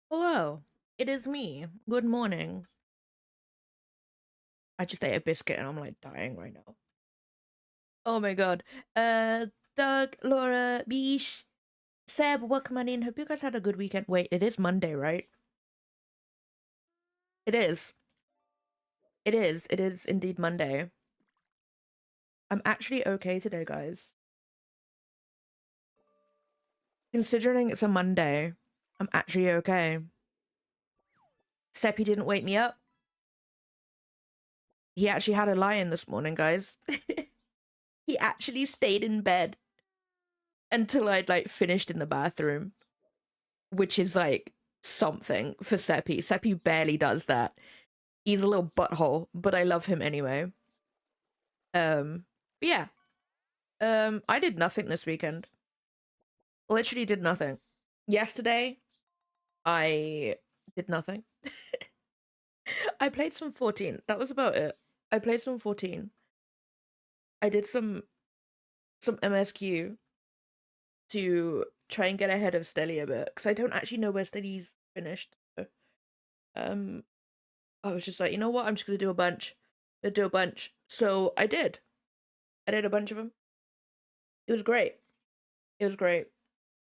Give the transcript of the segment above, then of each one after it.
Hello, it is me. Good morning. I just ate a biscuit and I'm like dying right now. Oh my god. Uh, Doug, Laura, Bish, Seb, welcome on in. Hope you guys had a good weekend. Wait, it is Monday, right? It is. It is. It is indeed Monday. I'm actually okay today, guys. Considering it's a Monday, I'm actually okay. Seppi didn't wake me up. He actually had a lie-in this morning, guys. He actually stayed in bed until I'd like finished in the bathroom, which is like something for Seppi. Seppi barely does that. He's a little butthole, but I love him anyway. But yeah. I did nothing this weekend. Literally did nothing. Yesterday, I did nothing. I played some 14. That was about it. I played some 14. I did some MSQ to try and get ahead of Stelly a bit because I don't actually know where Stelly's finished. So, um, I was just like, you know what? I'm just gonna do a bunch. Do a bunch. So I did. I did a bunch of them. It was great. It was great.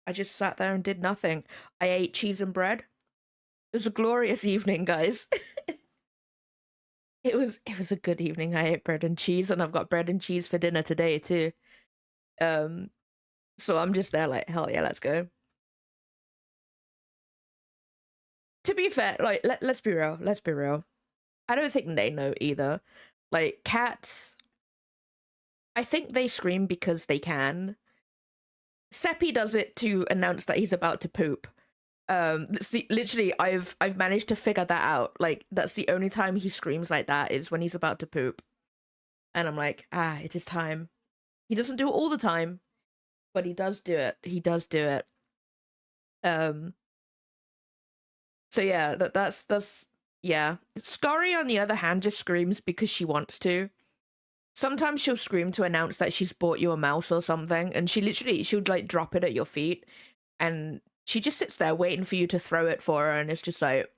I just sat there and did nothing. I ate cheese and bread. It was a glorious evening, guys. It was a good evening. I ate bread and cheese, and I've got bread and cheese for dinner today too. Um, so I'm just there like, hell yeah, let's go. To be fair, like let's be real. Let's be real. I don't think they know either. Like cats, I think they scream because they can. Seppi does it to announce that he's about to poop. Literally, I've managed to figure that out. Like that's the only time he screams like that is when he's about to poop, and I'm like, it is time. He doesn't do it all the time, but he does do it. He does do it. Um, so yeah, that's yeah. Scurry on the other hand just screams because she wants to. Sometimes she'll scream to announce that she's bought you a mouse or something, and she would like drop it at your feet, and she just sits there waiting for you to throw it for her, and it's just like,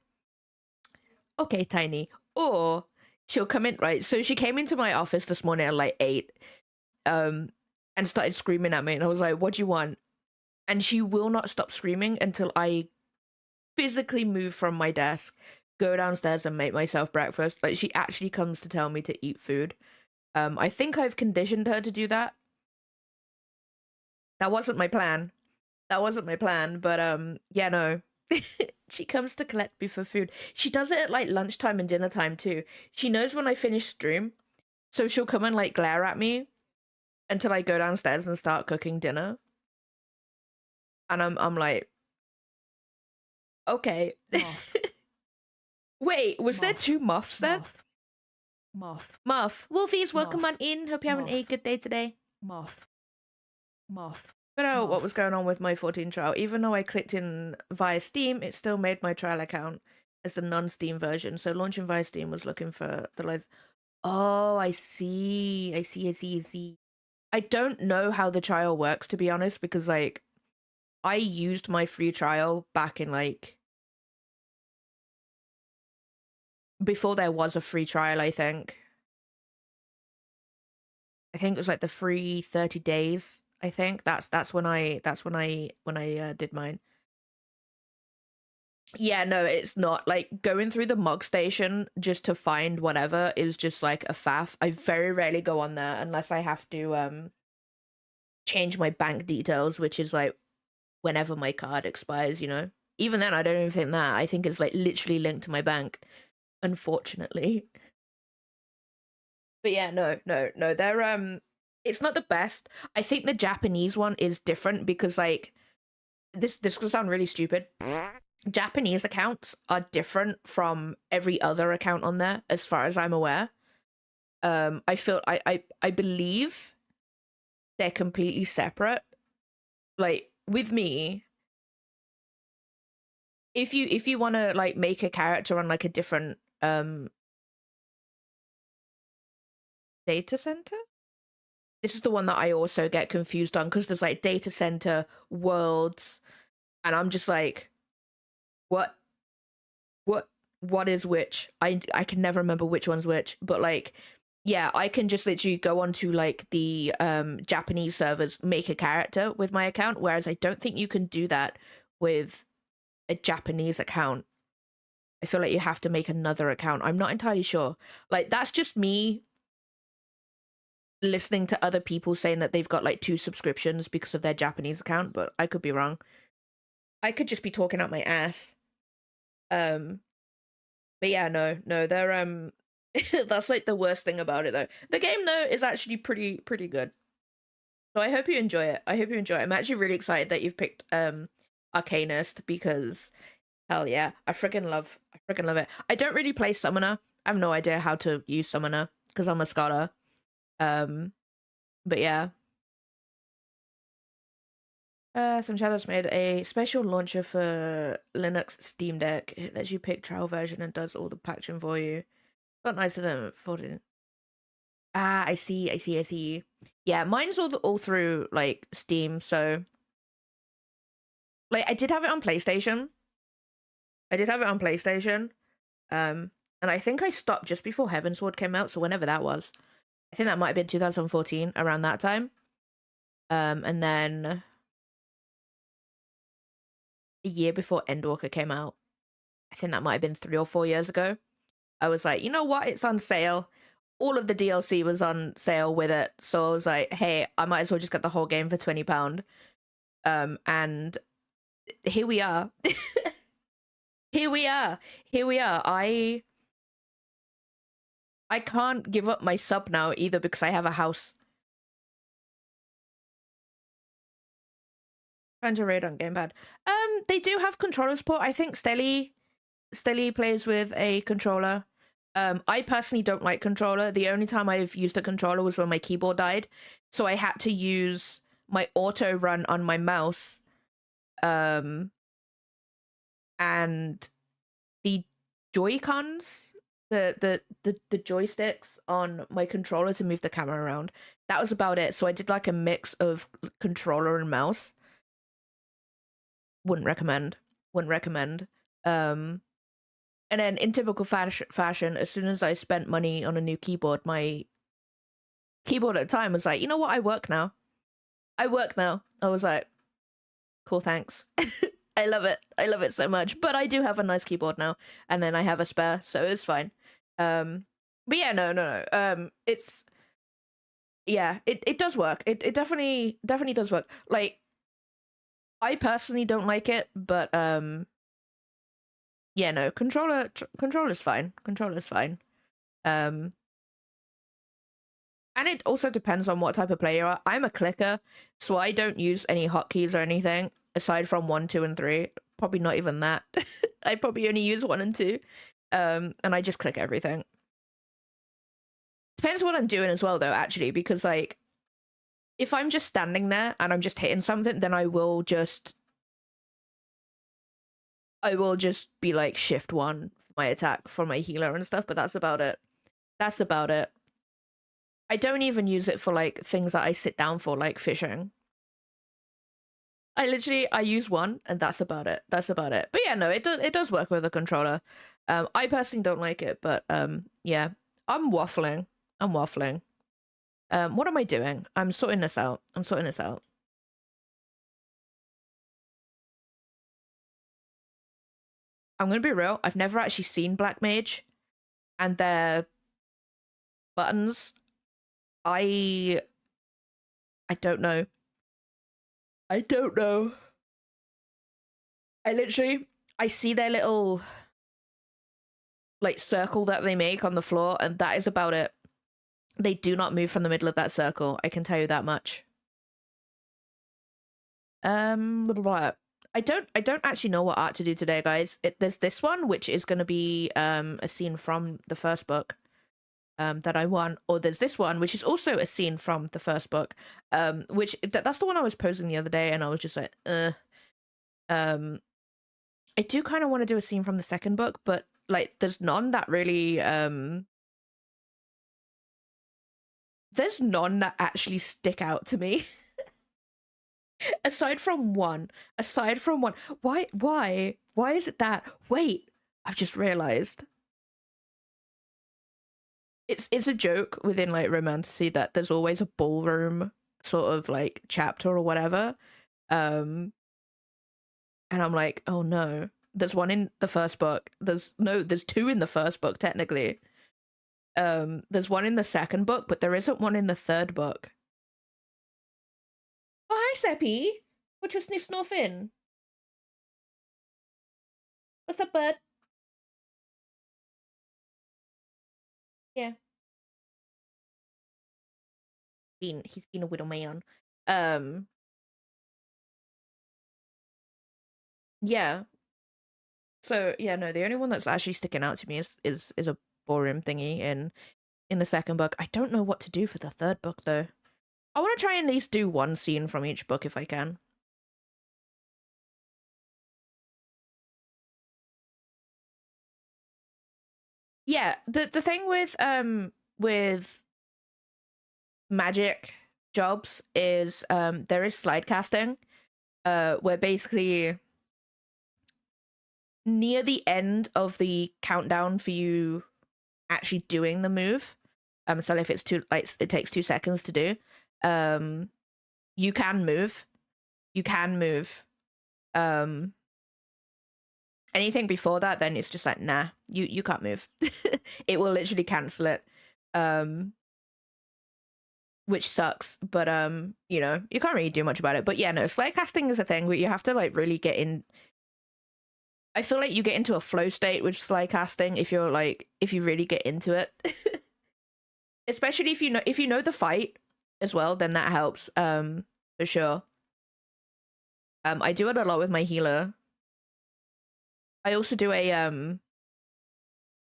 okay, Tiny. Or she'll come in, right? So she came into my office this morning at like 8, um, and started screaming at me, and I was like, what do you want? And she will not stop screaming until I physically move from my desk, go downstairs and make myself breakfast. Like she actually comes to tell me to eat food. I think I've conditioned her to do that. That wasn't my plan. That wasn't my plan, but yeah, no. She comes to collect me for food. She does it at like lunchtime and dinner time too. She knows when I finish stream, so she'll come and like glare at me until I go downstairs and start cooking dinner. And I'm like, okay. Muff. Wait, was there Muff. two muffs then? Muff. Muff. Muff. Wolfies, welcome Muff. on in. Hope you're having a Muff. good day today. Muff. Muff. I don't know what Muff. was going on with my 14 trial. Even though I clicked in via Steam, it still made my trial account as the non-Steam version. So launching via Steam was looking for the like. Oh, I see. I see. I see. I see. I don't know how the trial works, to be honest, because like I used my free trial back in like before there was a free trial. I think it was like the free 30 days. I think that's when I did mine. Yeah, no, it's not. Like going through the mug station just to find whatever is just like a faff. I very rarely go on there unless I have to change my bank details, which is like whenever my card expires, you know. Even then I don't even think that. I think it's like literally linked to my bank, unfortunately. But yeah, no. They're it's not the best. I think the Japanese one is different because like this will sound really stupid. Japanese accounts are different from every other account on there, as far as I'm aware. I believe they're completely separate. Like with me, if you want to like make a character on like a different data center, this is the one that I also get confused on because there's like data center worlds, and I'm just like, what? what is which? I can never remember which one's which, but like, yeah, I can just literally go onto like the Japanese servers, make a character with my account, whereas I don't think you can do that with a Japanese account. I feel like you have to make another account. I'm not entirely sure. Like, that's just me listening to other people saying that they've got like 2 subscriptions because of their Japanese account, but I could be wrong. I could just be talking out my ass. But yeah, no, they're that's like the worst thing about it though. The game though is actually pretty good. So I hope you enjoy it. I hope you enjoy it. I'm actually really excited that you've picked Arcanist because hell yeah, I freaking love it. I don't really play Summoner. I have no idea how to use Summoner because I'm a scholar. But yeah. Some shadows made a special launcher for Linux Steam Deck that lets you pick trial version and does all the packaging for you. Not nice of them for it. Ah, I see. Yeah, mine's all through like Steam, so like I did have it on PlayStation. And I think I stopped just before Heavensward came out, so whenever that was. I think that might have been 2014, around that time. And then a year before Endwalker came out. I think that might have been 3 or 4 years ago. I was like, you know what? It's on sale. All of the DLC was on sale with it. So I was like, hey, I might as well just get the whole game for £20. And here we are. Here we are. I can't give up my sub now either because I have a house. Trying to raid on gamepad. They do have controller support. I think Stelly plays with a controller. I personally don't like controller. The only time I've used a controller was when my keyboard died. So I had to use my auto run on my mouse. And the Joy-Cons, the joysticks on my controller to move the camera around. That was about it. So I did like a mix of controller and mouse. Wouldn't recommend. And then in typical fashion, as soon as I spent money on a new keyboard, my keyboard at the time was like, you know what? I work now. I was like, cool, thanks. I love it so much. But I do have a nice keyboard now, and then I have a spare, so it's fine. But yeah, no. It does work. It definitely does work. Like, I personally don't like it, but yeah, no, controller's fine. And it also depends on what type of player you are. I'm a clicker, so I don't use any hotkeys or anything aside from 1, 2, and 3. Probably not even that. I probably only use 1 and 2. And I just click everything. Depends what I'm doing as well, though, actually, because like if I'm just standing there and I'm just hitting something, then I will just be like shift 1 for my attack for my healer and stuff, but that's about it. I don't even use it for like things that I sit down for, like fishing. I use 1 and that's about it. But yeah, no, it does work with a controller. I personally don't like it, but yeah. I'm waffling. What am I doing? I'm sorting this out. I'm gonna be real. I've never actually seen Black Mage and their buttons. I don't know. I see their little like circle that they make on the floor, and that is about it. They do not move from the middle of that circle. I can tell you that much. Blah. I don't actually know what art to do today, guys. There's this one, which is going to be a scene from the first book that I want, or there's this one, which is also a scene from the first book, which that's the one I was posing the other day, and I was just like, I do kind of want to do a scene from the second book, but like there's none that really there's none that actually stick out to me. aside from one. Why is it that? Wait, I've just realized it's a joke within like romantasy that there's always a ballroom sort of like chapter or whatever. Um and I'm like, oh no. There's one in the first book. There's two in the first book technically. There's one in the second book, but there isn't one in the third book. Oh, hi Seppi. What you sniff snoffing? What's up, bud? Yeah. He's been a widow man. Um yeah. So yeah, no, the only one that's actually sticking out to me is a ballroom thingy in the second book. I don't know what to do for the third book though. I want to try and at least do one scene from each book if I can. Yeah, the thing with magic jobs is there is slide casting where basically near the end of the countdown for you actually doing the move, so if it's too like it takes 2 seconds to do, um you can move. You can move. Um Anything before that, then it's just like, nah, you can't move. It will literally cancel it. Um which sucks, but you know, you can't really do much about it. But yeah, no, slide casting is a thing where you have to like really get in. I feel like you get into a flow state with slide casting if you're like if you really get into it. Especially if you know the fight as well, then that helps for sure. I do it a lot with my healer. I also do a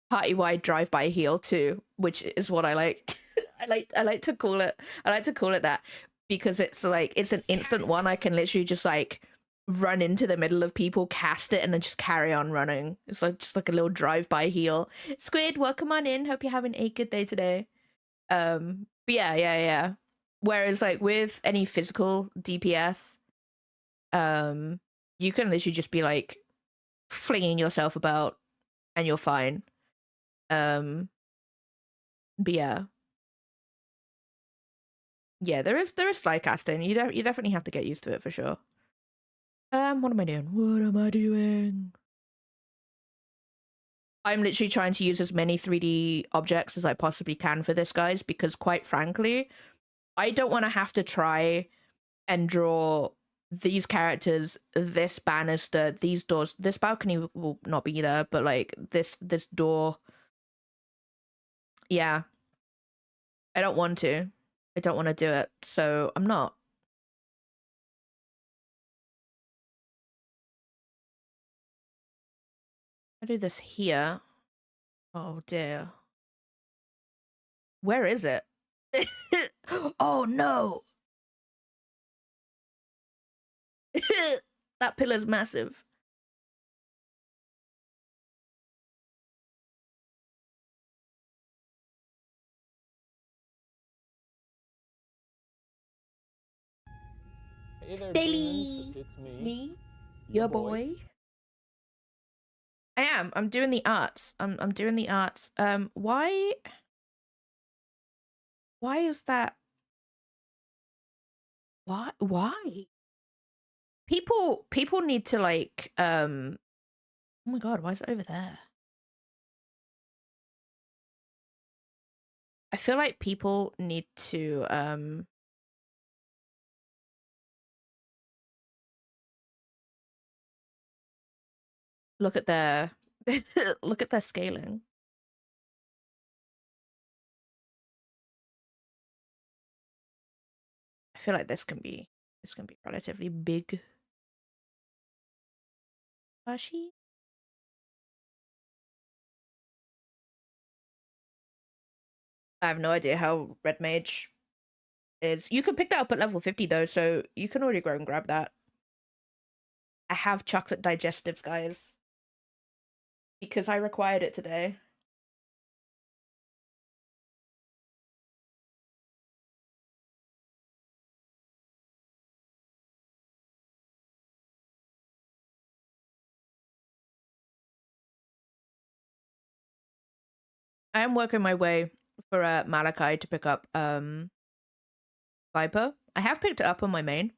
party-wide drive-by heal too, which is what I like. I like to call it that because it's like it's an instant one. I can literally just like run into the middle of people, cast it, and then just carry on running. It's like just like a little drive-by heal. Squid, welcome on in. Hope you're having a good day today. But yeah. Whereas like with any physical DPS, you can literally just be like flinging yourself about and you're fine. But yeah, there is slide casting. You definitely have to get used to it for sure. What am I doing? What am I doing? I'm literally trying to use as many 3D objects as I possibly can for this, guys, because quite frankly, I don't want to have to try and draw these characters, this banister, these doors. This balcony will not be there, but like this door. Yeah, I don't want to. I don't want to do it, so I'm not. I do this here. Oh dear. Where is it? Oh no. That pillar's massive. Hey there, Daily. demons. It's me. It's me. your Your boy. I am. I'm doing the arts. I'm doing the arts. Why is that why? People need to like oh my god, why is it over there? I feel like people need to look at their look at their scaling. I feel like this can be relatively big. Bashi? I have no idea how Red Mage is. You can pick that up at level 50 though, so you can already go and grab that. I have chocolate digestives, guys. Because I required it today. I am working my way for Malachi to pick up Viper. I have picked it up on my main.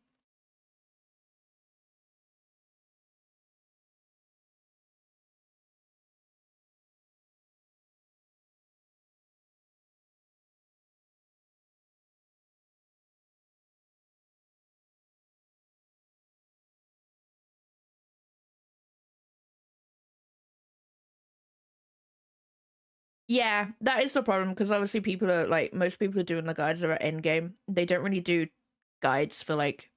Yeah, that is the problem because obviously people are like most people are doing the guides that are end game. They don't really do guides for like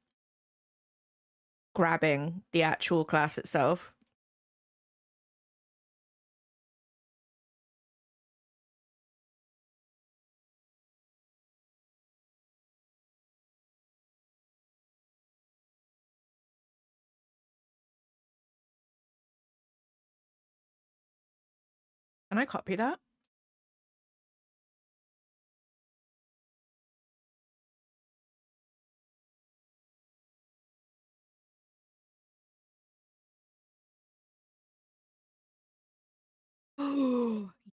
grabbing the actual class itself. Can I copy that?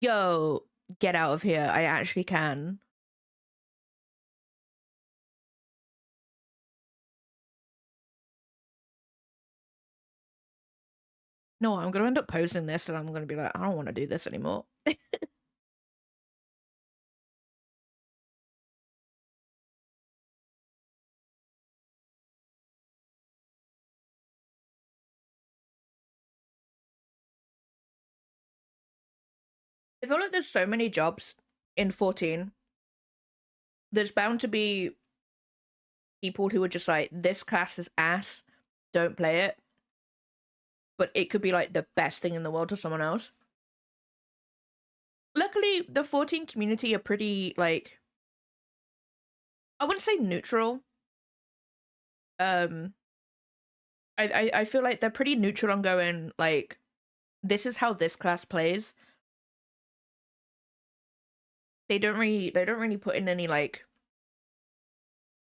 Yo, get out of here. I actually can. No, I'm gonna end up posting this and I'm gonna be like, I don't want to do this anymore. I feel like there's so many jobs in 14. There's bound to be people who are just like, this class is ass, don't play it. But it could be like the best thing in the world to someone else. Luckily, the 14 community are pretty like I wouldn't say neutral. Um I feel like they're pretty neutral on going like this is how this class plays. They don't really put in any like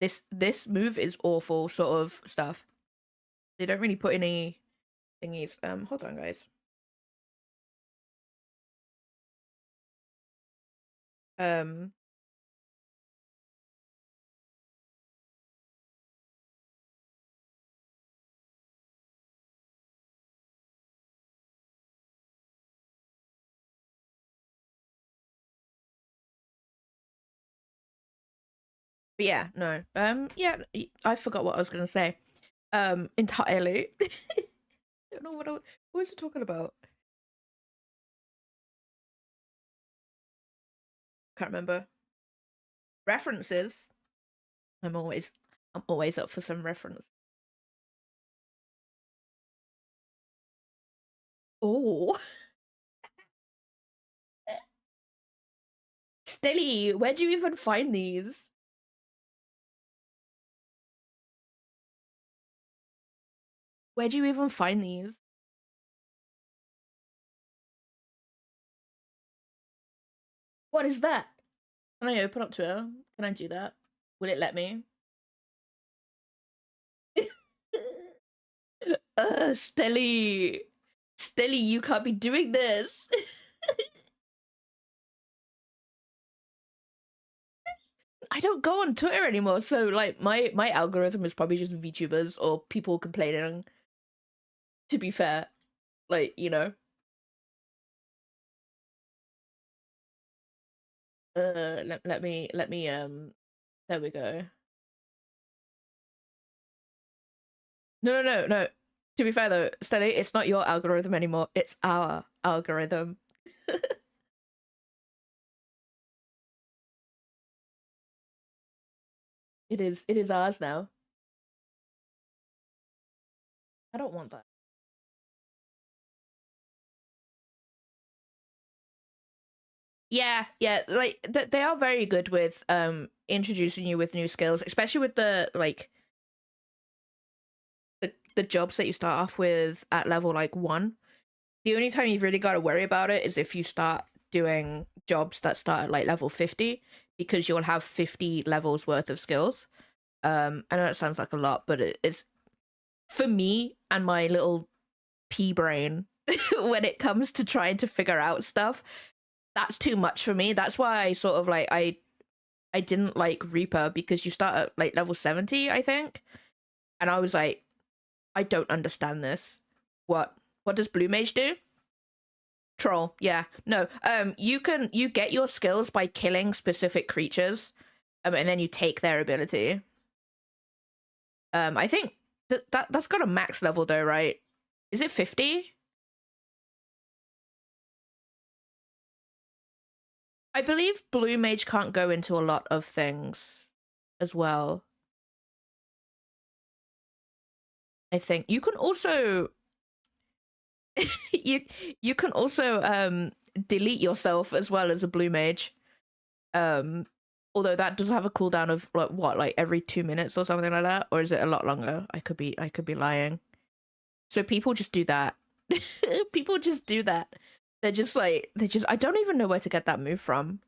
this move is awful sort of stuff. They don't really put any thingies. Hold on guys. Um but yeah, no. Yeah, I forgot what I was gonna say. Entirely. I don't know what was I talking about? Can't remember. References. I'm always up for some reference. Oh. Stilly, where'd you even find these? Where'd you even find these? What is that? Can I open up Twitter? Can I do that? Will it let me? Stilly. Stilly, you can't be doing this. I don't go on Twitter anymore, so like my algorithm is probably just VTubers or people complaining. To be fair, like you know, let me there we go. No. To be fair though, Steady, it's not your algorithm anymore. It's our algorithm. It is ours now. I don't want that. Yeah, like they are very good with introducing you with new skills, especially with the like the jobs that you start off with at level like 1. The only time you've really got to worry about it is if you start doing jobs that start at like level 50 because you'll have 50 levels worth of skills. I know that sounds like a lot, but it is for me and my little pea brain when it comes to trying to figure out stuff. that's too much for me. That's why I sort of like I didn't like Reaper, because you start at like level 70, I think. And I was like, I don't understand this. What does Blue Mage do? Troll, yeah. No, you get your skills by killing specific creatures, and then you take their ability. I think that's got a max level though, right? Is it 50? I believe Blue Mage can't go into a lot of things as well. I think you can also you you can also delete yourself as well as a Blue Mage. Um Although that does have a cooldown of like what, like every 2 minutes or something like that, or is it a lot longer? I could be lying. So people just do that. People just do that. They just I don't even know where to get that move from.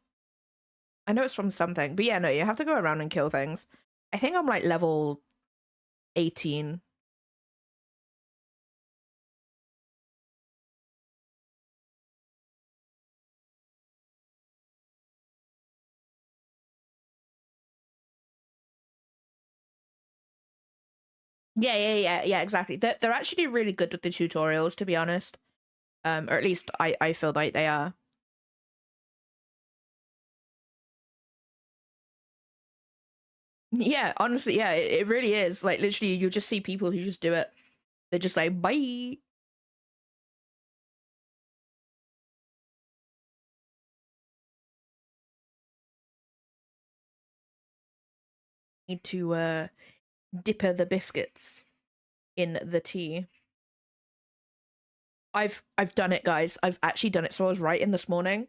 I know it's from something, but yeah, no, you have to go around and kill things. I think I'm like level 18. Yeah, exactly. They're actually really good with the tutorials, to be honest. Or at least I feel like they are. Yeah, honestly, yeah, it really is. Like literally, you just see people who just do it. They're just like, bye. Need to dipper the biscuits in the tea. I've done it, guys. I've actually done it. So I was writing this morning.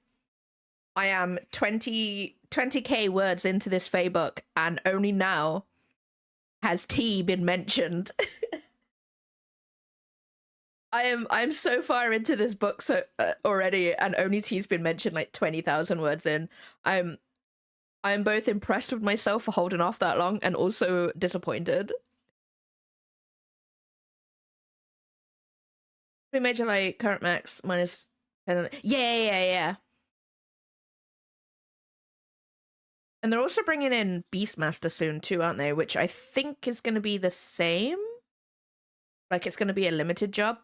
I am 20k words into this Fae book, and only now has tea been mentioned. I'm so far into this book so already, and only tea's been mentioned like 20,000 words in. I'm I'm both impressed with myself for holding off that long, and also disappointed. We major like current max minus 10. Yeah. And they're also bringing in Beastmaster soon too, aren't they? Which I think is going to be the same. Like it's going to be a limited job.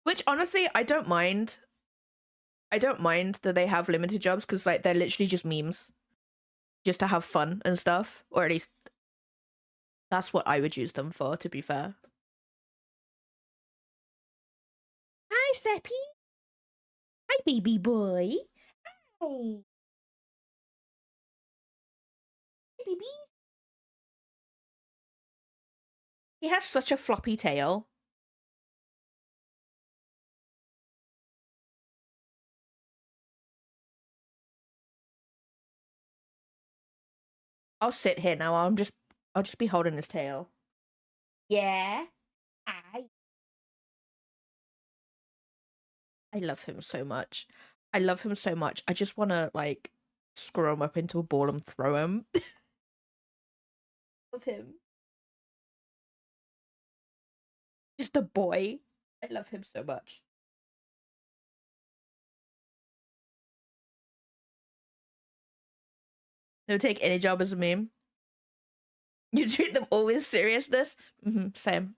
Which honestly, I don't mind. I don't mind that they have limited jobs, because like they're literally just memes, just to have fun and stuff. Or at least that's what I would use them for, to be fair. Hi, Seppi. Hi, baby boy. Hi, baby. He has such a floppy tail. I'll sit here now. I'll just be holding his tail. Yeah. I love him so much. I love him so much. I just want to like screw him up into a ball and throw him. Love him. Just a boy. I love him so much. Never take any job as a meme. You treat them all with seriousness. Same.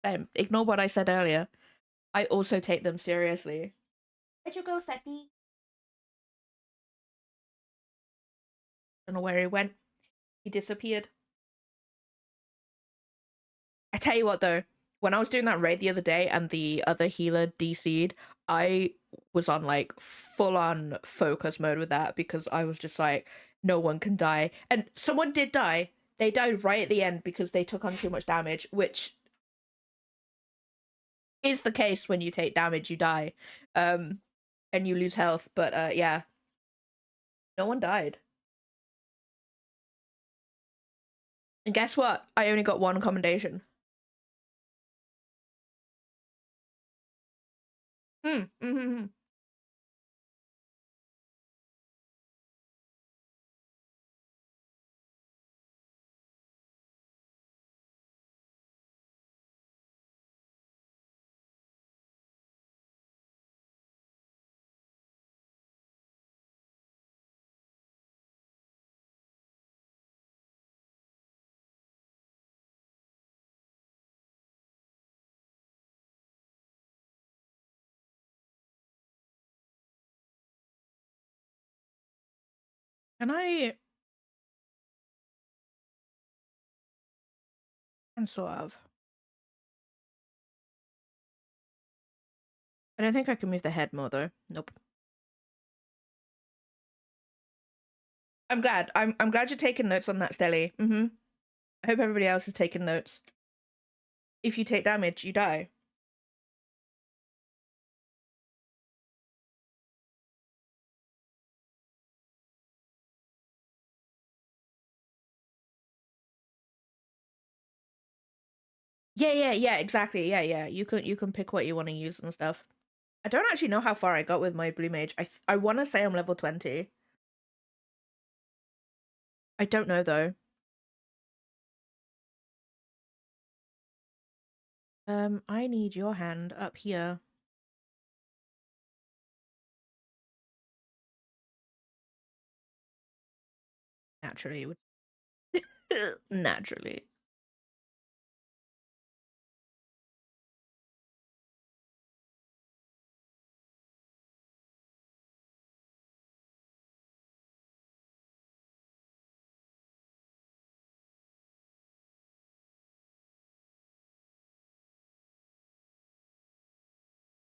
Same. Ignore what I said earlier. I also take them seriously. Where'd you go, Seppi? Don't know where he went. He disappeared. I tell you what though, when I was doing that raid the other day and the other healer DC'd, I was on like full on focus mode with that, because I was just like, no one can die. And someone did die. They died right at the end because they took on too much damage, which is the case when you take damage, you die. And you lose health. But yeah. No one died. And guess what? I only got one commendation. Mm-hmm. Can I... And sort of. I don't think I can move the head more though. Nope. I'm glad. I'm glad you're taking notes on that, Stelly. I hope everybody else is taking notes. If you take damage, you die. Yeah, exactly. Yeah. You can pick what you want to use and stuff. I don't actually know how far I got with my blue mage. I want to say I'm level 20. I don't know though. I need your hand up here. Naturally, it would. Naturally.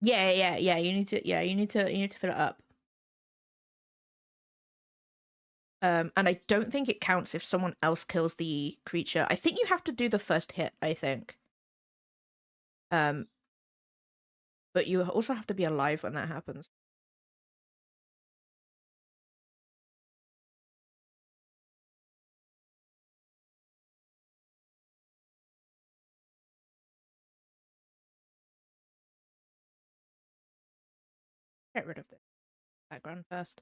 Yeah. You need to. Yeah, you need to fill it up. And I don't think it counts if someone else kills the creature. I think you have to do the first hit, I think. But you also have to be alive when that happens. Get rid of the background first.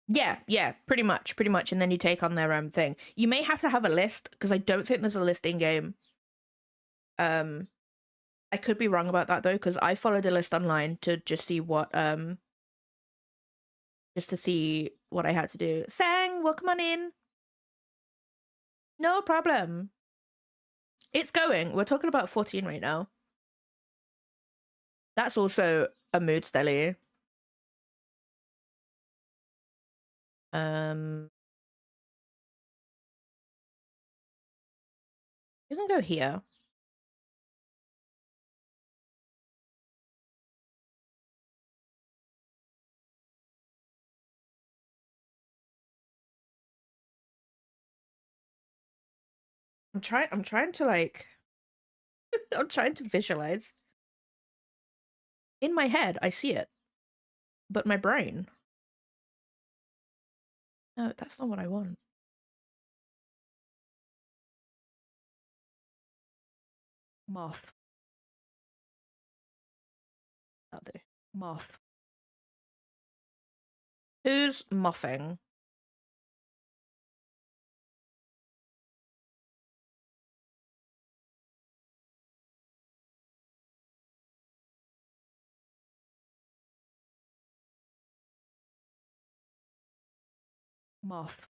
Yeah, pretty much. And then you take on their own thing. You may have to have a list, because I don't think there's a list in game. I could be wrong about that though, because I followed a list online to just see what I had to do. Sang, welcome on in. No problem. It's going. We're talking about 14 right now. That's also a mood, Stelly. You can go here. I'm trying to like I'm trying to visualize. In my head, I see it. But my brain. No, that's not what I want. Moth. Other. Moth. Who's mothing? Moth.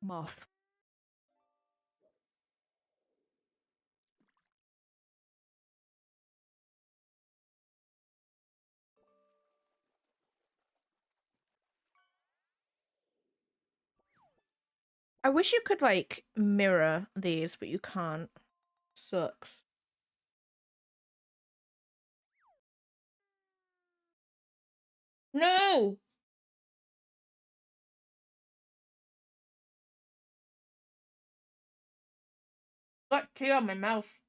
Moth. I wish you could like mirror these, but you can't. Sucks. No! Got tea on my mouth.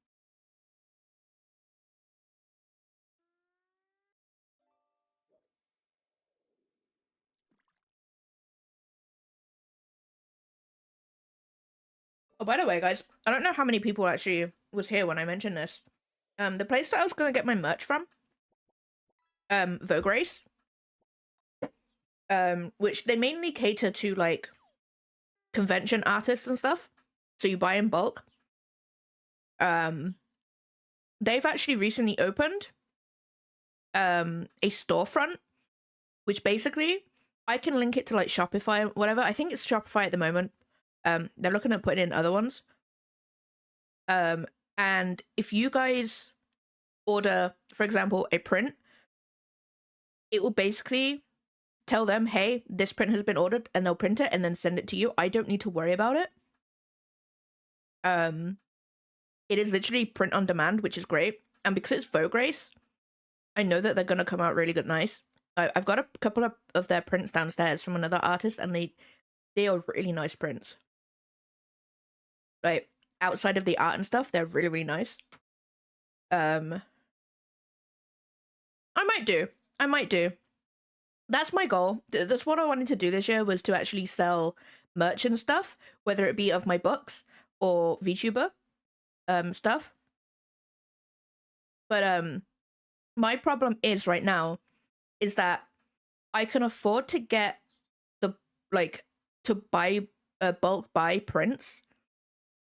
Oh, by the way, guys, I don't know how many people actually was here when I mentioned this. The place that I was gonna get my merch from, Vogue Race, which they mainly cater to like convention artists and stuff. So you buy in bulk. They've actually recently opened a storefront, which basically I can link it to like Shopify or whatever. I think it's Shopify at the moment. They're looking at putting in other ones. And if you guys order, for example, a print, it will basically tell them, hey, this print has been ordered, and they'll print it and then send it to you. I don't need to worry about it. It is literally print on demand, which is great. And because it's Vogue Race, I know that they're gonna come out really good, nice. I've got a couple of their prints downstairs from another artist, and they are really nice prints. Like, outside of the art and stuff, they're really, really nice. I might do. That's my goal. That's what I wanted to do this year, was to actually sell merch and stuff, whether it be of my books or VTuber stuff. But my problem is right now is that I can afford to get to buy bulk buy prints,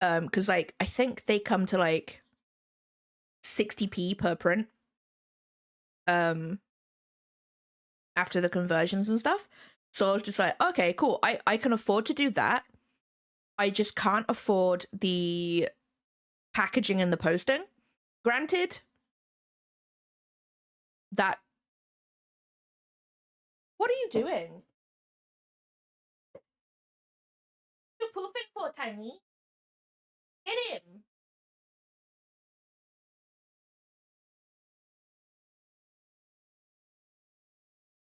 because like I think they come to like 60p per print after the conversions and stuff. So I was just like, okay, cool, I can afford to do that. I just can't afford the packaging and the posting. Granted, that... What are you doing? You're pooping for Tiny. Get him.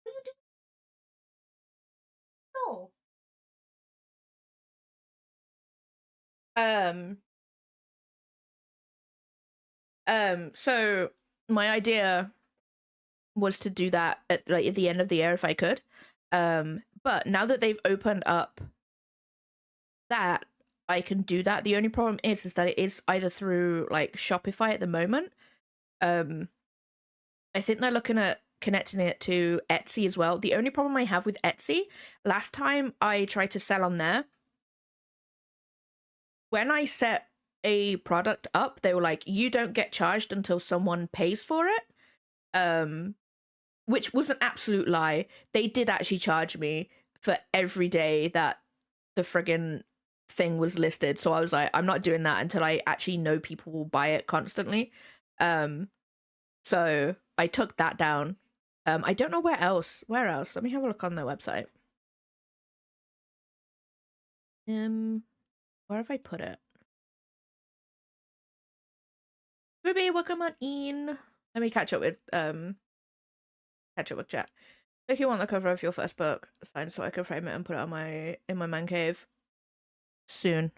What are you doing? No. So my idea was to do that at the end of the year if I could. But now that they've opened up that, I can do that. The only problem is that it is either through like Shopify at the moment. I think they're looking at connecting it to Etsy as well. The only problem I have with Etsy, last time I tried to sell on there, when I set a product up, they were like, you don't get charged until someone pays for it. Which was an absolute lie. They did actually charge me for every day that the friggin' thing was listed. So I was like, I'm not doing that until I actually know people will buy it constantly. So I took that down. I don't know where else. Where else? Let me have a look on their website. Where have I put it? Ruby, welcome on in. Let me catch up with chat. If you want the cover of your first book signed so I can frame it and put it on in my man cave. Soon.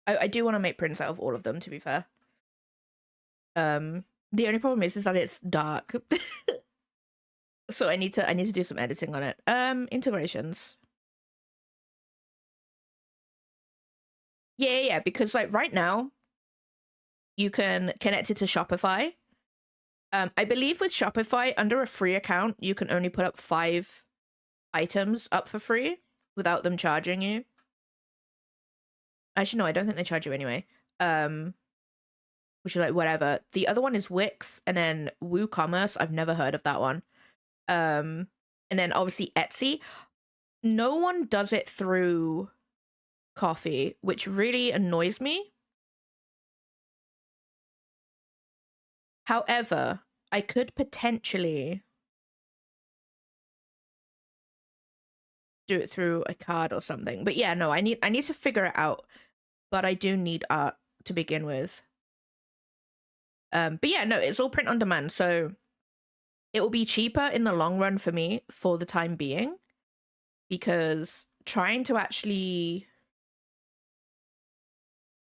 I do want to make prints out of all of them, to be fair. The only problem is that it's dark. So I need to do some editing on it. Integrations. Yeah, because like right now you can connect it to Shopify. I believe with Shopify, under a free account, you can only put up 5 items up for free without them charging you. Actually, no, I don't think they charge you anyway. Which is like whatever. The other one is Wix, and then WooCommerce. I've never heard of that one. And then obviously Etsy. No one does it through Coffee, which really annoys me. However, I could potentially do it through a card or something. But yeah, no, I need to figure it out. But I do need art to begin with. But yeah, no, it's all print on demand, so it will be cheaper in the long run for me for the time being, because trying to actually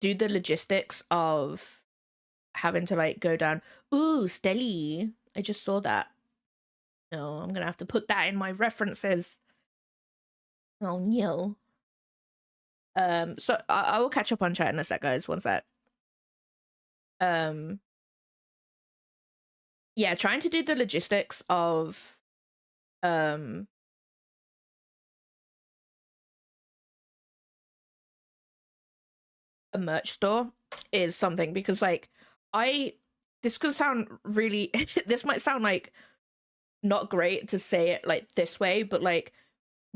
do the logistics of having to like go down. Ooh, Stelly. I just saw that. No, I'm gonna have to put that in my references. Oh no. So I will catch up on chat in a sec, guys. One sec. Yeah, trying to do the logistics of a merch store is something, because like this could sound really this might sound like not great to say it like this way, but like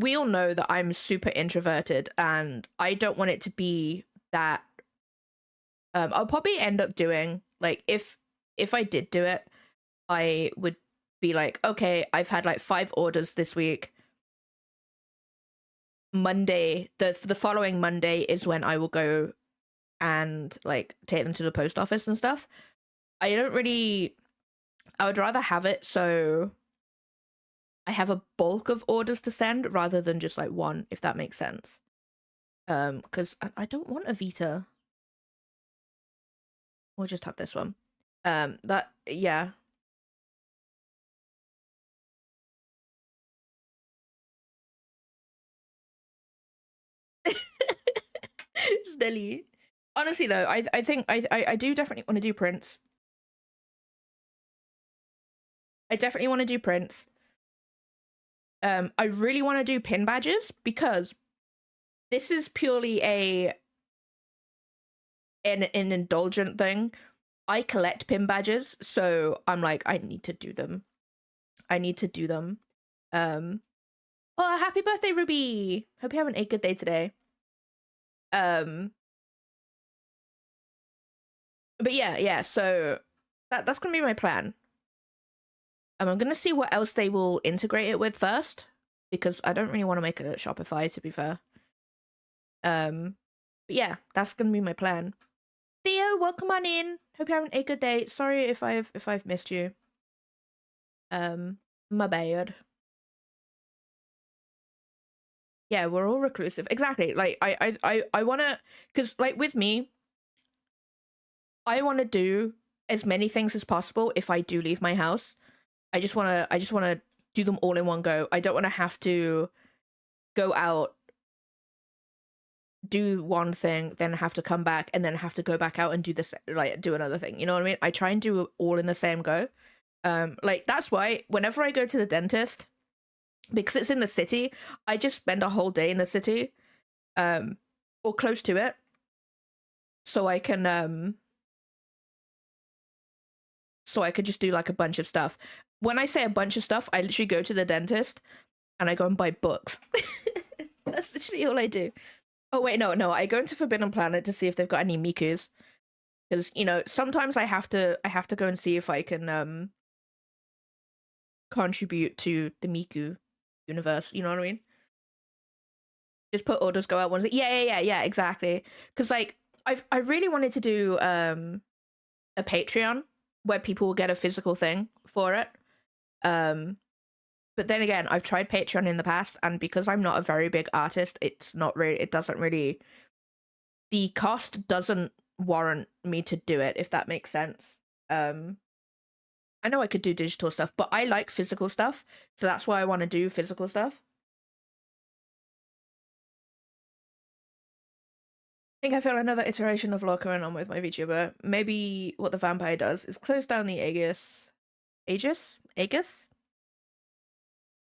we all know that I'm super introverted, and I don't want it to be that. I'll probably end up doing, like, if I did do it, I would be like, okay, I've had like 5 orders this week. Monday, the following Monday is when I will go and like take them to the post office and stuff. I would rather have it so I have a bulk of orders to send rather than just like one, if that makes sense. Because I don't want a Vita. We'll just have this one. That, yeah. Silly. Honestly though, I think I do definitely want to do prints. I definitely want to do prints. I really want to do pin badges because this is purely an indulgent thing. I collect pin badges, so I'm like, I need to do them. I need to do them. Oh, happy birthday, Ruby! Hope you're having a good day today. But yeah, so that's gonna be my plan. I'm gonna see what else they will integrate it with first, because I don't really want to make a Shopify, to be fair. But yeah, that's gonna be my plan. Theo, welcome on in. Hope you're having a good day. Sorry if I've missed you. My bad. Yeah, we're all reclusive. Exactly. Like I wanna, because like with me, I wanna do as many things as possible if I do leave my house. I just wanna do them all in one go. I don't wanna have to go out, do one thing, then have to come back, and then have to go back out and do this, like do another thing. You know what I mean? I try and do it all in the same go. Like that's why whenever I go to the dentist, because it's in the city, I just spend a whole day in the city, or close to it, so I can so I could just do like a bunch of stuff. When I say a bunch of stuff, I literally go to the dentist and I go and buy books. That's literally all I do. Oh wait, no, I go into Forbidden Planet to see if they've got any Mikus, because you know sometimes I have to go and see if I can contribute to the Miku universe. You know what I mean? Just put orders, go out ones. Yeah, exactly. Because like I really wanted to do a Patreon where people will get a physical thing for it. But then again, I've tried Patreon in the past, and because I'm not a very big artist, it's not really, it doesn't really, the cost doesn't warrant me to do it, if that makes sense. I know I could do digital stuff, but I like physical stuff, so that's why I want to do physical stuff. I think I feel another iteration of law going on with my VTuber. Maybe what the vampire does is close down the Aegis?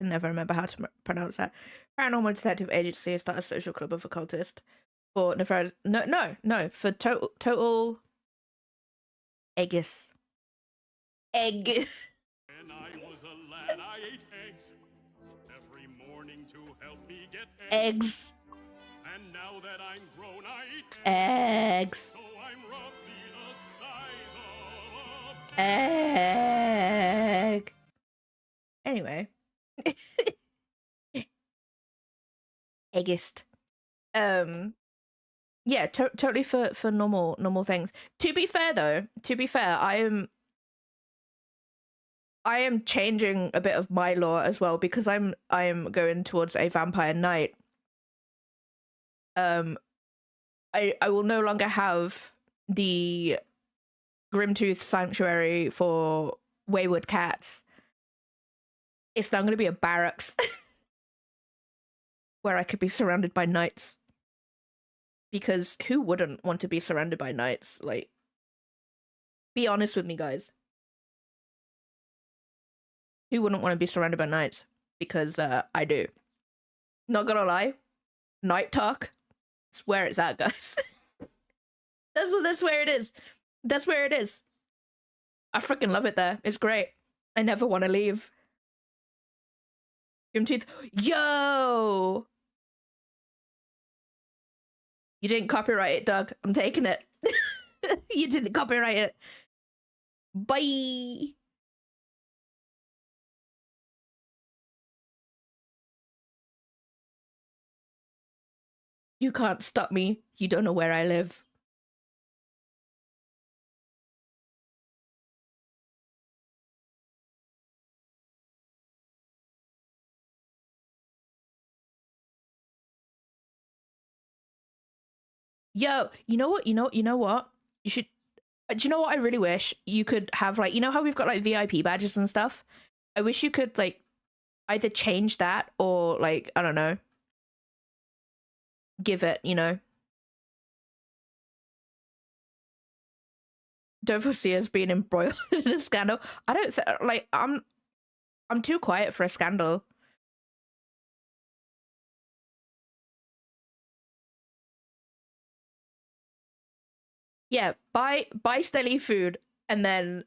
I never remember how to pronounce that. Paranormal Detective Agency start a social club of occultists for for total Aegis. Egg. When I was a lad, I ate eggs every morning to help me get Eggs. And now that I'm grown, I eat Eggs. so I'm roughly the size of Egg. Anyway. Eggist. Yeah, totally for normal things. To be fair though, I am changing a bit of my lore as well, because I am going towards a vampire knight. I will no longer have the Grimtooth Sanctuary for wayward cats. It's now going to be a barracks where I could be surrounded by knights. Because who wouldn't want to be surrounded by knights? Like, be honest with me, guys. Who wouldn't want to be surrounded by knights? Because I do. Not gonna lie, Night Talk, it's where it's at, guys. That's where it is. That's where it is. I freaking love it there. It's great. I never want to leave. Grim Tooth. Yo! You didn't copyright it, Doug. I'm taking it. You didn't copyright it. Bye! You can't stop me. You don't know where I live. Yo, you know what? You know what? You should. Do you know what I really wish you could have? Like, you know how we've got like VIP badges and stuff. I wish you could like either change that or like I don't know, give it. You know, don't foresee us being embroiled in a scandal. I don't like. I'm too quiet for a scandal. Yeah, buy Stelly food and then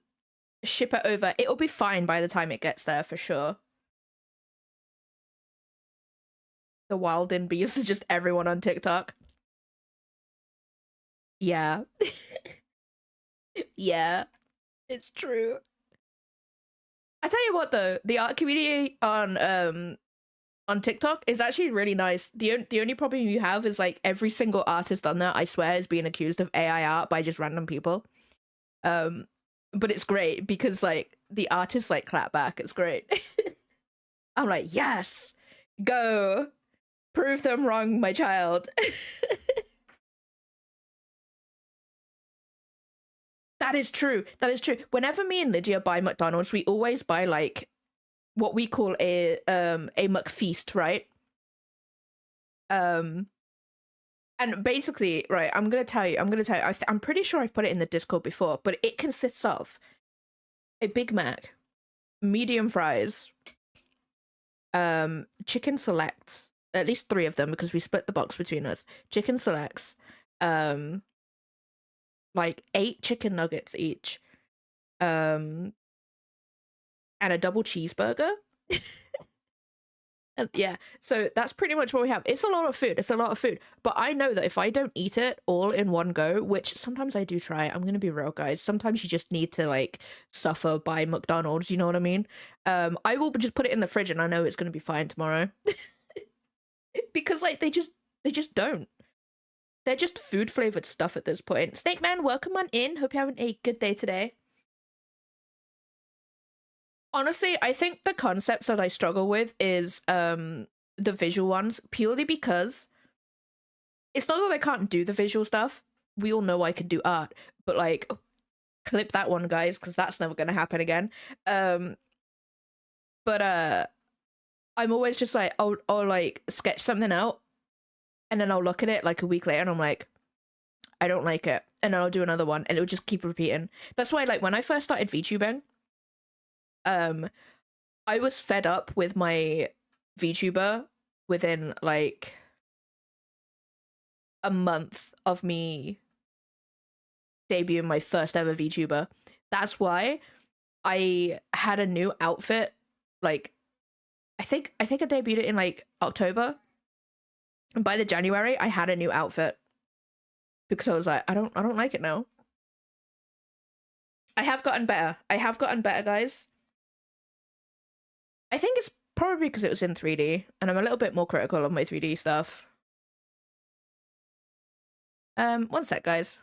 ship it over. It'll be fine by the time it gets there for sure. The Wildin Bees is just everyone on TikTok. Yeah. Yeah, it's true. I tell you what though, the art community on TikTok is actually really nice. The only problem you have is like every single artist on there, I swear, is being accused of AI art by just random people. But it's great because like the artists like clap back. It's great. I'm like, yes, go, prove them wrong, my child. That is true. That is true. Whenever me and Lydia buy McDonald's, we always buy like what we call a McFeast, right? And basically, right, I'm gonna tell you. I'm pretty sure I've put it in the Discord before, but it consists of a Big Mac, medium fries, chicken selects, at least 3 of them because we split the box between us. Chicken selects, like 8 chicken nuggets each, and a double cheeseburger. And yeah, so that's pretty much what we have. It's a lot of food. It's a lot of food. But I know that if I don't eat it all in one go, which sometimes I do try, I'm gonna be real, guys. Sometimes you just need to like suffer by McDonald's, you know what I mean? I will just put it in the fridge and I know it's gonna be fine tomorrow. Because like they just don't. They're just food flavored stuff at this point. Snake Man, welcome on in. Hope you're having a good day today. Honestly, I think the concepts that I struggle with is the visual ones, purely because it's not that I can't do the visual stuff. We all know I can do art, but like clip that one, guys, because that's never gonna happen again. But I'm always just like I'll like sketch something out and then I'll look at it like a week later and I'm like, I don't like it. And then I'll do another one and it'll just keep repeating. That's why like when I first started VTubing, I was fed up with my VTuber within like a month of me debuting my first ever VTuber. That's why I had a new outfit. Like I think I debuted it in like October. And by the January, I had a new outfit. Because I was like, I don't like it now. I have gotten better. Guys. I think it's probably because it was in 3D, and I'm a little bit more critical of my 3D stuff. One sec, guys.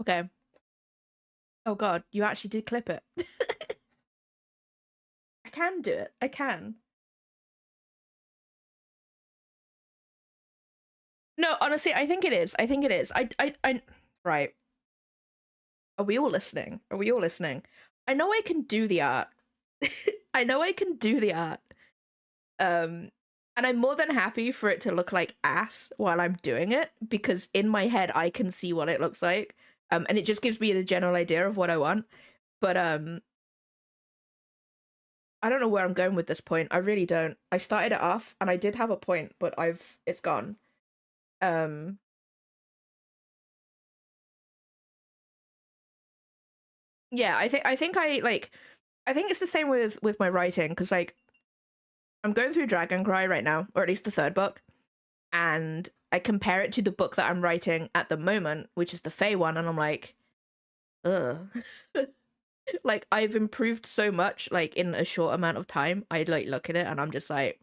Okay. Oh god, you actually did clip it. I can do it. I can. No, honestly, I think it is. I right. Are we all listening? Are we all listening? I know I can do the art. I know I can do the art. And I'm more than happy for it to look like ass while I'm doing it, because in my head I can see what it looks like. And it just gives me the general idea of what I want. But I don't know where I'm going with this point. I really don't. I started it off and I did have a point, but it's gone. Yeah, I think I think it's the same with my writing, because like I'm going through Dragon Cry right now, or at least the third book, and I compare it to the book that I'm writing at the moment, which is the Fae one, and I'm like, ugh. Like, I've improved so much, like, in a short amount of time. I like look at it and I'm just like,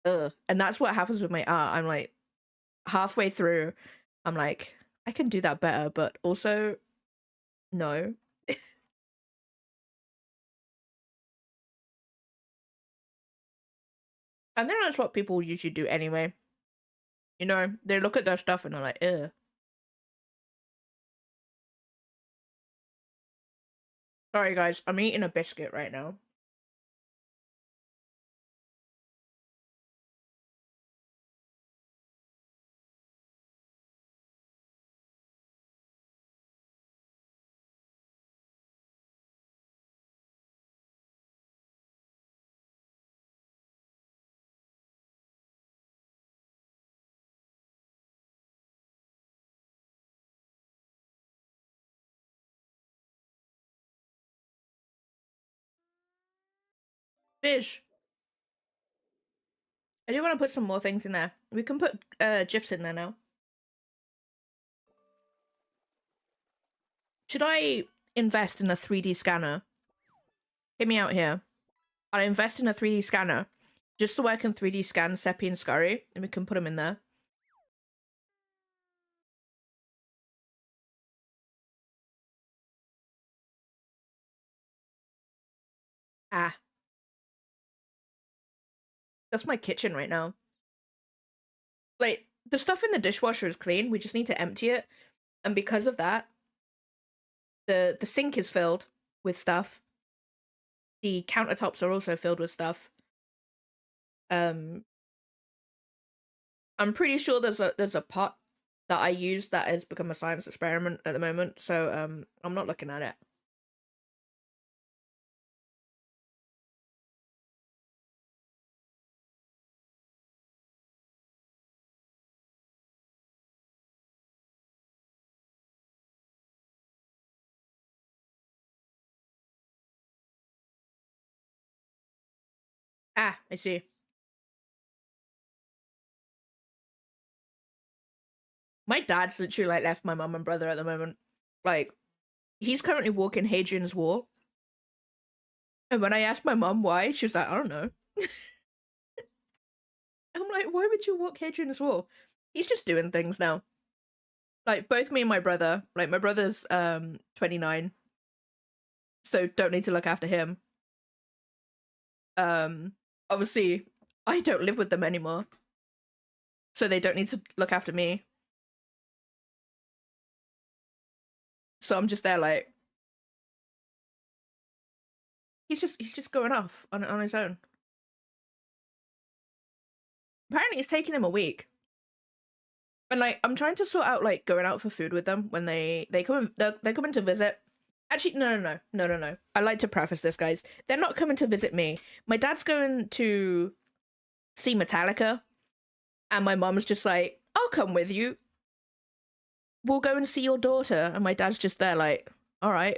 ugh. And that's what happens with my art. I'm like, halfway through, I'm like, I can do that better, but also, no. And then that's what people usually do anyway. You know, they look at their stuff and they're like, ugh. Sorry, guys, I'm eating a biscuit right now. Fish. I do want to put some more things in there. We can put GIFs in there now. Should I invest in a 3D scanner? Hear me out here. I'll invest in a 3D scanner just so I can 3D scan Seppi and Scurry, and we can put them in there. Ah. That's my kitchen right now. Like, the stuff in the dishwasher is clean, we just need to empty it. And because of that, the sink is filled with stuff. The countertops are also filled with stuff. I'm pretty sure there's a pot that I use that has become a science experiment at the moment, so I'm not looking at it. Ah, I see. My dad's literally like left my mum and brother at the moment. Like, he's currently walking Hadrian's Wall. And when I asked my mum why, she was like, I don't know. I'm like, why would you walk Hadrian's Wall? He's just doing things now. Like, both me and my brother, like, my brother's 29, so don't need to look after him. Obviously, I don't live with them anymore, so they don't need to look after me. So I'm just there like, he's just going off on his own. Apparently it's taking him a week. And like, I'm trying to sort out like going out for food with them when they come in, they're coming to visit. Actually, no. I like to preface this, guys. They're not coming to visit me. My dad's going to see Metallica, and my mom's just like, I'll come with you. We'll go and see your daughter. And my dad's just there like, all right.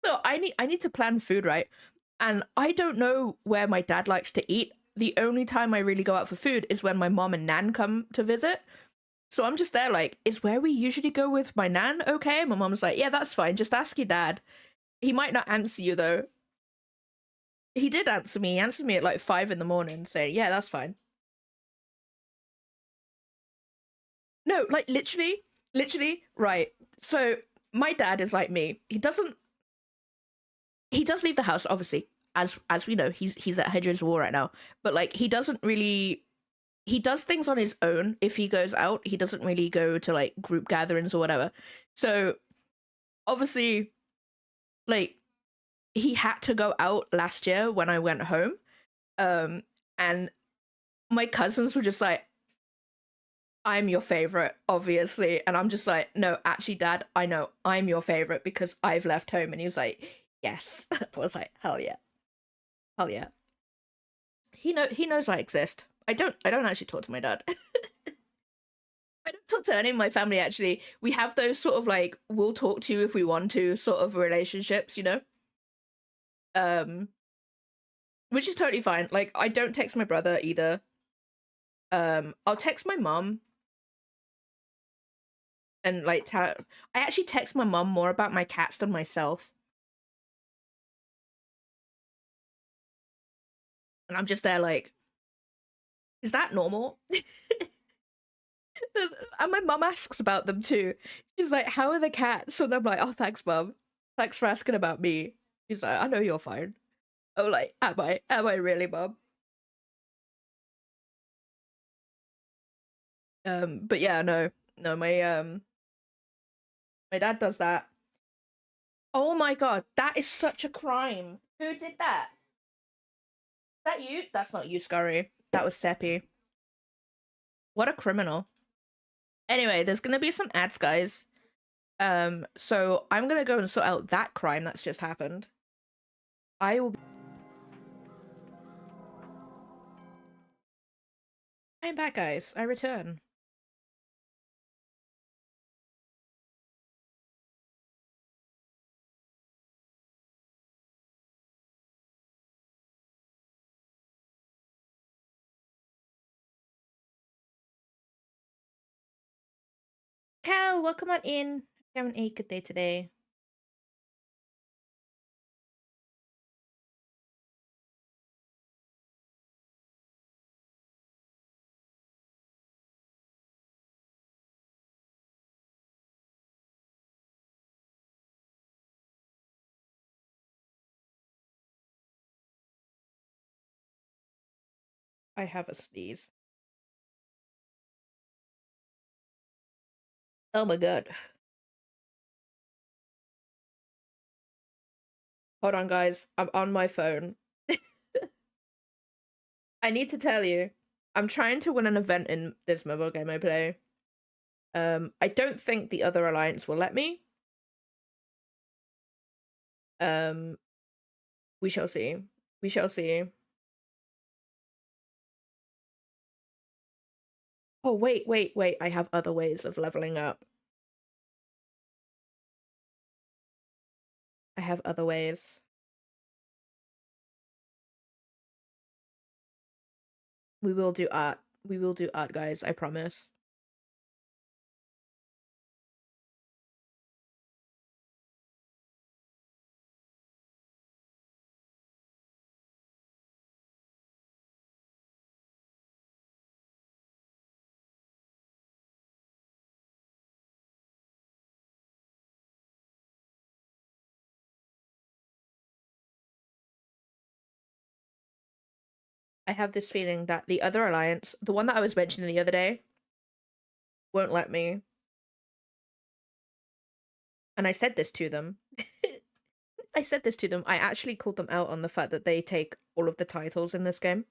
So I need to plan food, right? And I don't know where my dad likes to eat. The only time I really go out for food is when my mom and nan come to visit. So I'm just there like, is where we usually go with my nan okay? My mom's like, yeah, that's fine. Just ask your dad. He might not answer you though. He did answer me. He answered me at like 5 a.m. saying, yeah, that's fine. No, like literally, right. So my dad is like me. He does leave the house, obviously. As we know, he's at Hadrian's Wall right now. But like, he doesn't really he does things on his own if he goes out. He doesn't really go to like group gatherings or whatever. So obviously, like, he had to go out last year when I went home. And my cousins were just like, I'm your favorite, obviously. And I'm just like, no, actually, Dad, I know I'm your favorite because I've left home. And he was like, yes. I was like, hell yeah. Hell yeah. He knows I exist. I don't actually talk to my dad. I don't talk to any of my family actually. We have those sort of like we'll talk to you if we want to sort of relationships, you know? Um which is totally fine. Like I don't text my brother either. I'll text my mom and like tell I actually text my mom more about my cats than myself. And I'm just there like, is that normal? And my mum asks about them too. She's like, how are the cats? And I'm like, oh, thanks, mum. Thanks for asking about me. She's like, I know you're fine. Oh, like, am I? Am I really, mum? But yeah, no, my dad does that. Oh my god, that is such a crime. Who did that? Is that you? That's not you, Scurry. That was Seppi. What a criminal. Anyway, there's gonna be some ads, guys. So I'm gonna go and sort out that crime that's just happened. I will. I'm back, guys. I return. Cal, welcome on in. Having a good day today. I have a sneeze. Oh my god. Hold on, guys. I'm on my phone. I need to tell you, I'm trying to win an event in this mobile game I play. I don't think the other alliance will let me. Um, we shall see. We shall see. Oh, wait. I have other ways of leveling up. I have other ways. We will do art. We will do art, guys. I promise. I have this feeling that the other alliance, the one that I was mentioning the other day, won't let me. And I said this to them. I said this to them. I actually called them out on the fact that they take all of the titles in this game.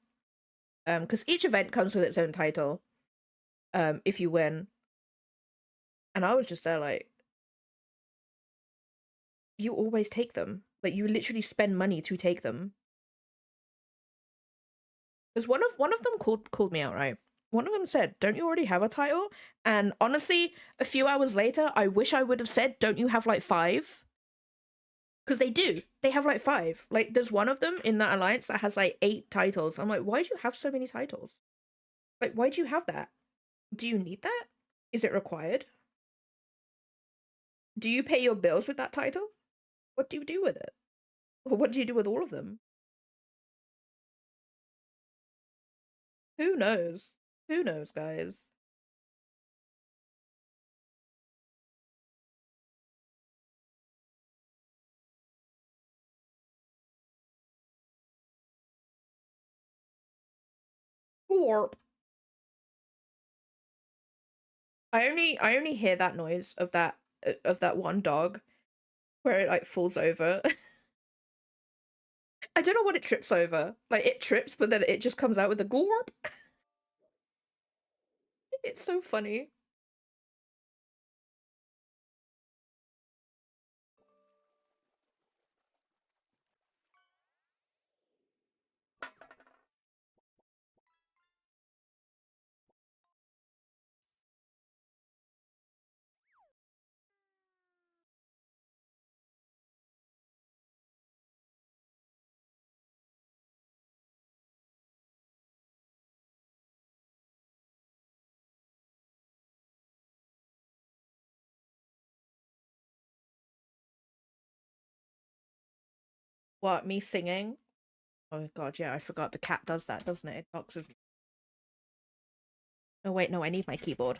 Because each event comes with its own title. If you win. And I was just there like, you always take them. Like you literally spend money to take them. Because one of them called me out, right? One of them said, "Don't you already have a title?" And honestly, a few hours later, I wish I would have said, "Don't you have like 5?" Because they do. They have like 5. Like there's one of them in that alliance that has like 8 titles. I'm like, why do you have so many titles? Like, why do you have that? Do you need that? Is it required? Do you pay your bills with that title? What do you do with it? Or what do you do with all of them? Who knows? Who knows, guys? Warp. I only hear that noise of that one dog where it like falls over. I don't know what it trips over. Like it trips, but then it just comes out with a glorp. It's so funny. What, me singing? Oh god, yeah, I forgot the cat does that, doesn't it? It boxes me. Oh wait, no, I need my keyboard.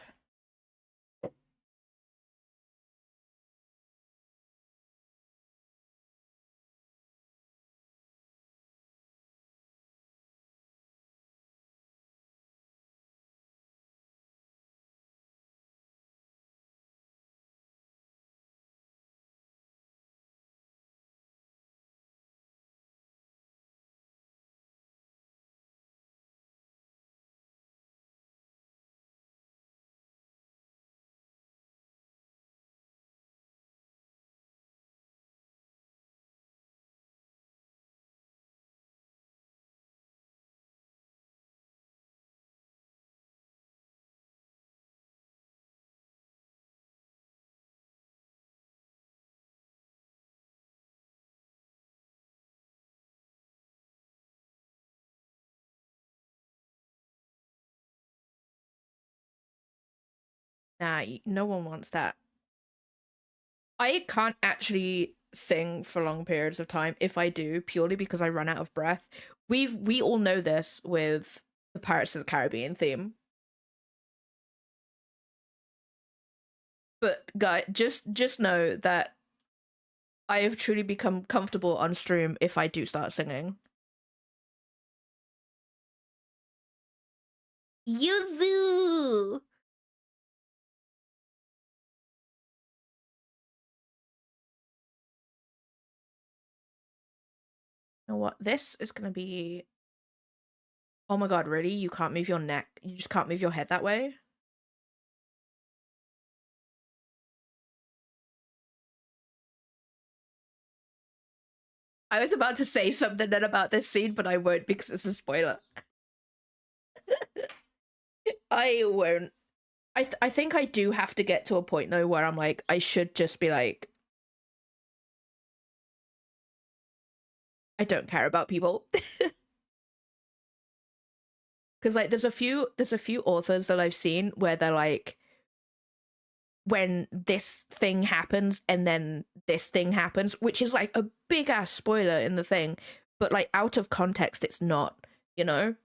Nah, no one wants that. I can't actually sing for long periods of time if I do, purely because I run out of breath. We all know this with the Pirates of the Caribbean theme. But guys, just know that I have truly become comfortable on stream if I do start singing. Yuzu! You know what? This is gonna be. Oh my god, really? You can't move your neck? You just can't move your head that way? I was about to say something then about this scene, but I won't because it's a spoiler. I won't. I think I do have to get to a point though where I'm like, I should just be like, I don't care about people. Because like there's a few authors that I've seen where they're like, when this thing happens and then this thing happens, which is like a big ass spoiler in the thing, but like out of context it's not, you know?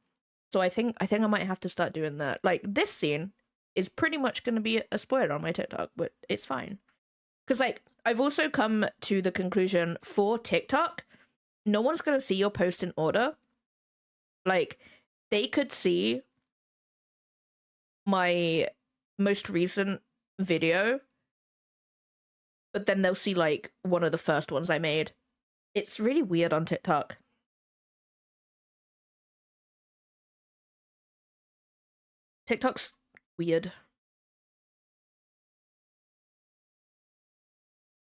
So I think I might have to start doing that. Like this scene is pretty much going to be a spoiler on my TikTok, but it's fine. Cuz like I've also come to the conclusion for TikTok, no one's going to see your post in order. Like they could see my most recent video, but then they'll see like one of the first ones I made. It's really weird on TikTok. TikTok's weird.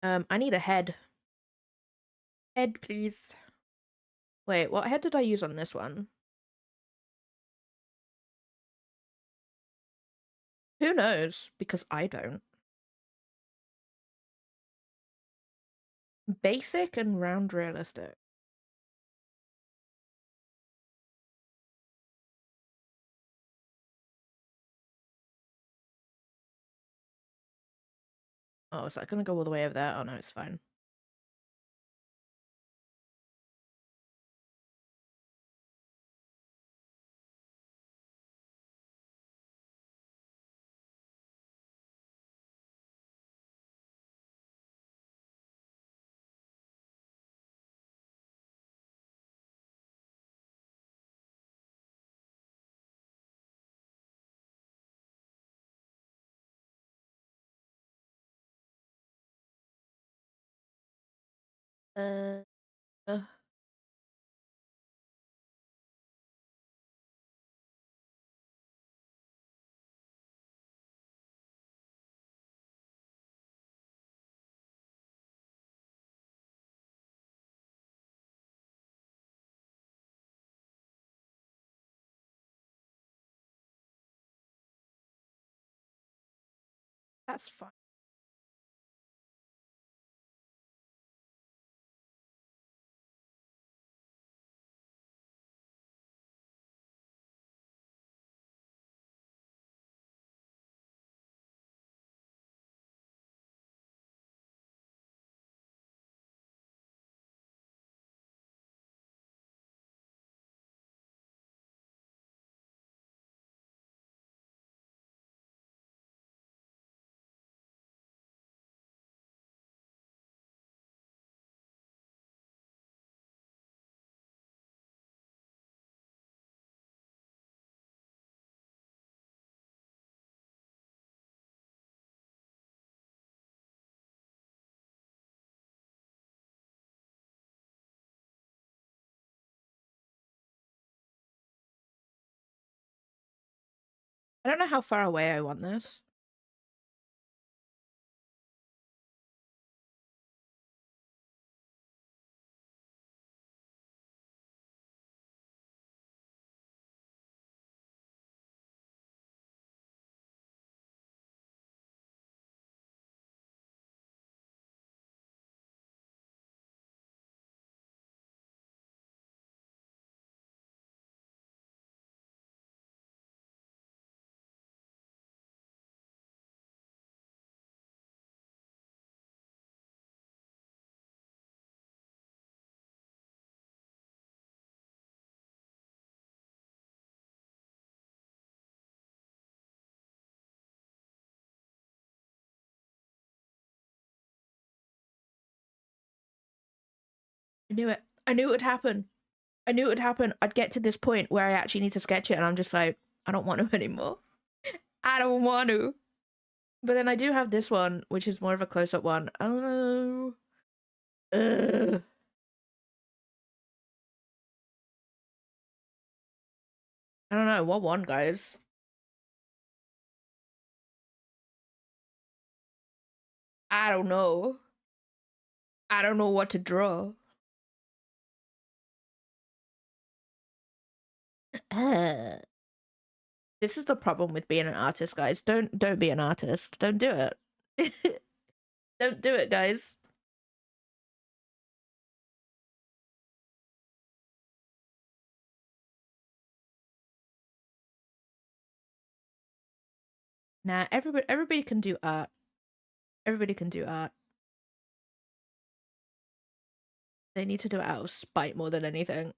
I need a head. Head, please. Wait, what head did I use on this one? Who knows? Because I don't. Basic and round realistic. Oh, is that gonna go all the way over there? Oh no, it's fine. Uh, uh. That's fine. I don't know how far away I want this. I knew it. I knew it would happen. I knew it would happen. I'd get to this point where I actually need to sketch it, and I'm just like, I don't want to anymore. I don't want to. But then I do have this one, which is more of a close-up one. I don't know. I don't know. What one, guys? I don't know. I don't know what to draw. This is the problem with being an artist, guys. Don't be an artist. Don't do it. Don't do it, guys. Nah, everybody can do art. Everybody can do art. They need to do it out of spite more than anything.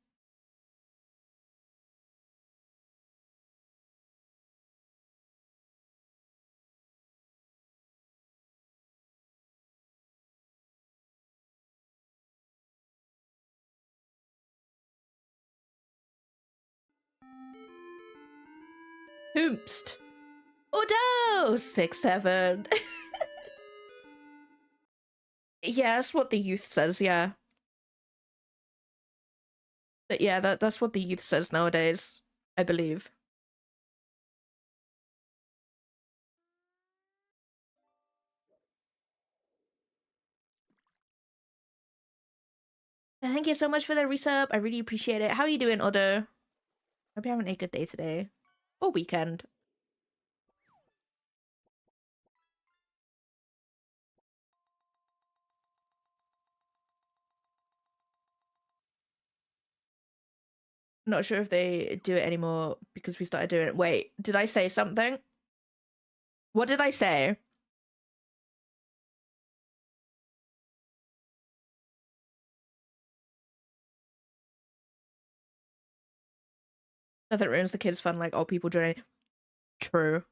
Hoomst. Odo 6-7. Yeah, that's what the youth says, yeah. But yeah, that's what the youth says nowadays, I believe. Thank you so much for the resub. I really appreciate it. How are you doing, Odo? Hope you're having a good day today. Or weekend. Not sure if they do it anymore because we started doing it. Wait, did I say something? What did I say? Nothing ruins the kids' fun like old people doing. True.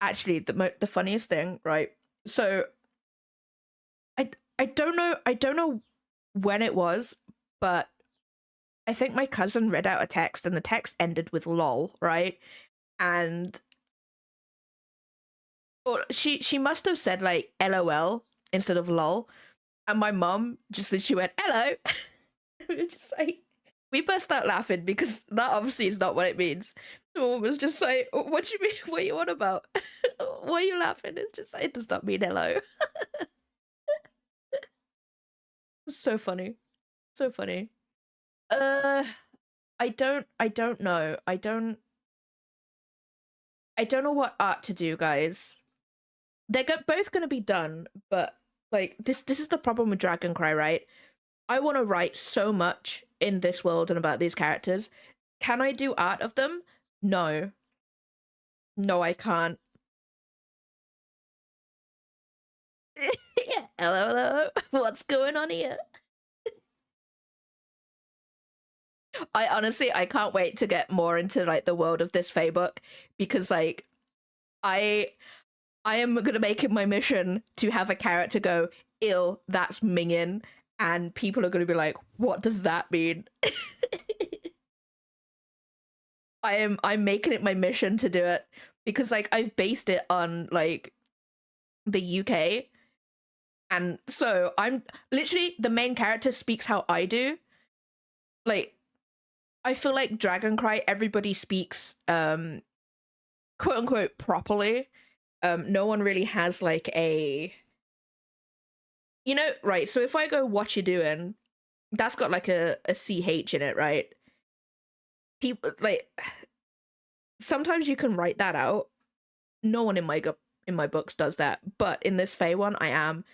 Actually, the funniest thing, right? So I don't know when it was, but I think my cousin read out a text and the text ended with lol, right? And or she must have said like LOL, instead of lol. And my mum just literally went, hello. We were just like, we burst out laughing because that obviously is not what it means. The woman was just like, what do you mean? What are you on about? Why are you laughing? It's just like, it does not mean hello. So funny. So funny. I don't know. I don't know what art to do, guys. They're both gonna be done, but like this is the problem with Dragon Cry, right? I want to write so much in this world and about these characters. Can I do art of them? No. No, I can't. Yeah. Hello. What's going on here? I can't wait to get more into like the world of this Fae book because like I am gonna make it my mission to have a character go, ill, that's Mingin, and people are gonna be like, what does that mean? I'm making it my mission to do it because like I've based it on like the UK, and so I'm literally the main character speaks how I do. Like I feel like Dragon Cry, everybody speaks quote unquote properly. No one really has like a, you know, right, so if I go what you doing, that's got like a ch in it, right? People like sometimes you can write that out. No one in my books does that, but in this Fae one I am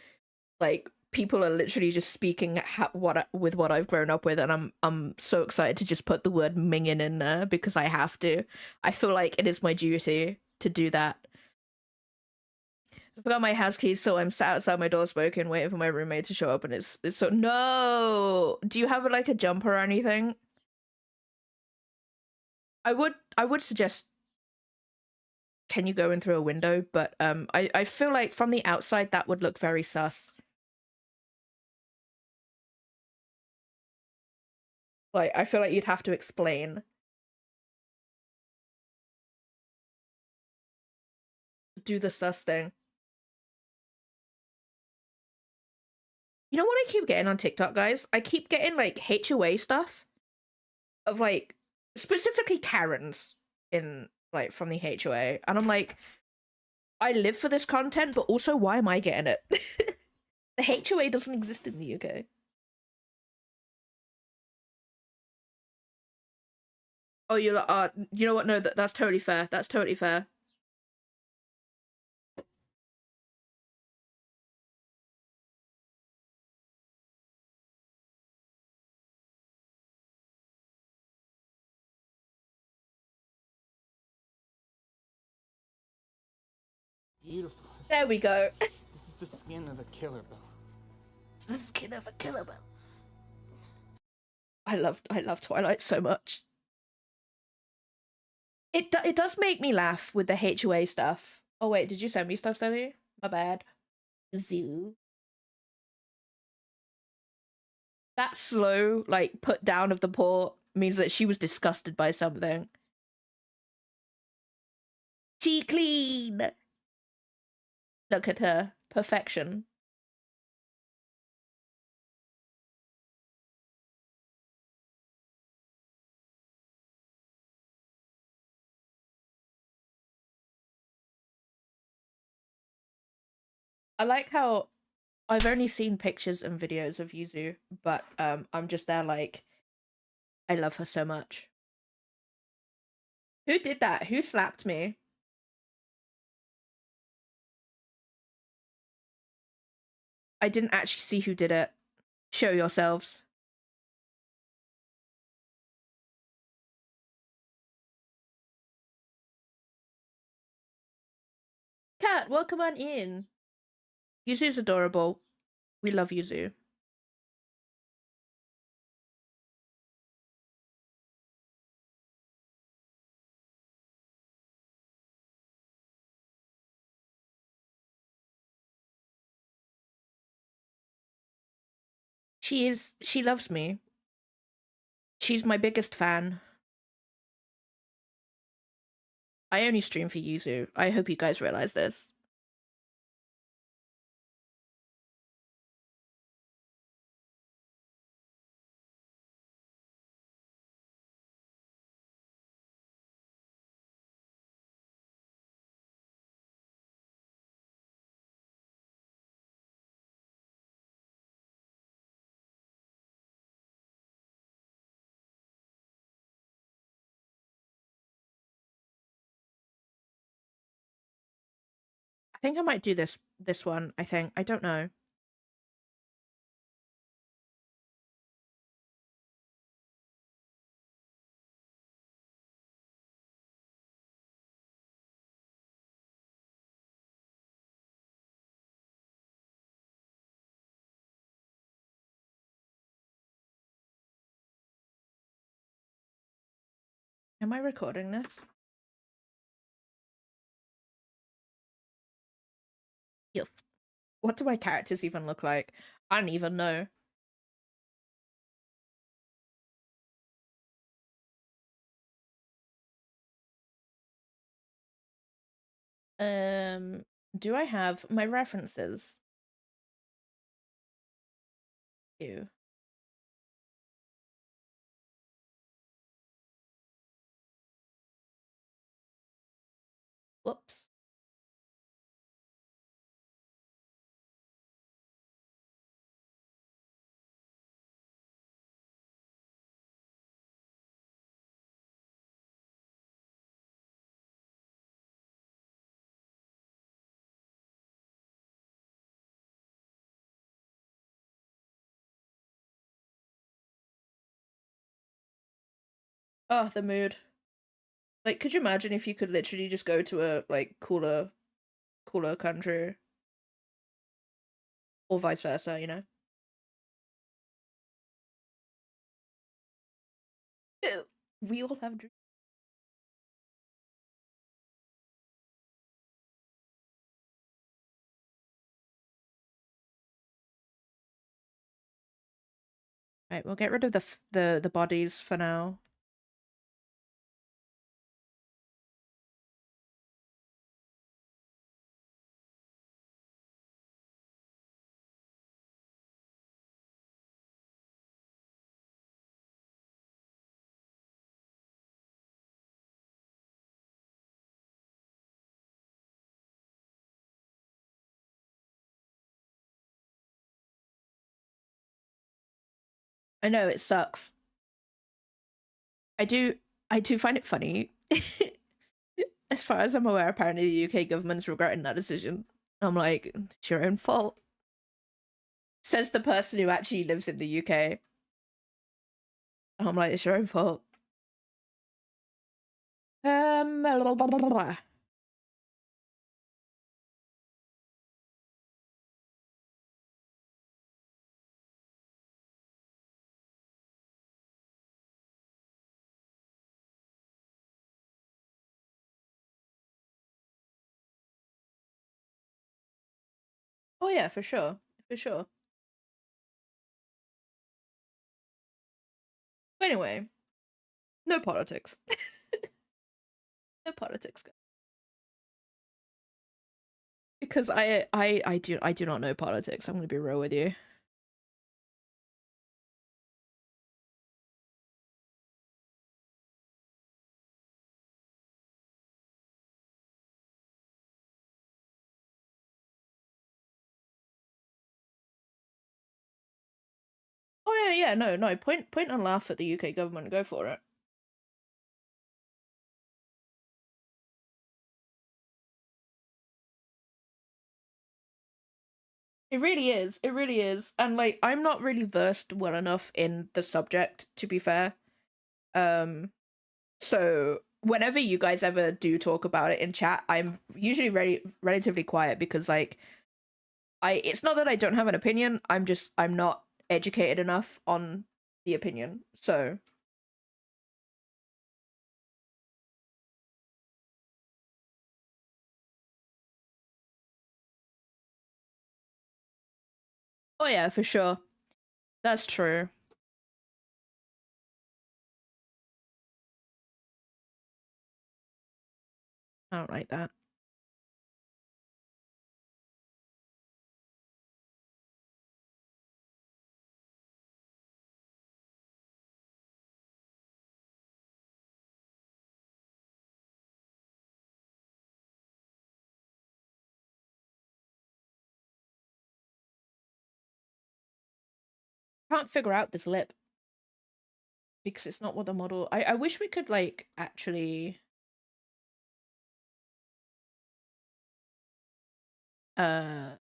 like, people are literally just speaking with what I've grown up with, and I'm so excited to just put the word Mingin in there because I have to. I feel like it is my duty to do that. I forgot my house keys, so I'm sat outside my door smoking, waiting for my roommate to show up, and it's so no. Do you have like a jumper or anything? I would suggest. Can you go in through a window? But I feel like from the outside that would look very sus. Like I feel like you'd have to explain. Do the sus thing. You know what I keep getting on TikTok, guys? I keep getting like HOA stuff of like specifically Karens in like from the HOA, and I'm like, I live for this content, but also why am I getting it? The HOA doesn't exist in the UK. Oh, you're like, you know what? No, that's totally fair. That's totally fair. Beautiful. There we go. This is the skin of a killer bell. The skin of a killer bell. I love Twilight so much. It does make me laugh with the HOA stuff. Oh wait, did you send me stuff, Stanley? My bad. Zoo. That slow, like, put down of the paw means that she was disgusted by something. She clean. Look at her. Perfection. I like how I've only seen pictures and videos of Yuzu, but I'm just there like, I love her so much. Who did that? Who slapped me? I didn't actually see who did it. Show yourselves. Cat, welcome on in. Yuzu's adorable. We love Yuzu. She loves me. She's my biggest fan. I only stream for Yuzu. I hope you guys realize this. I think I might do this one, I think. I don't know. Am I recording this? Yes. What do my characters even look like? I don't even know. Um, do I have my references? Ew. Whoops. Oh, the mood. Like, could you imagine if you could literally just go to a like cooler country, or vice versa, you know? Ew. We all have dreams. Right, we'll get rid of the bodies for now. I know it sucks. I do find it funny. As far as I'm aware, apparently the UK government's regretting that decision. I'm like, it's your own fault. Says the person who actually lives in the UK. I'm like, it's your own fault. Blah, blah, blah, blah. Oh yeah, for sure. For sure. But anyway, no politics. No politics. Because I do not know politics. I'm gonna be real with you. Oh yeah, no. Point and laugh at the UK government. Go for it. It really is. It really is. And like I'm not really versed well enough in the subject, to be fair. So whenever you guys ever do talk about it in chat, I'm usually very relatively quiet because like it's not that I don't have an opinion, I'm not educated enough on the opinion. So oh yeah, for sure. That's true. I don't like that. Can't figure out this lip because it's not what the model. I wish we could like actually Uh,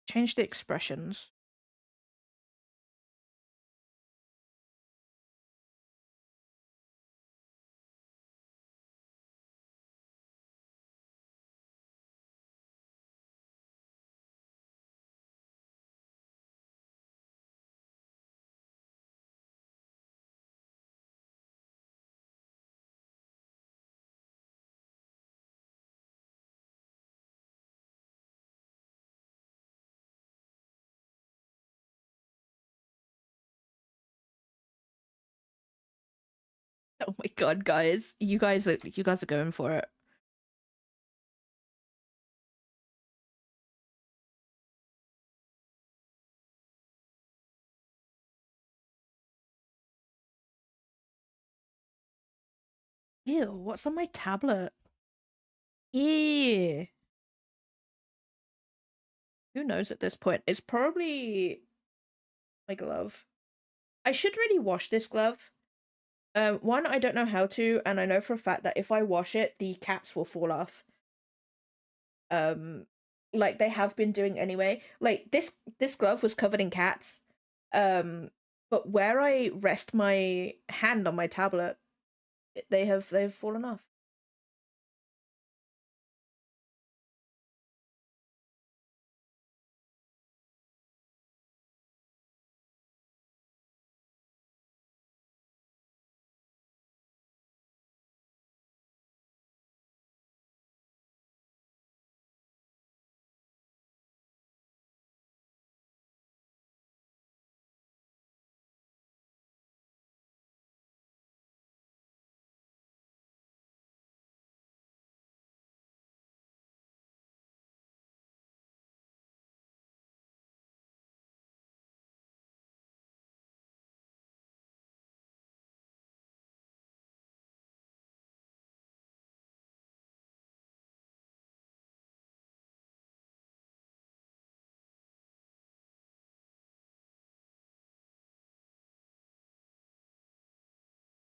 change the expressions. Oh my god, guys. You guys are going for it. Ew, what's on my tablet? Ew. Who knows at this point? It's probably my glove. I should really wash this glove. One, I don't know how to, and I know for a fact that if I wash it, the cats will fall off. Um, like they have been doing anyway. Like this glove was covered in cats. Um, but where I rest my hand on my tablet, they've fallen off.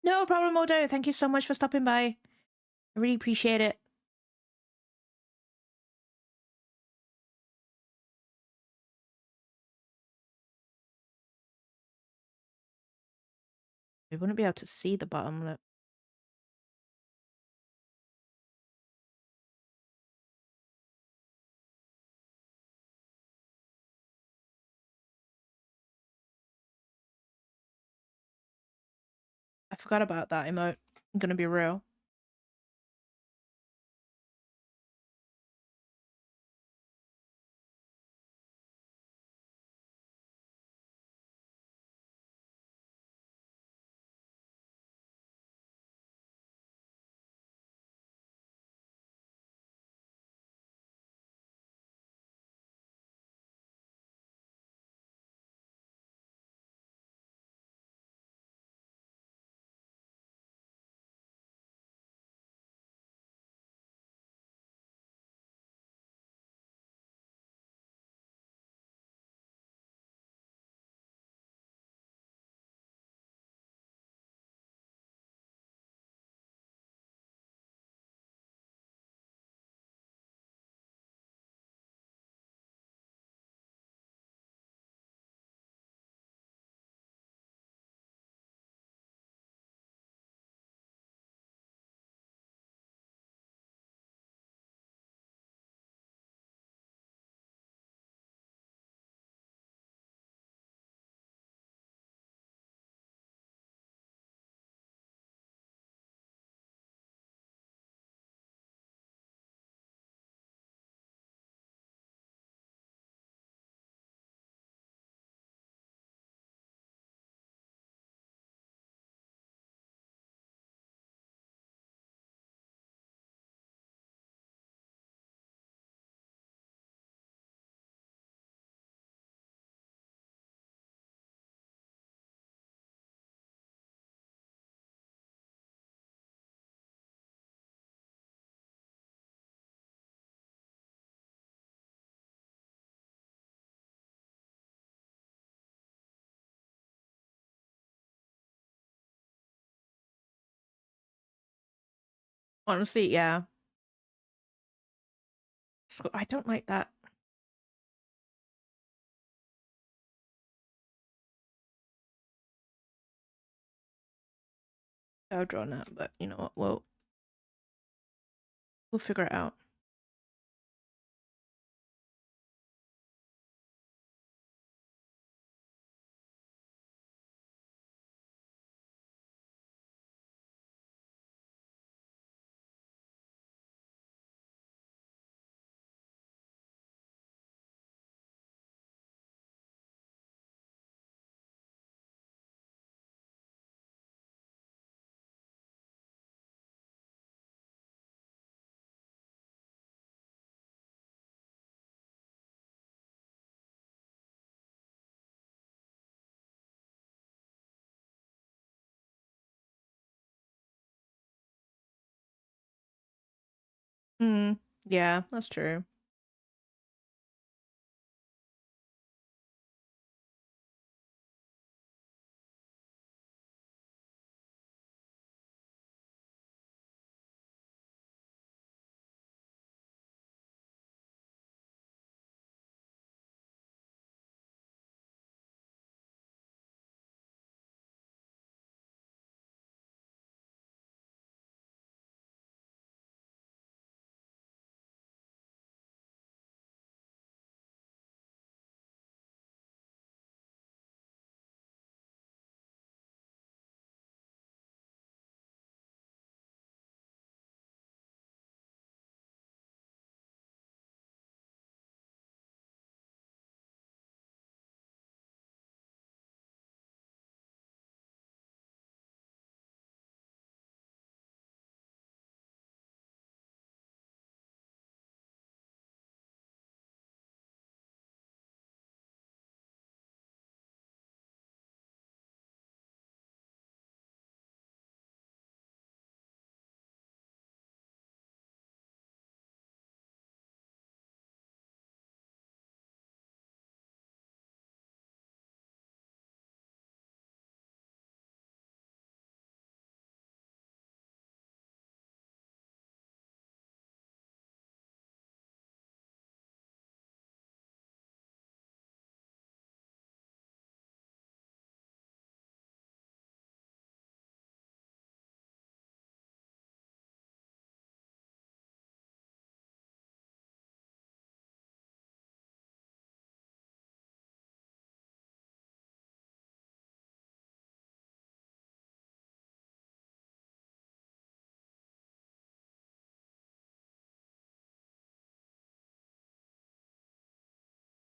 No problem, Odo. Thank you so much for stopping by. I really appreciate it. We wouldn't be able to see the bottom. Look. I forgot about that emote. I'm gonna be real. Honestly, yeah. So I don't like that. I've drawn that, but you know what? We'll figure it out. Hmm. Yeah, that's true.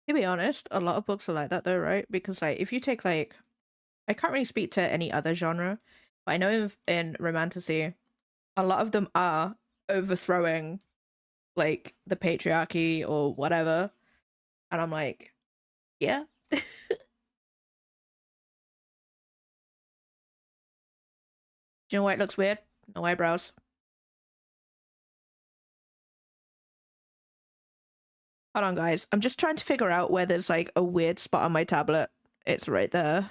To be honest, a lot of books are like that though, right? Because like if you take like I can't really speak to any other genre, but I know in romantasy, a lot of them are overthrowing like the patriarchy or whatever. And I'm like, yeah. Do you know why it looks weird? No eyebrows. Hold on, guys. I'm just trying to figure out where there's like a weird spot on my tablet. It's right there.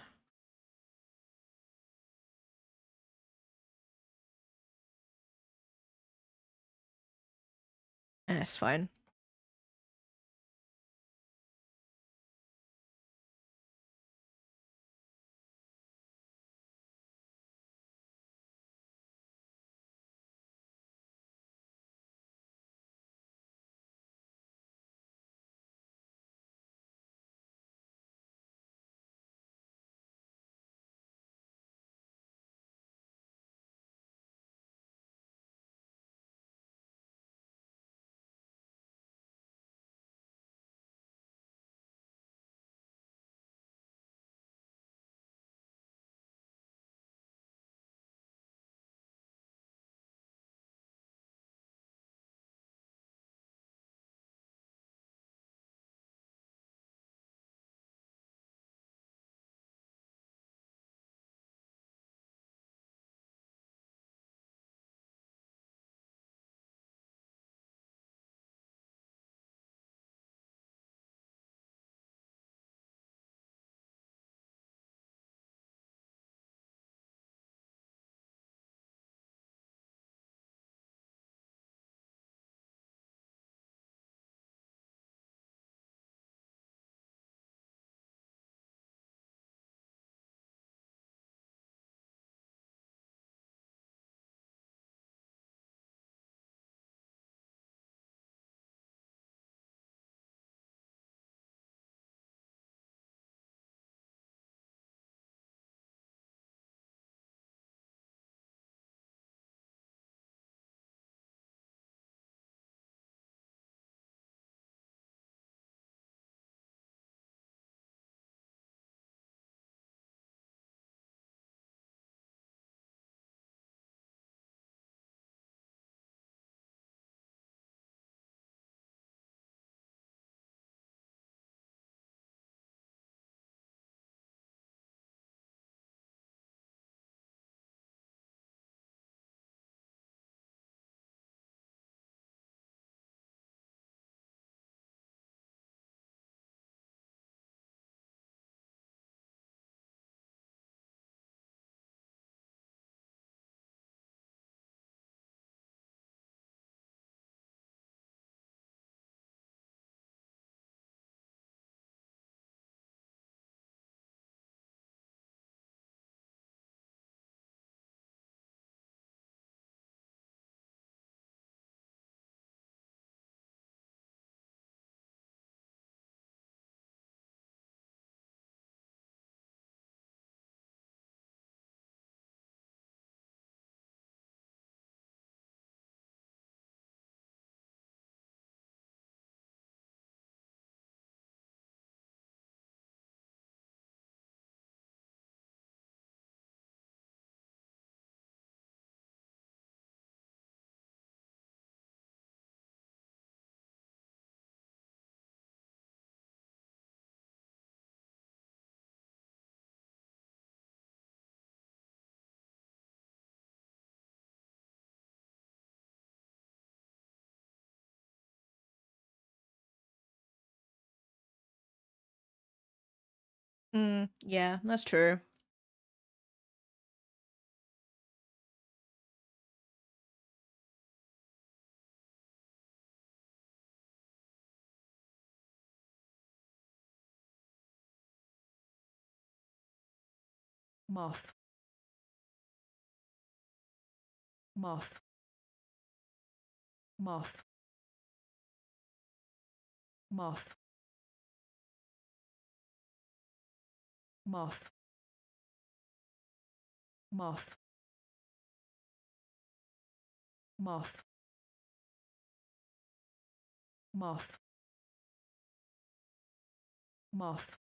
It's fine. Yeah, that's true. Muff. Muff. Muff. Muff. Muff. Muff. Muff. Muff. Muff.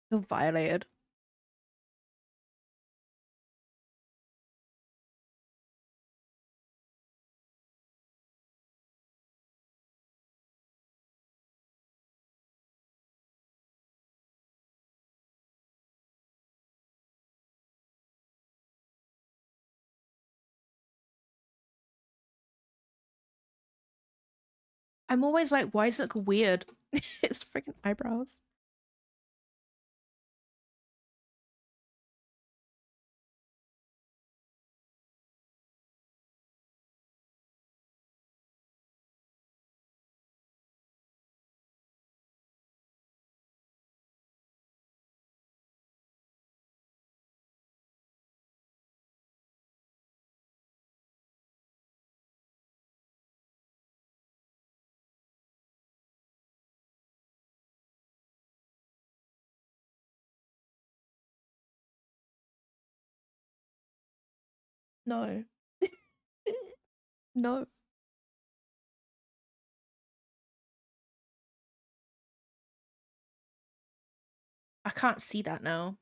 Feel violated. I'm always like, why does it look weird? It's freaking eyebrows. No. No. I can't see that now.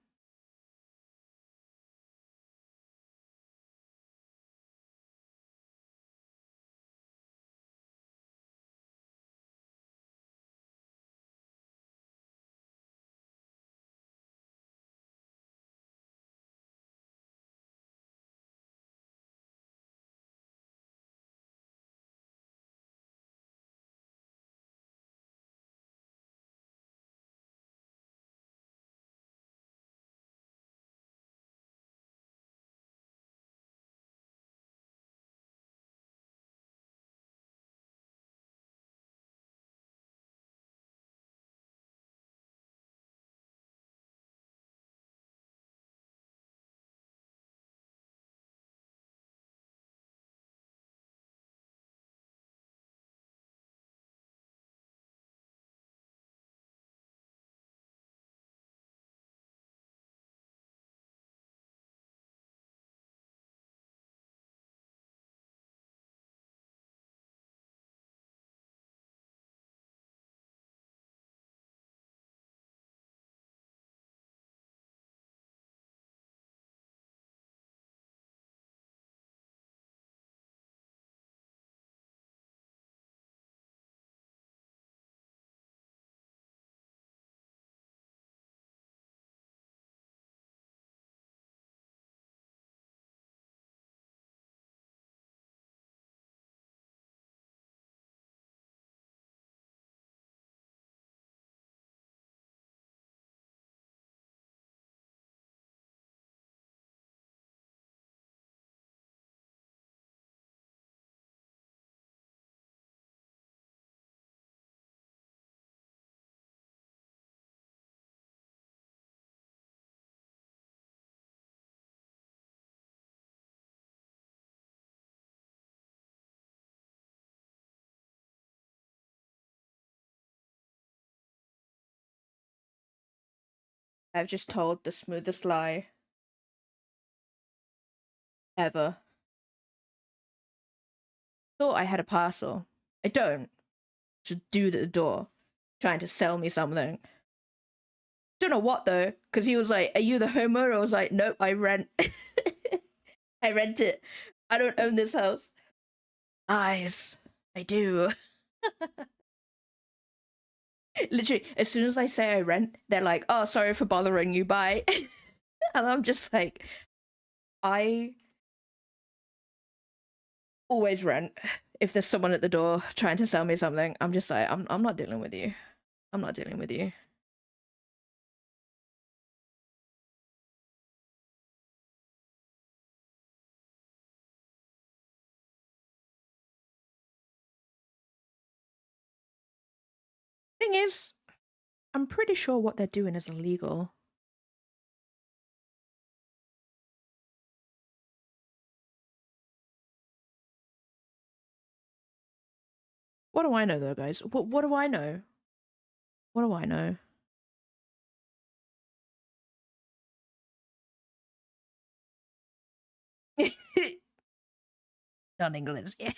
I've just told the smoothest lie. ever. Thought I had a parcel. I don't. Just dude at the door trying to sell me something. Don't know what though, because he was like, "Are you the homeowner?" I was like, "Nope, I rent. I rent it. I don't own this house." Eyes, I do. Literally, as soon as I say I rent, they're like, "Oh, sorry for bothering you. Bye." And I'm just like, I always rent. If there's someone at the door trying to sell me something, I'm just like, I'm not dealing with you. I'm not dealing with you. Thing is, I'm pretty sure what they're doing is illegal. What do I know though, guys? What do I know? What do I know? Non-English, yeah.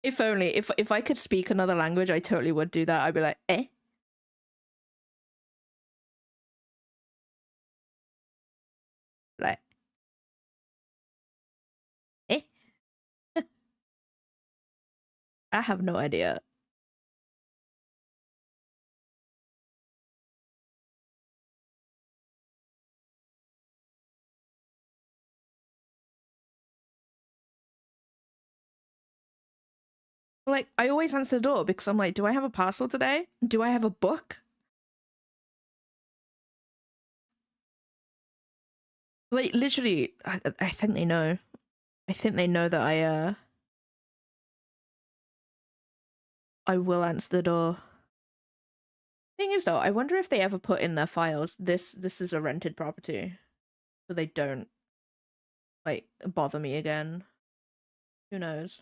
If only, if I could speak another language, I totally would do that. I'd be like, eh? Like, eh? I have no idea. Like, I always answer the door because I'm like, do I have a parcel today? Do I have a book? Like, literally, I think they know. I think they know that I will answer the door. Thing is though, I wonder if they ever put in their files, this is a rented property. So they don't, like, bother me again. Who knows?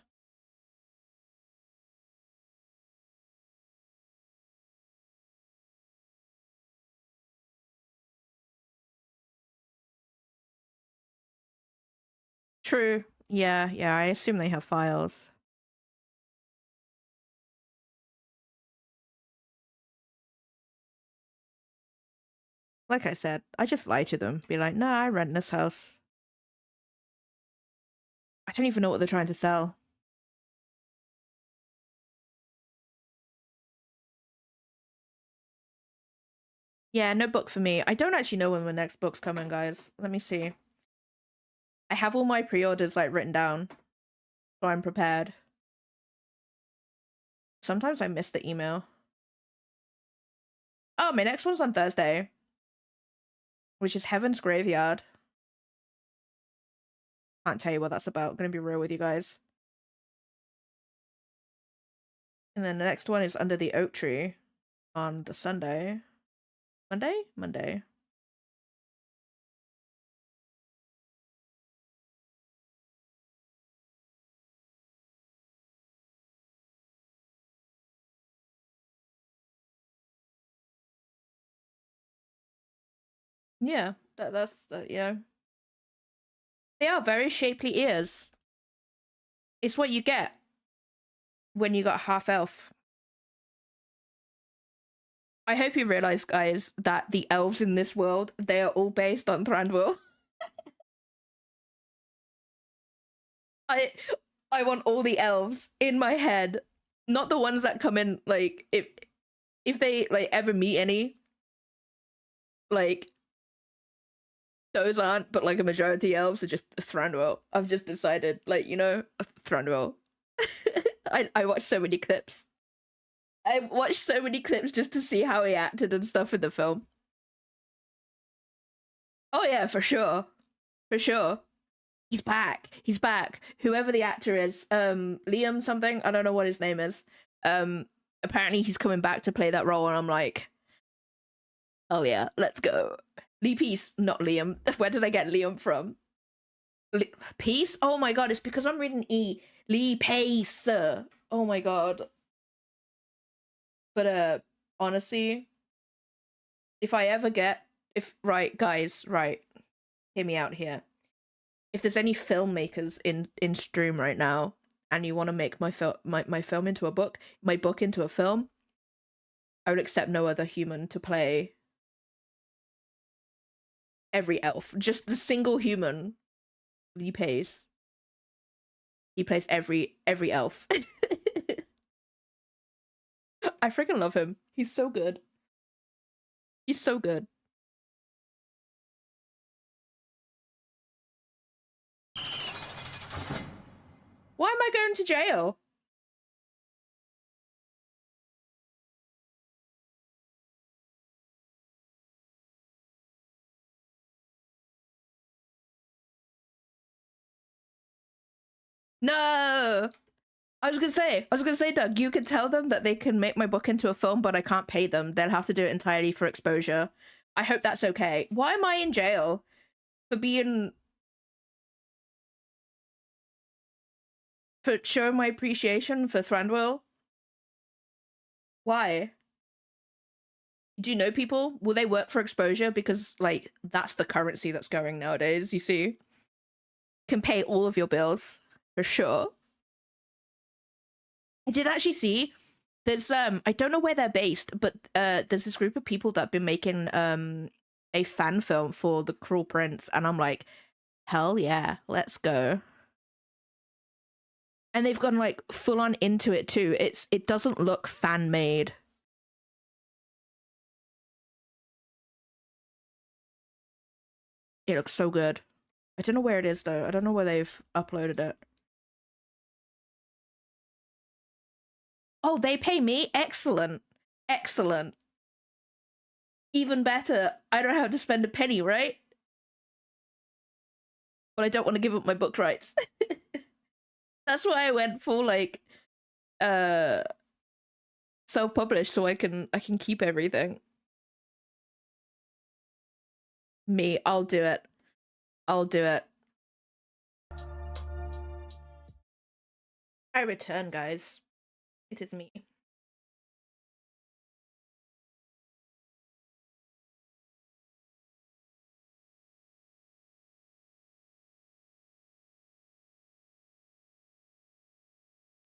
True. Yeah, I assume they have files. Like I said, I just lie to them. Be like, no, I rent this house. I don't even know what they're trying to sell. Yeah, no book for me. I don't actually know when the next book's coming, guys. Let me see. I have all my pre-orders, like, written down. So I'm prepared. Sometimes I miss the email. Oh, my next one's on Thursday. Which is Heaven's Graveyard. Can't tell you what that's about. Gonna be real with you guys. And then the next one is Under the Oak Tree on the Sunday. Monday. Yeah, that's you know. They are very shapely ears. It's what you get when you got half elf. I hope you realize, guys, that the elves in this world, they are all based on Thranduil. I want all the elves in my head, not the ones that come in, like, if they, like, ever meet any, like, those aren't, but, like, a majority elves are just Thranduil. I've just decided, like, you know, Thranduil. I watched so many clips. I watched so many clips just to see how he acted and stuff in the film. Oh yeah, for sure. For sure. He's back. He's back. Whoever the actor is, Liam something, I don't know what his name is. Apparently he's coming back to play that role, and I'm like, oh yeah, let's go. Lee Peace, not Liam. Where did I get Liam from? Peace? Oh my god, it's because I'm reading E. Lee Pace. Oh my god. But honestly, if I ever get, right, guys, right. hear me out here. If there's any filmmakers in stream right now, and you want to make my film into a book, my book into a film, I would accept no other human to play every elf. Just the single human he plays. He plays every elf. I freaking love him. He's so good. He's so good. Why am I going to jail? No! I was gonna say, Doug, you could tell them that they can make my book into a film, but I can't pay them. They'll have to do it entirely for exposure. I hope that's okay. Why am I in jail? For showing my appreciation for Thranduil? Why? Do you know people? Will they work for exposure? Because, like, that's the currency that's going nowadays, you see? Can pay all of your bills, for sure. I did actually see there's I don't know where they're based, but there's this group of people that have been making a fan film for The Cruel Prince, and I'm like, hell yeah, let's go. And they've gone like full on into it too. It doesn't look fan made. It looks so good. I don't know where it is though. I don't know where they've uploaded it. Oh, they pay me? Excellent. Excellent. Even better. I don't have to spend a penny, right? But I don't want to give up my book rights. That's why I went for like self-published, so I can keep everything. Me, I'll do it. I'll do it. I return, guys. It is me.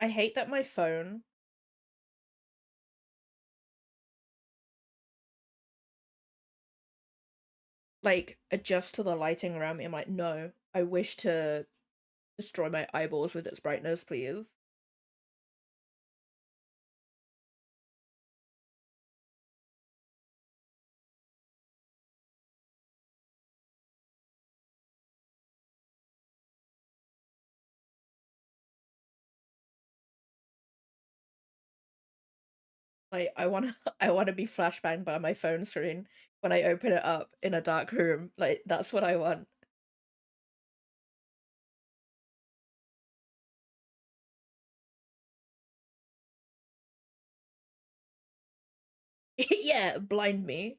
I hate that my phone like adjusts to the lighting around me. I'm like, no, I wish to destroy my eyeballs with its brightness, please. Like I wanna be flashbanged by my phone screen when I open it up in a dark room. Like that's what I want. Yeah, blind me.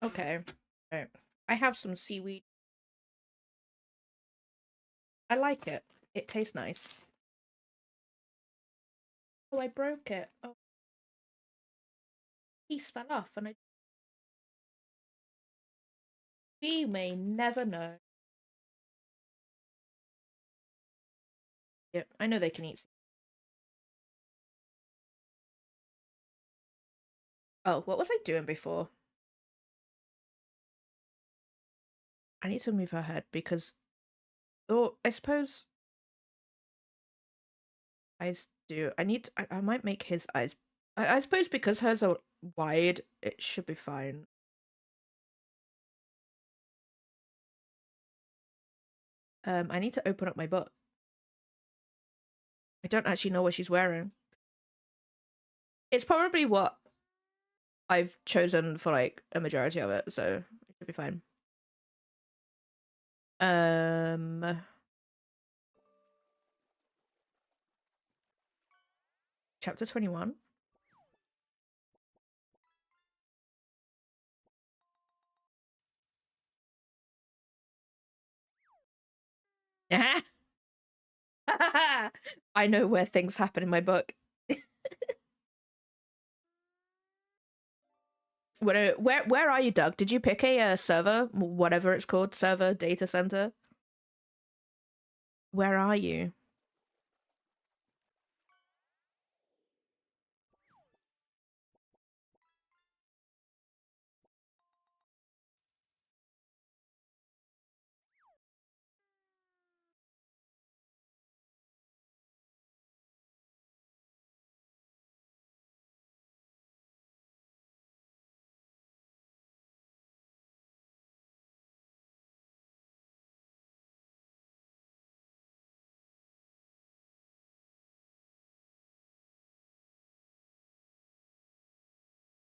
Okay. Right. I have some seaweed. I like it. It tastes nice. Oh, I broke it. Oh, piece fell off and I we may never know. Yep, I know they can eat. Oh, what was I doing before? I need to move her head because Oh, I suppose eyes do. I might make his eyes. I suppose because hers are wide, it should be fine. I need to open up my book. I don't actually know what she's wearing. It's probably what I've chosen for like a majority of it, so it should be fine. Chapter 21. I know where things happen in my book. Where are you, Doug? Did you pick a server, whatever it's called, server data center? Where are you?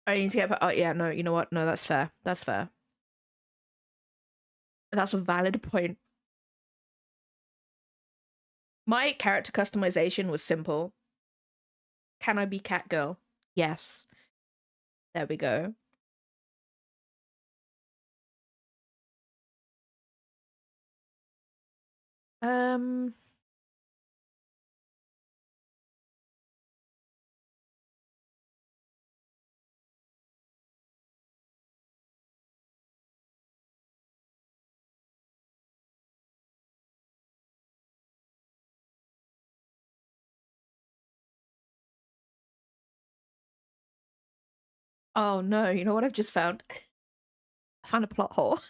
I need to get. Oh yeah, no. You know what? No, that's fair. That's fair. That's a valid point. My character customization was simple. Can I be cat girl? Yes. There we go. Um. Oh no, you know what I've just found? I found a plot hole.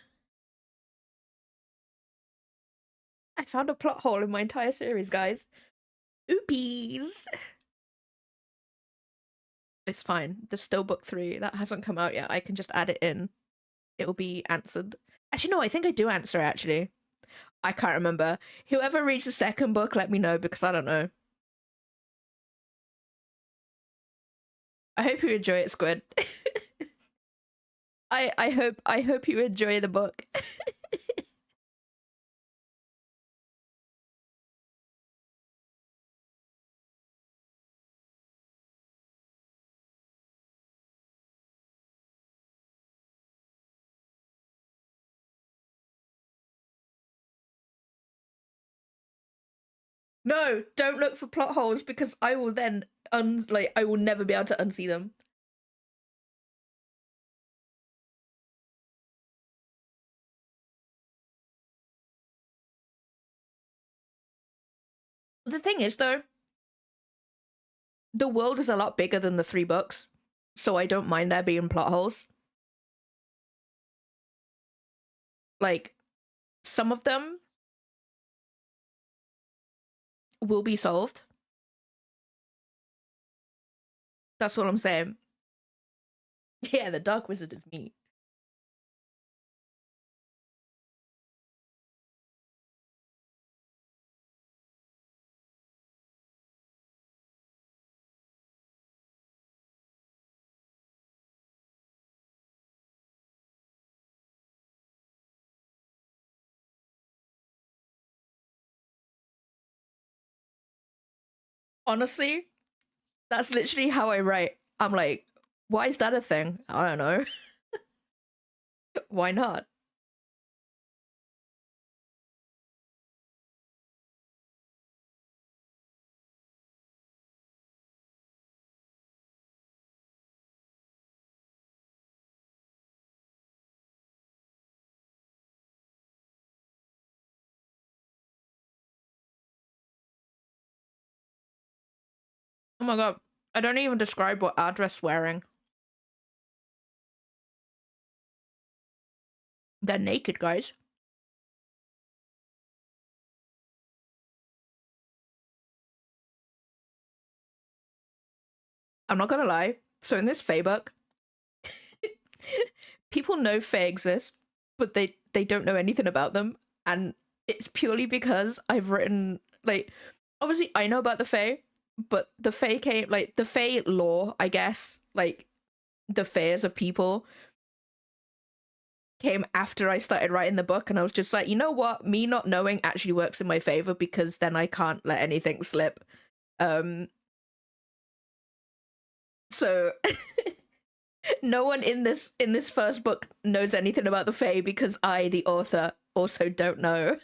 I found a plot hole in my entire series, guys. Oopies. It's fine. There's still book 3. That hasn't come out yet. I can just add it in. It will be answered. Actually, no, I think I do answer, actually. I can't remember. Whoever reads the second book, let me know, because I don't know. I hope you enjoy it, Squid. I hope you enjoy the book. No, don't look for plot holes because I will then I will never be able to unsee them. The thing is though, the world is a lot bigger than the 3 books, so I don't mind there being plot holes. Like some of them will be solved. That's what I'm saying. Yeah, the Dark Wizard is me. Honestly, that's literally how I write. I'm like, why is that a thing? I don't know. Why not? Oh my god. I don't even describe what Adra's wearing. They're naked, guys. I'm not gonna lie. So in this Fae book, people know Fae exist, but they don't know anything about them, and it's purely because I've written like, obviously I know about the Fae, but the Fae came like the Fae lore, I guess, like the Fae as a people came after I started writing the book, and I was just like, you know what, me not knowing actually works in my favor because then I can't let anything slip. So no one in this first book knows anything about the Fae because I, the author, also don't know.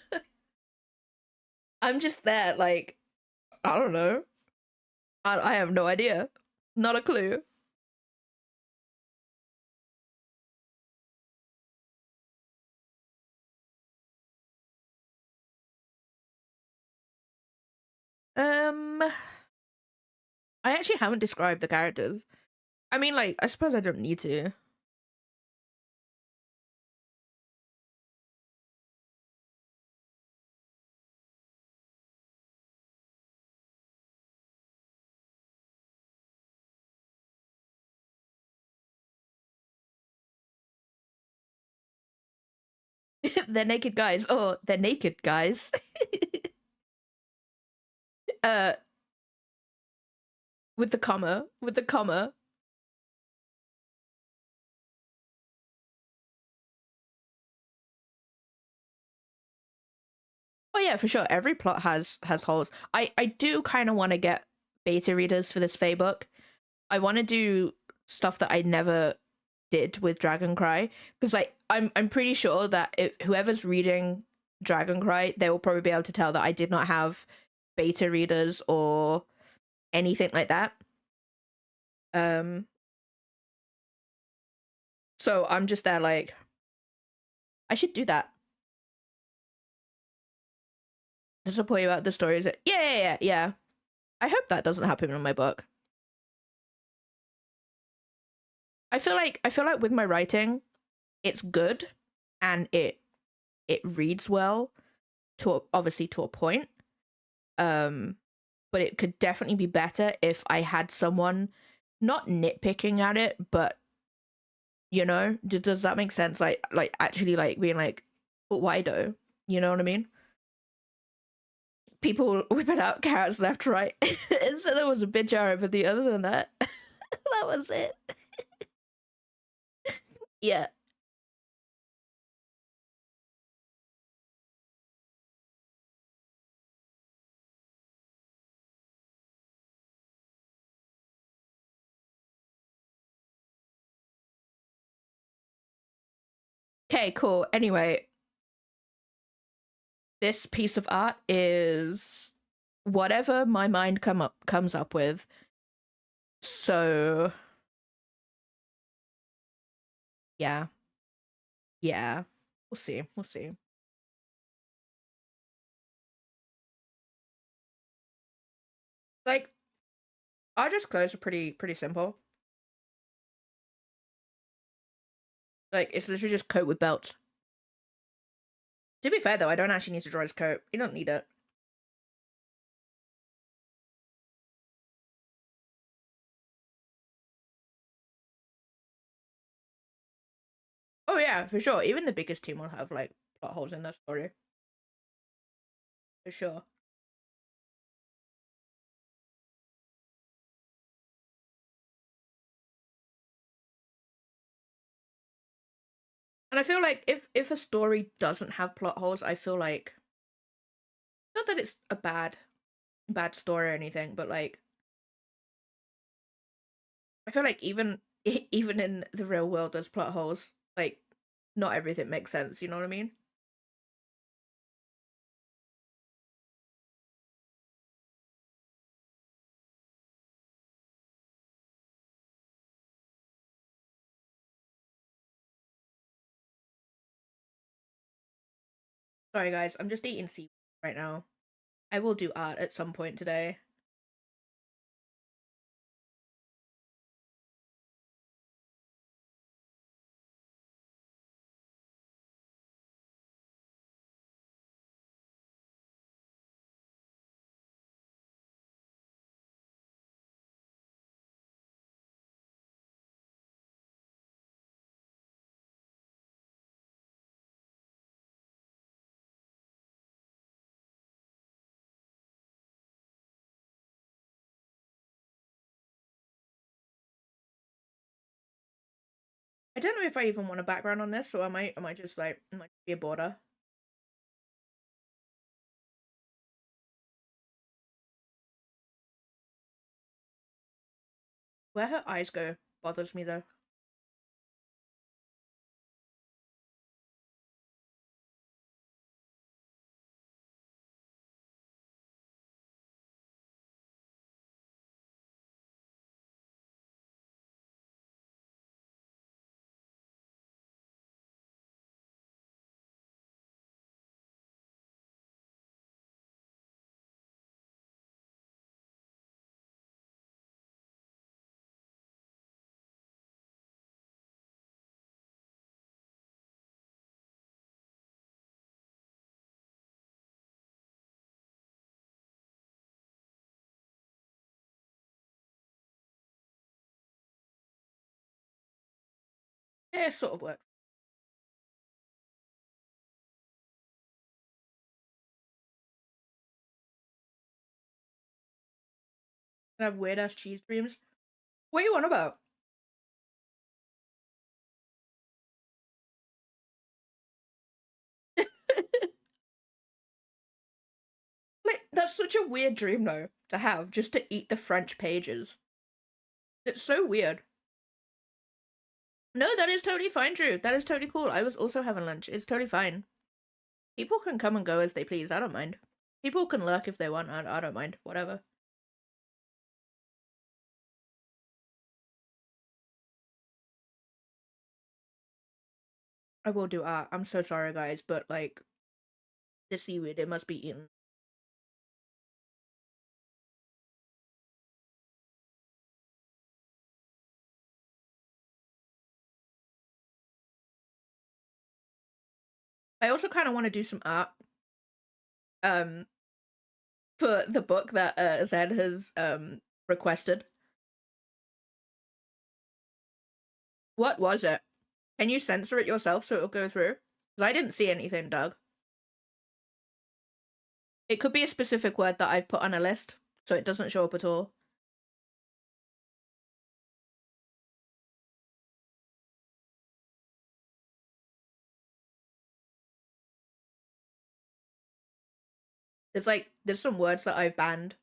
I'm just there, like, I don't know. I have no idea. Not a clue. Um, I actually haven't described the characters. I mean, like, I suppose I don't need to. They're naked guys. Oh, they're naked guys. uh, with the comma. With the comma. Oh yeah, for sure. Every plot has holes. I do kind of want to get beta readers for this Fae book. I want to do stuff that I never did with Dragon Cry, because like I'm pretty sure that if whoever's reading Dragon Cry, they will probably be able to tell that I did not have beta readers or anything like that. Um so I'm just there like, I should do that. To support you about the stories. Yeah. I hope that doesn't happen in my book. I feel like with my writing, it's good and it reads well obviously to a point. But it could definitely be better if I had someone not nitpicking at it, but you know, does that make sense? Like actually like being like, but why though? You know what I mean? People whipping out carrots left, right. So there was a bitch arrow, but other than that, that was it. Yeah. Okay, cool. Anyway, this piece of art is whatever my mind comes up with. So yeah. Yeah. We'll see. We'll see. Like, our just clothes are pretty simple. Like, it's literally just coat with belt. To be fair though, I don't actually need to draw his coat. You don't need it. Oh yeah, for sure. Even the biggest team will have like plot holes in their story. For sure. And I feel like if a story doesn't have plot holes, I feel like, not that it's a bad story or anything, but like I feel like even in the real world there's plot holes. Like not everything makes sense, you know what I mean? Sorry guys, I'm just eating seafood right now. I will do art at some point today. don't know if I even want a background on this, or I might just like it might be a border. Where her eyes go bothers me though. Yeah, it sort of works. I have weird ass cheese dreams. What are you on about? Like, that's such a weird dream though to have, just to eat the French pages. It's so weird. No, that is totally fine, Drew. That is totally cool. I was also having lunch. It's totally fine. People can come and go as they please. I don't mind. People can lurk if they want. I don't mind. Whatever. I will do art. I'm so sorry, guys, but like, the seaweed, it must be eaten. I also kind of want to do some art. Um, for the book that Zed has requested. What was it? Can you censor it yourself so it'll go through? Because I didn't see anything, Doug. It could be a specific word that I've put on a list, so it doesn't show up at all. There's some words that I've banned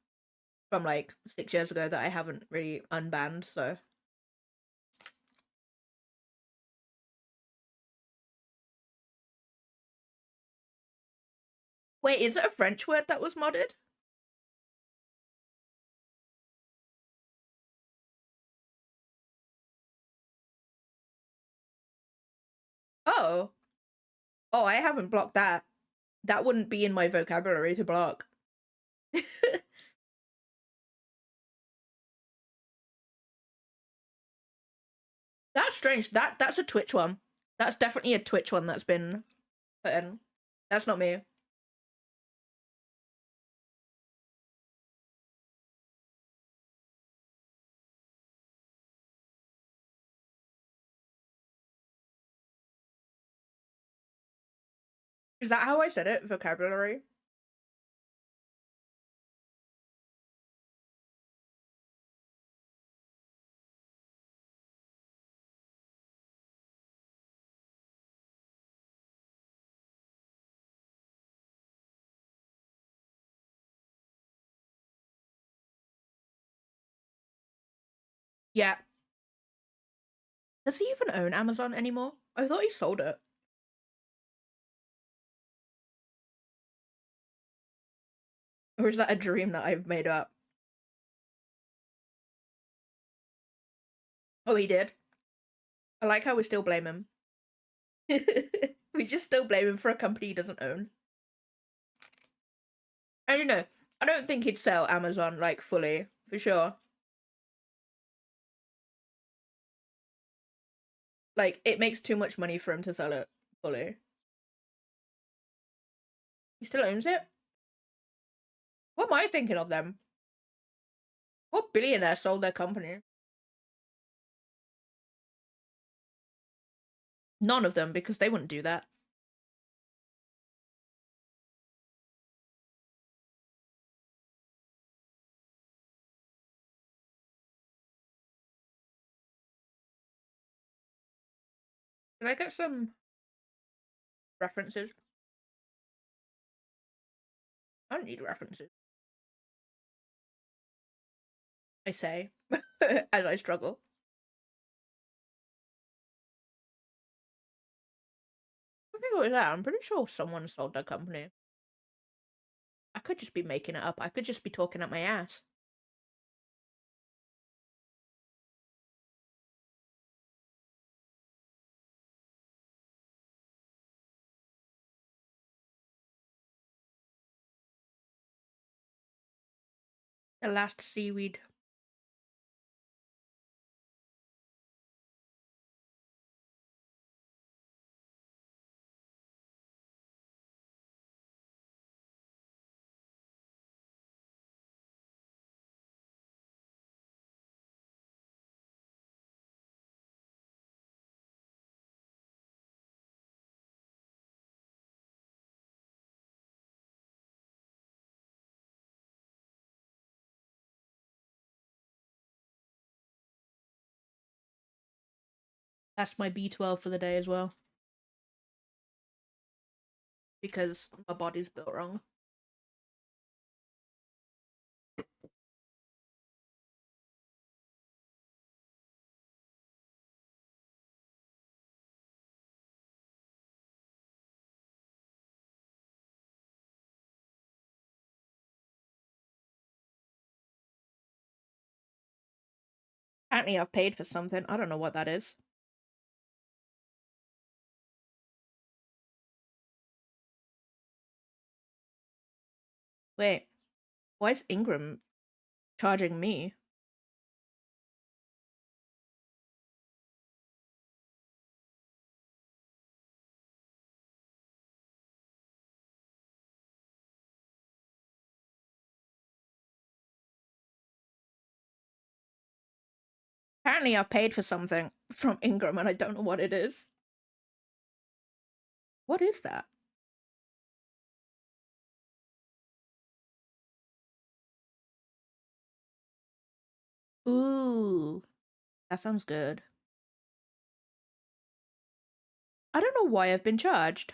from like 6 years ago that I haven't really unbanned, so. Wait, is it a French word that was modded? Oh. Oh, I haven't blocked that. That wouldn't be in my vocabulary to block. That's strange. That's a Twitch one. That's definitely a Twitch one that's been put in. That's not me. Is that how I said it? Vocabulary? Yeah. Does he even own Amazon anymore? I thought he sold it. Or is that a dream that I've made up? Oh, he did. I like how we still blame him. We just still blame him for a company he doesn't own. I don't know. I don't think he'd sell Amazon, like, fully, for sure. Like, it makes too much money for him to sell it fully. He still owns it? What am I thinking of them? What billionaire sold their company? None of them, because they wouldn't do that. Did I get some references? I don't need references. I say, as I struggle. I think it was that. I'm pretty sure someone sold that company. I could just be making it up. I could just be talking at my ass. The last seaweed. That's my B12 for the day as well. Because my body's built wrong. Apparently I've paid for something. I don't know what that is. Wait, why is Ingram charging me? Apparently I've paid for something from Ingram and I don't know what it is. What is that? Ooh, that sounds good. I don't know why I've been charged.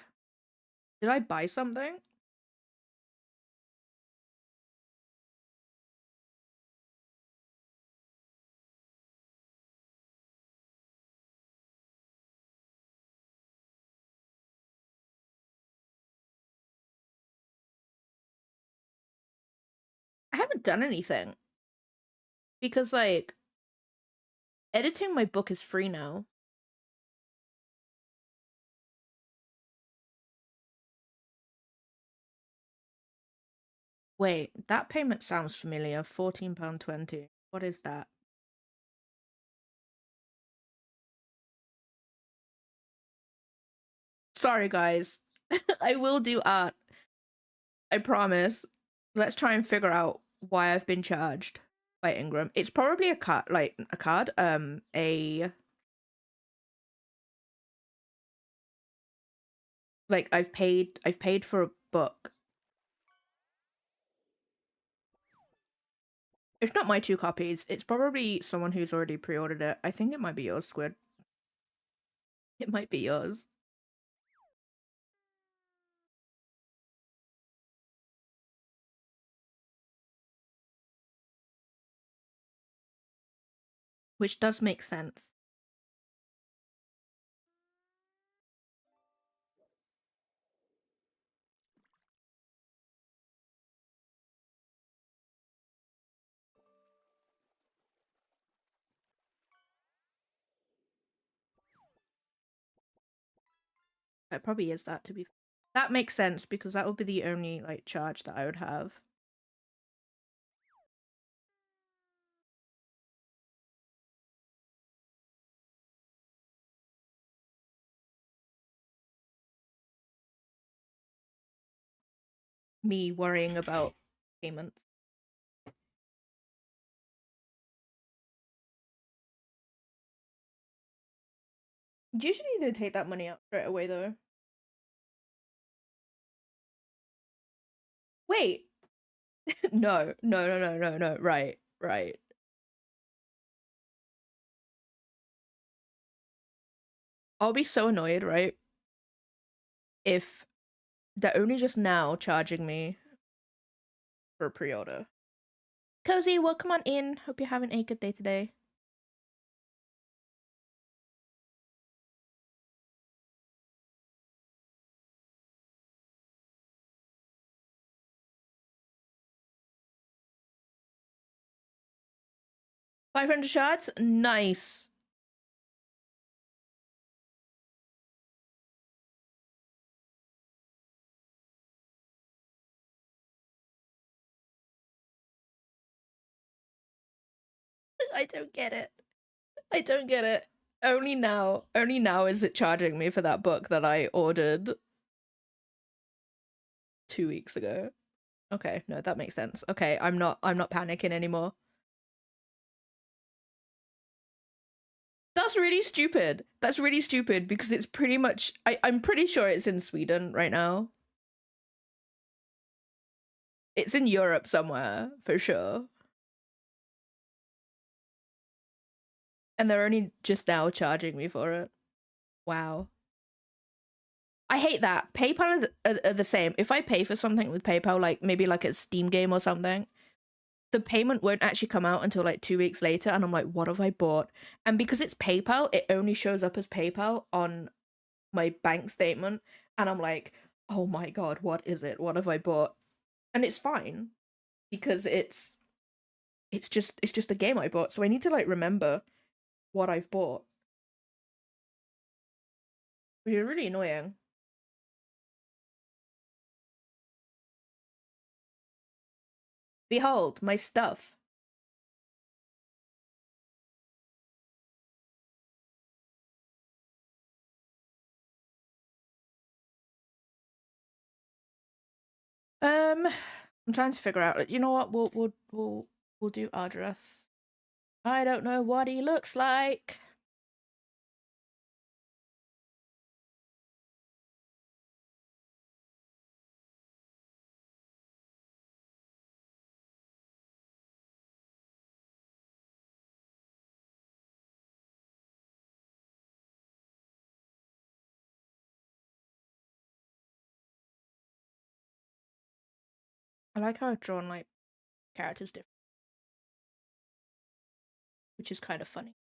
Did I buy something? I haven't done anything. Because, like, editing my book is free now. Wait, that payment sounds familiar. £14.20. What is that? Sorry, guys. I will do art. I promise. Let's try and figure out why I've been charged by Ingram. It's probably a card, like a card. Like I've paid for a book. If not my 2 copies, it's probably someone who's already pre-ordered it. I think it might be yours, Squid. It might be yours. Which does make sense. It probably is that, to be. That makes sense because that would be the only like charge that I would have. Me worrying about payments. Usually they take that money out straight away though. Wait. No, no, no, no, no, no. Right, right. I'll be so annoyed, right? If they're only just now charging me for a pre-order. Cozy, welcome on in. Hope you're having a good day today. $500 shots? Nice. I don't get it. I don't get it. Only now is it charging me for that book that I ordered 2 weeks ago. Okay, no, that makes sense. Okay, I'm not panicking anymore. That's really stupid. That's really stupid because it's pretty much I'm pretty sure it's in Sweden right now. It's in Europe somewhere, for sure. And they're only just now charging me for it. Wow. I hate that. PayPal are the same. If I pay for something with PayPal, like maybe like a Steam game or something, the payment won't actually come out until like 2 weeks later. And I'm like, what have I bought? And because it's PayPal, it only shows up as PayPal on my bank statement. And I'm like, oh my God, what is it? What have I bought? And it's fine because it's just a game I bought. So I need to like remember what I've bought, which is really annoying. Behold, my stuff. I'm trying to figure out. You know what? We'll do Ardreth. I don't know what he looks like. I like how I've drawn like characters different, which is kind of funny.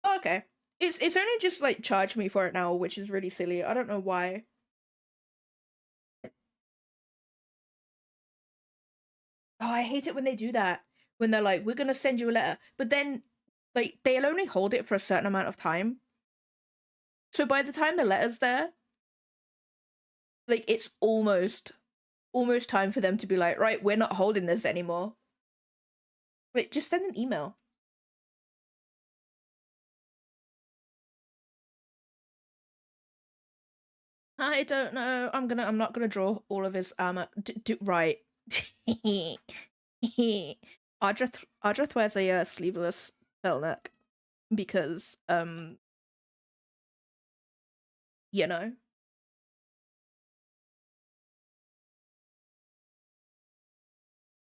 Oh, okay. It's only just like charged me for it now, which is really silly. I don't know why. Oh, I hate it when they do that. When they're like, we're gonna send you a letter. But then like they'll only hold it for a certain amount of time. So by the time the letter's there, like it's almost time for them to be like, right, we're not holding this anymore. Wait, just send an email. I don't know. I'm not gonna draw all of his armor. Right. Ardreth wears a sleeveless turtleneck because you know.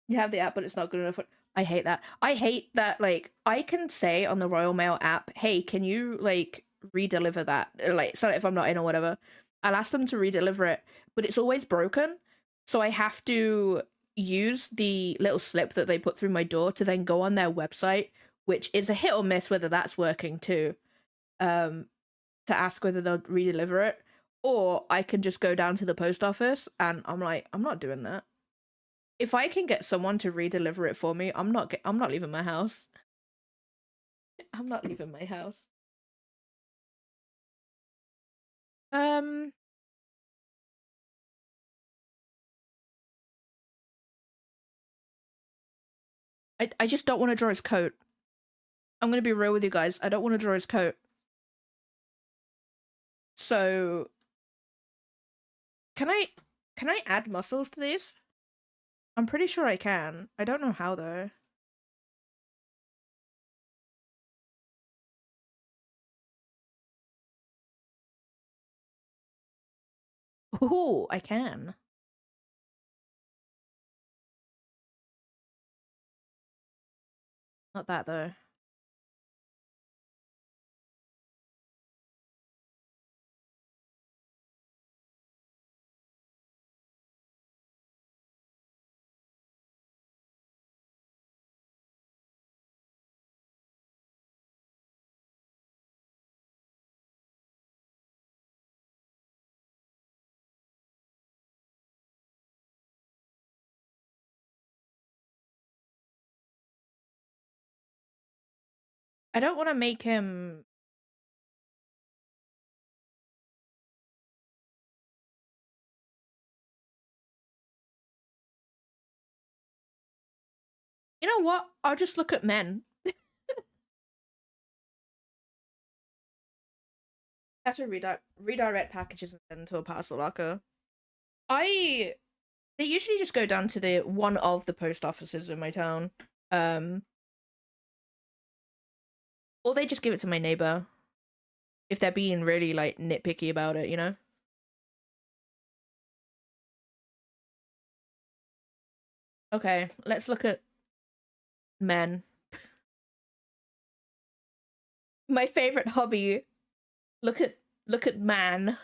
You have the app, but it's not good enough. I hate that. I hate that. Like, I can say on the Royal Mail app, "Hey, can you like re-deliver that?" Like, so if I'm not in or whatever, I'll ask them to re-deliver it, but it's always broken, so I have to use the little slip that they put through my door to then go on their website, which is a hit or miss whether that's working too. To ask whether they'll re-deliver it, or I can just go down to the post office, and I'm like, I'm not doing that. If I can get someone to re-deliver it for me, I'm not leaving my house. I'm not leaving my house. Um I just don't want to draw his coat. I'm gonna be real with you guys. I don't want to draw his coat. So can I add muscles to these? I'm pretty sure I can. I don't know how though. Ooh, I can. Not that though. I don't want to make him. You know what? I'll just look at men. Have to redirect packages and send to a parcel locker. They usually just go down to the one of the post offices in my town. Um or they just give it to my neighbor if they're being really like nitpicky about it, you know? Okay, let's look at men. My favorite hobby. Look at man.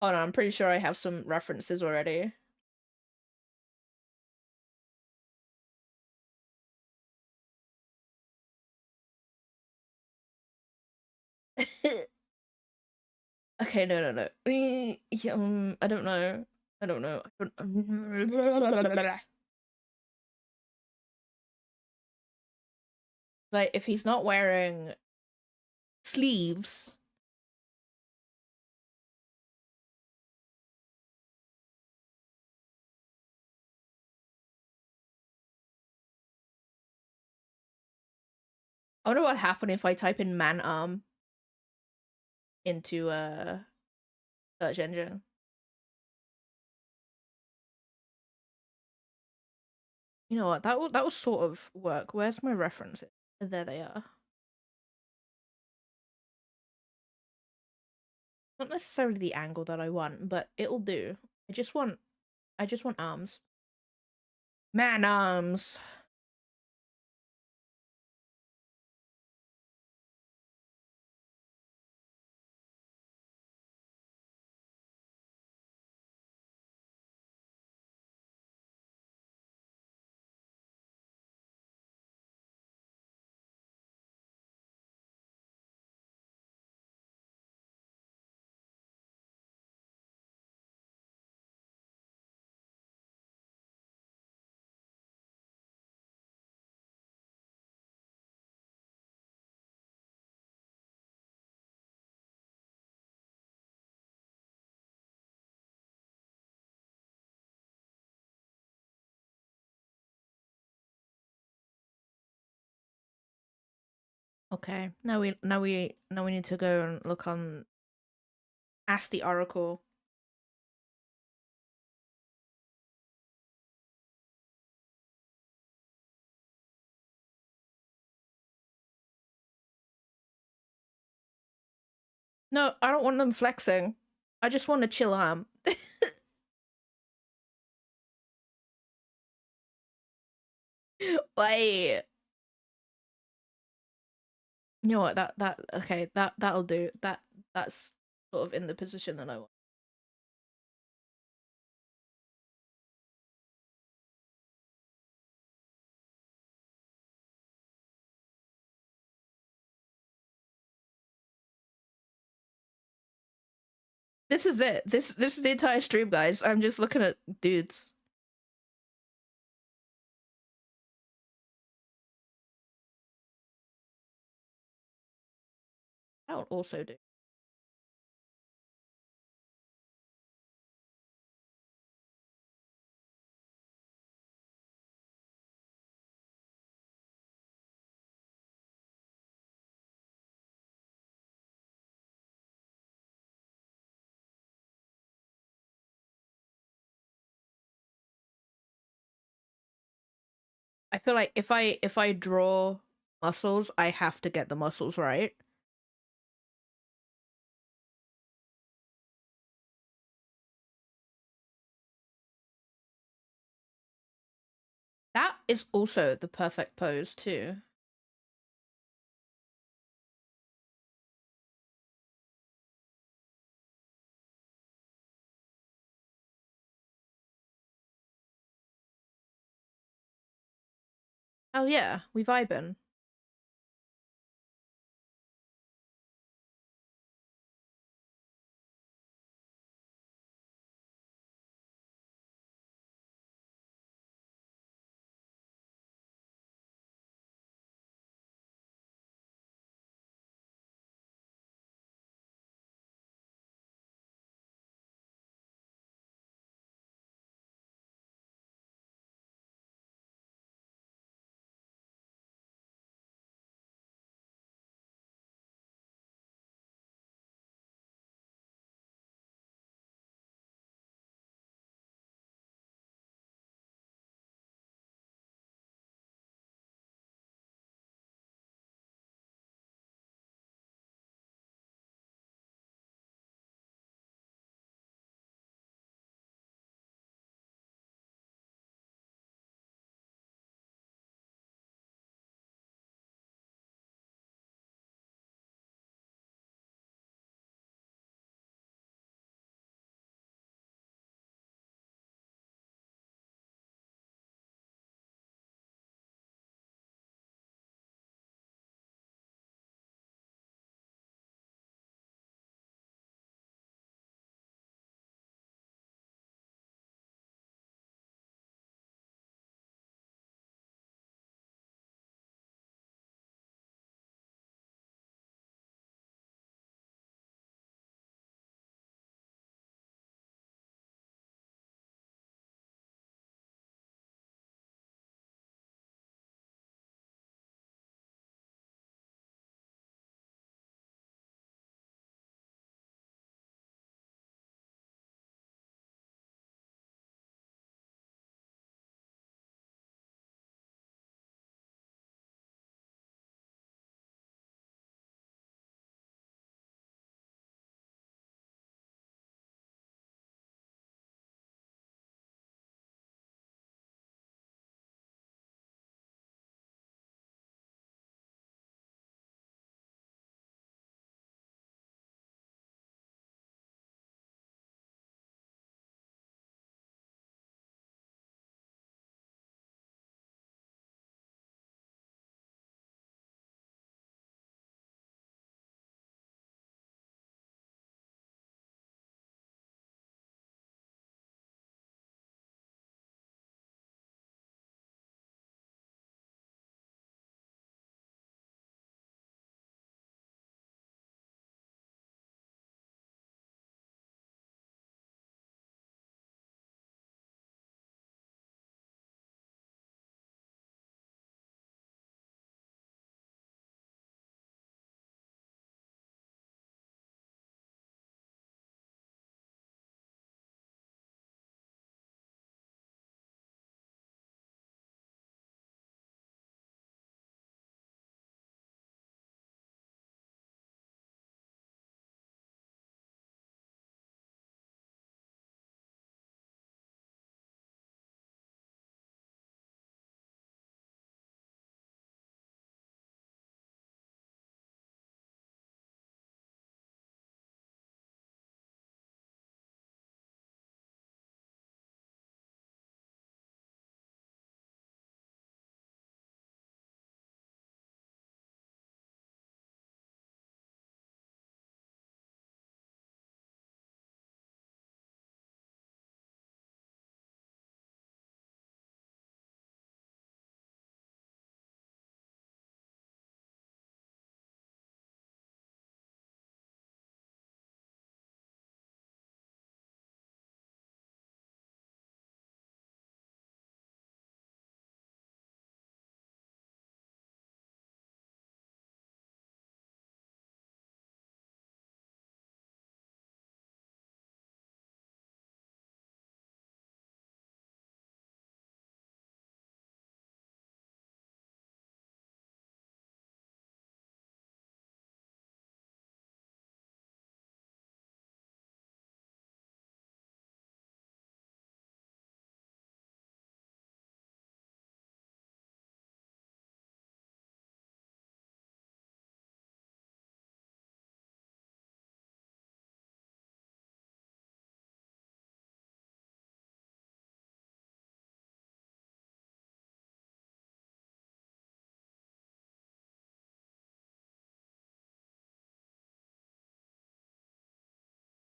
Oh no, I'm pretty sure I have some references already. Okay, no. Yeah, I don't know. I don't know. Like, if he's not wearing sleeves, I wonder what happened if I type in man arm into a search engine. You know what? That will sort of work. Where's my references? There they are. Not necessarily the angle that I want, but it'll do. I just want arms. Man arms. Okay. Now we need to go and look on Ask the Oracle. No, I don't want them flexing. I just want a chill arm. Wait. You know what? That okay. That'll do. That's sort of in the position that I want. This is it. This is the entire stream, guys. I'm just looking at dudes. That would also do. I feel like if I draw muscles, I have to get the muscles right. is also the perfect pose too. Oh yeah, we vibing.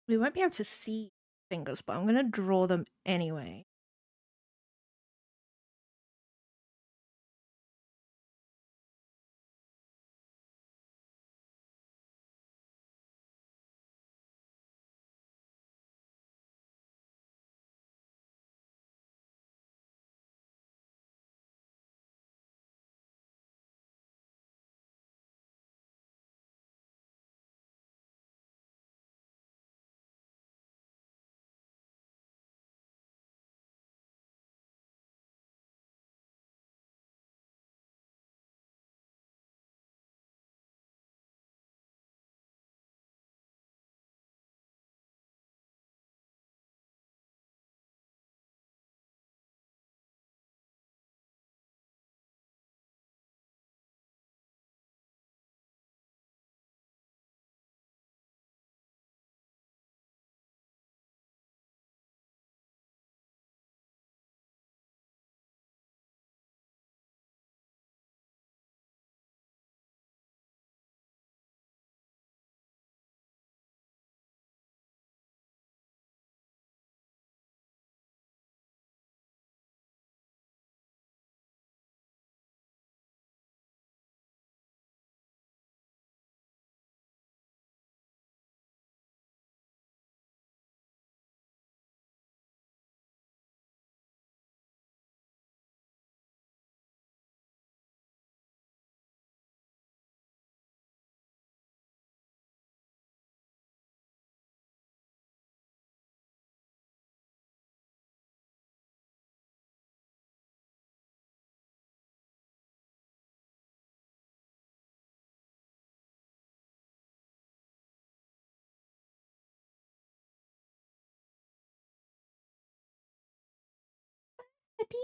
We won't be able to see fingers, but I'm gonna draw them anyway. Happy?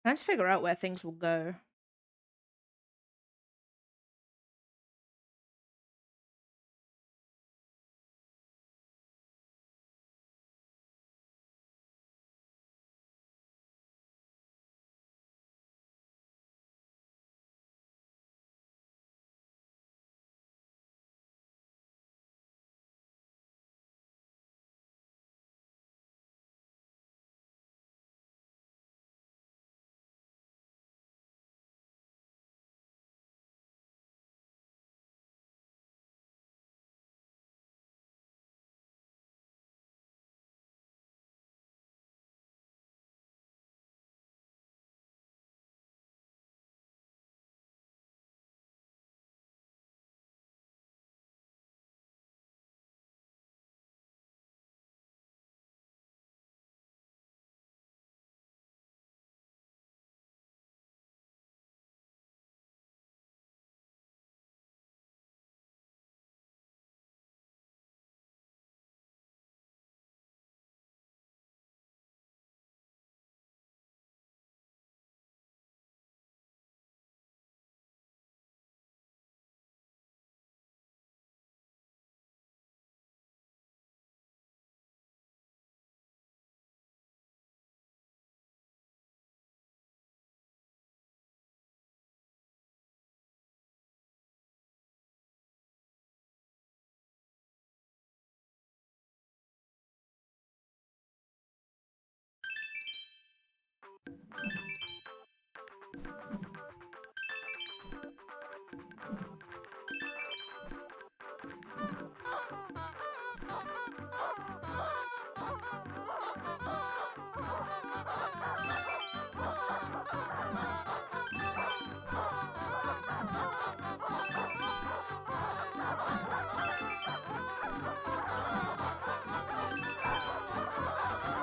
Trying to figure out where things will go.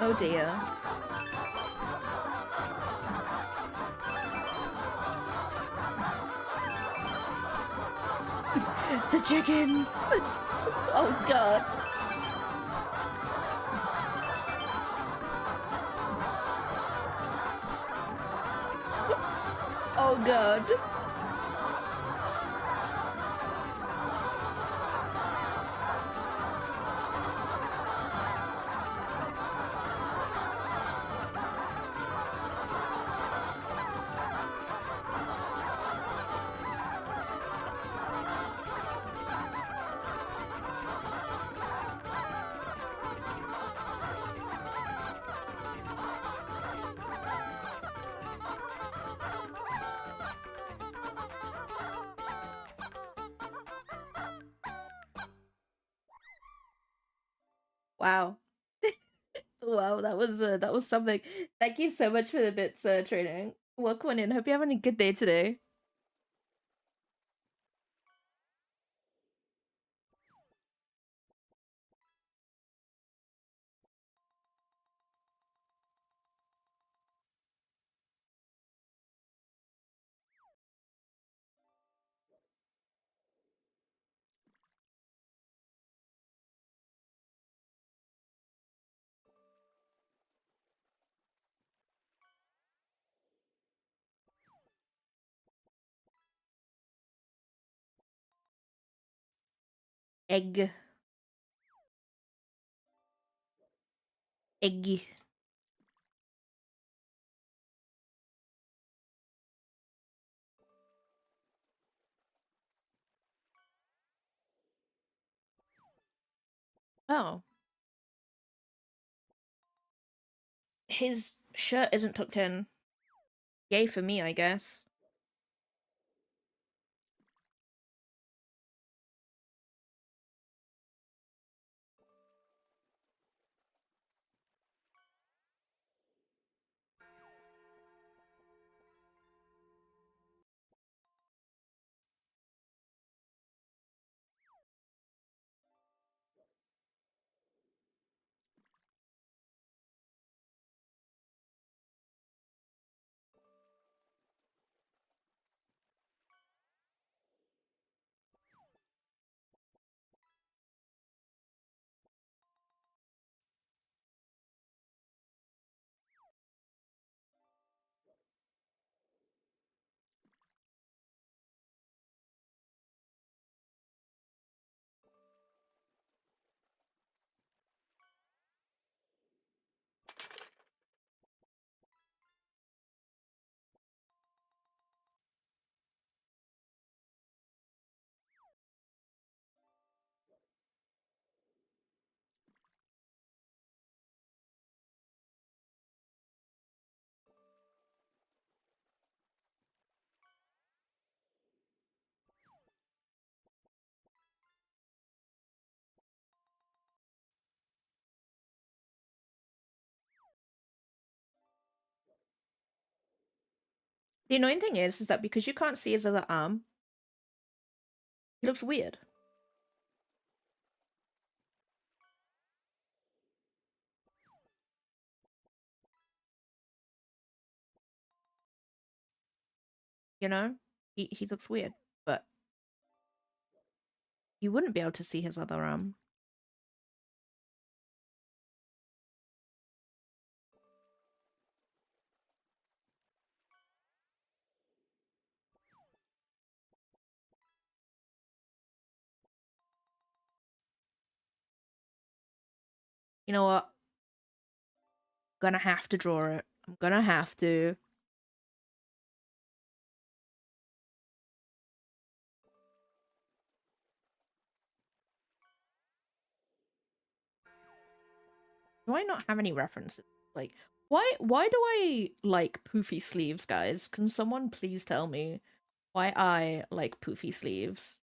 Oh dear. The chickens. Oh god. Oh god. Wow. Wow, that was something. Thank you so much for the bits training. Welcome on in. Hope you're having a good day today. Egg. Eggy. Oh. His shirt isn't tucked in. Yay for me, I guess. The annoying thing is that because you can't see his other arm, he looks weird. You know? He looks weird, but you wouldn't be able to see his other arm. You know what? Gonna have to draw it. I'm gonna have to. Do I not have any references? Like, why do I like poofy sleeves, guys? Can someone please tell me why I like poofy sleeves?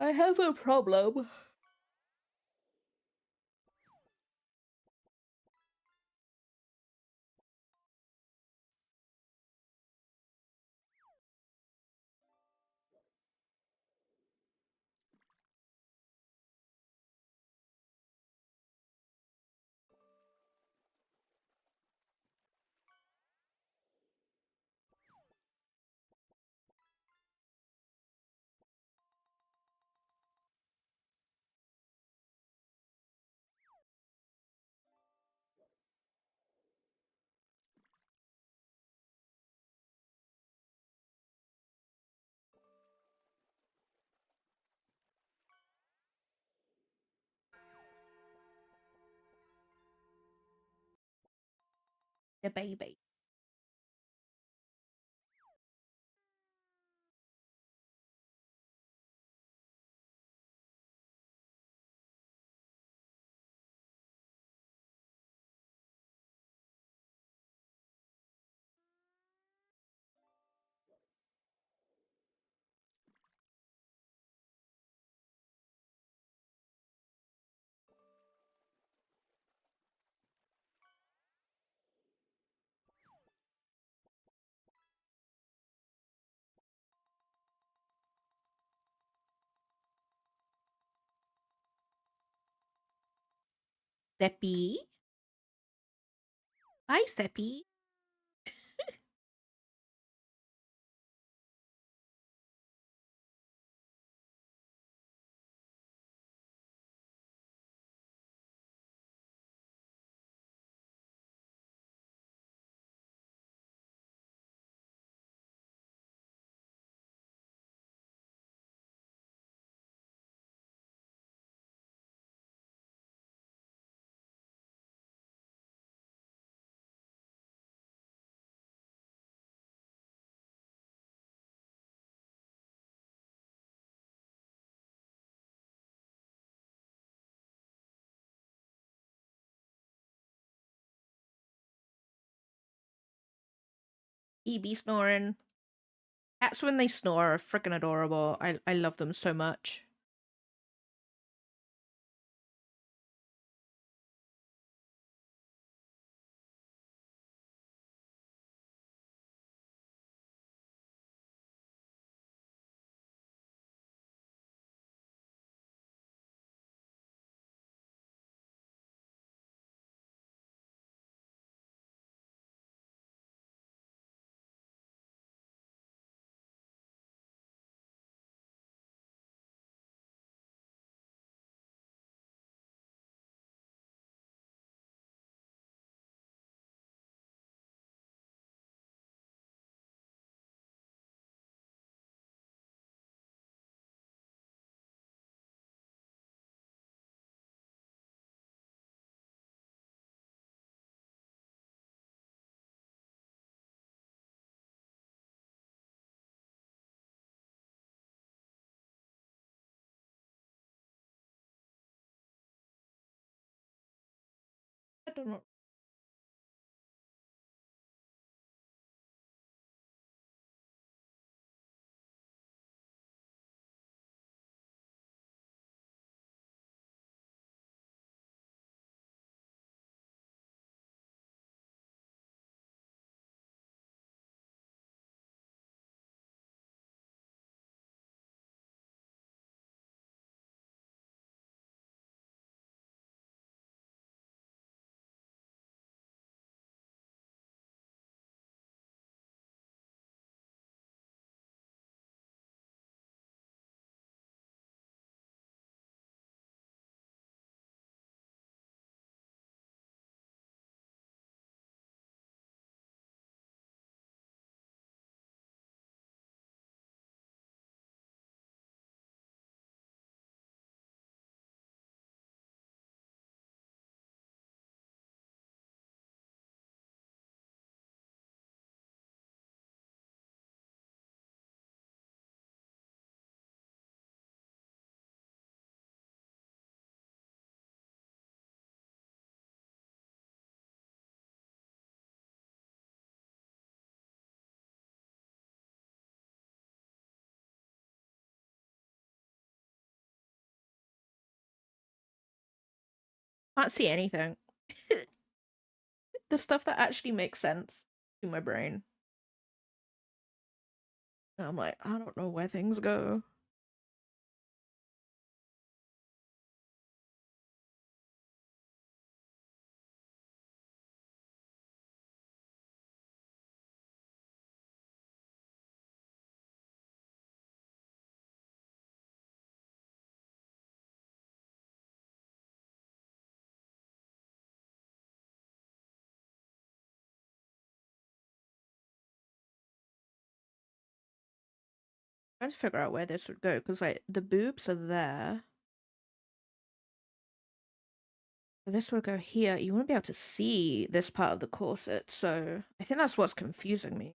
I have a problem. The baby. Seppi? Bye, Seppi. He be snoring. Cats when they snore are freaking adorable. I love them so much. I don't know. Can't see anything. The stuff that actually makes sense to my brain. And I'm like, I don't know where things go. Trying to figure out where this would go because like the boobs are there. So this would go here. You wouldn't be able to see this part of the corset, so I think that's what's confusing me.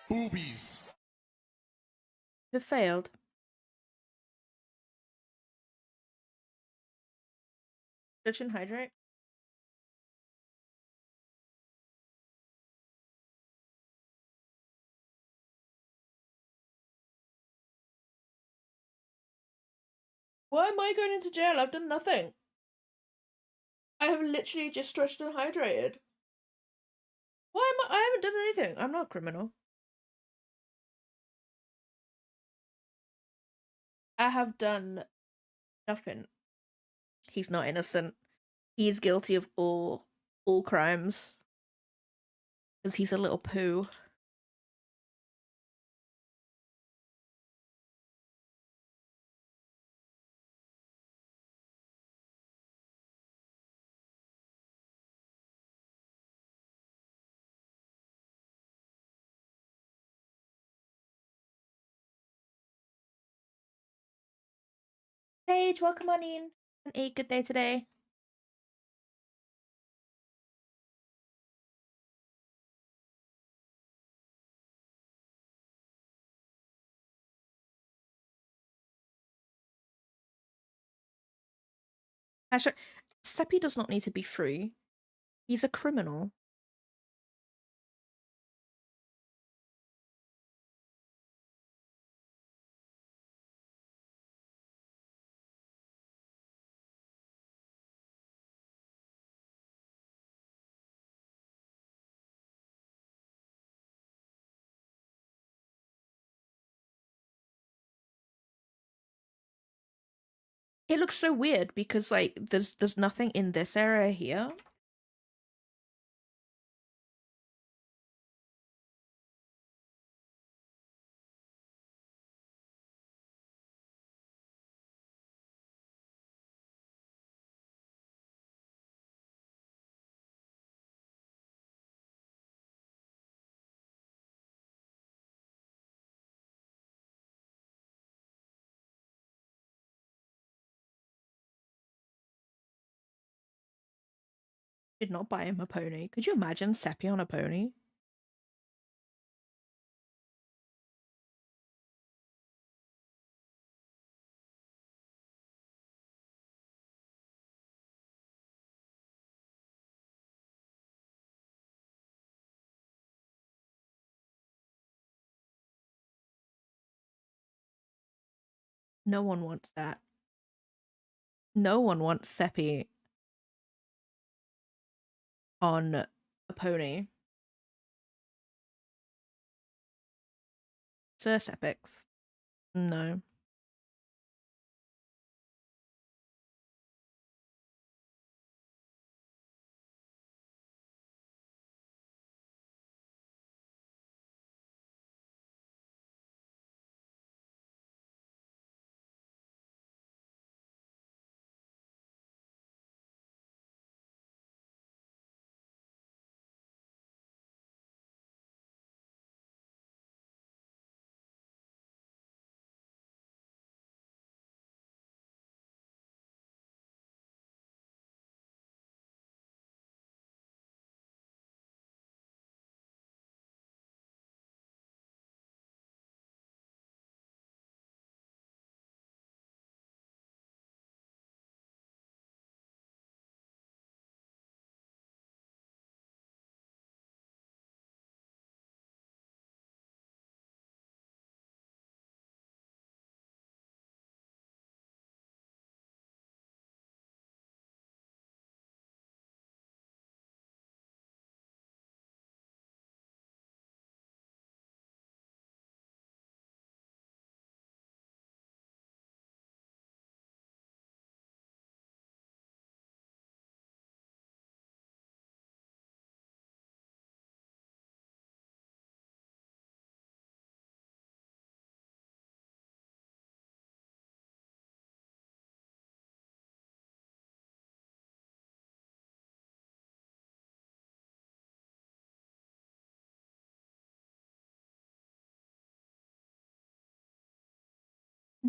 Boobies. It failed. Stitch and hydrate. Why am I going into jail? I've done nothing. I have literally just stretched and hydrated. Why am I haven't done anything. I'm not a criminal. I have done nothing. He's not innocent. He is guilty of all crimes. Because he's a little poo. Paige, welcome on in. A good day today. Hashtag, Seppi does not need to be free. He's a criminal. It looks so weird because like there's nothing in this area here. Did not buy him a pony. Could you imagine Seppi on a pony? No one wants that. No one wants Seppi on a pony. Sir Sepix. No.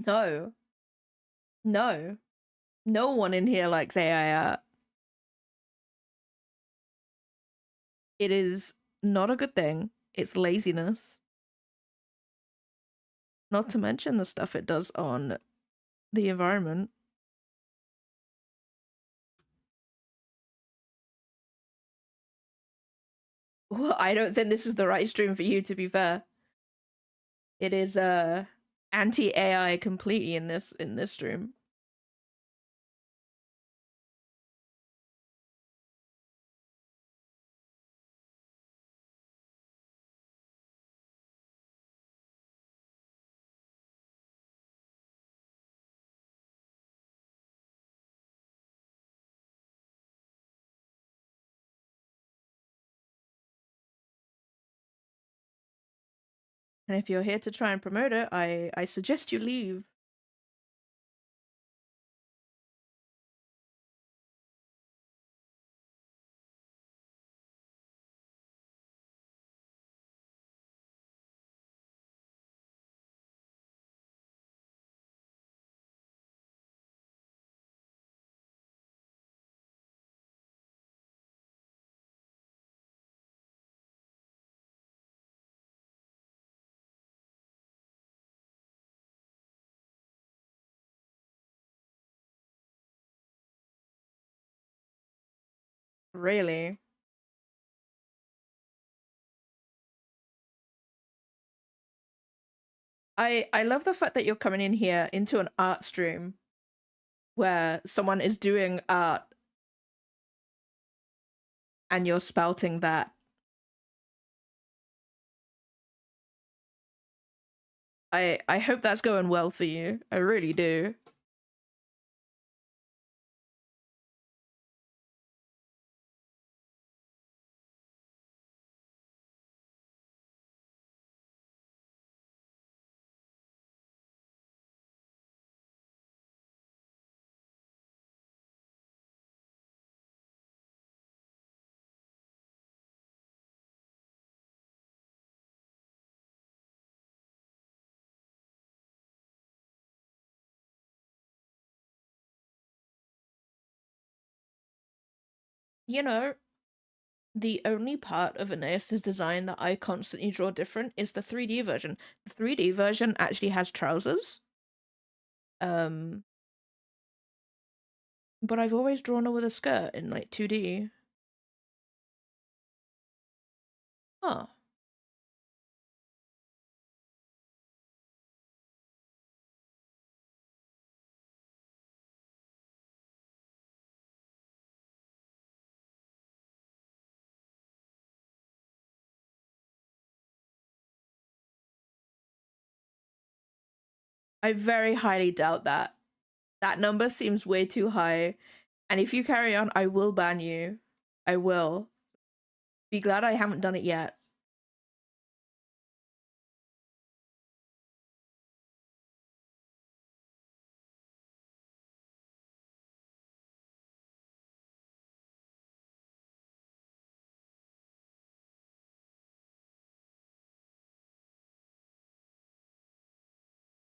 No. No. No one in here likes AI art. It is not a good thing. It's laziness. Not to mention the stuff it does on the environment. Well, I don't think this is the right stream for you, to be fair. It is anti-AI completely in this stream. And if you're here to try and promote it, I suggest you leave. Really? I love the fact that you're coming in here into an art stream where someone is doing art and you're spouting that. I hope that's going well for you. I really do. You know, the only part of Aeneas's design that I constantly draw different is the 3D version. The 3D version actually has trousers. But I've always drawn her with a skirt in like 2D. Huh. I very highly doubt that. That number seems way too high. And if you carry on, I will ban you. I will. Be glad I haven't done it yet.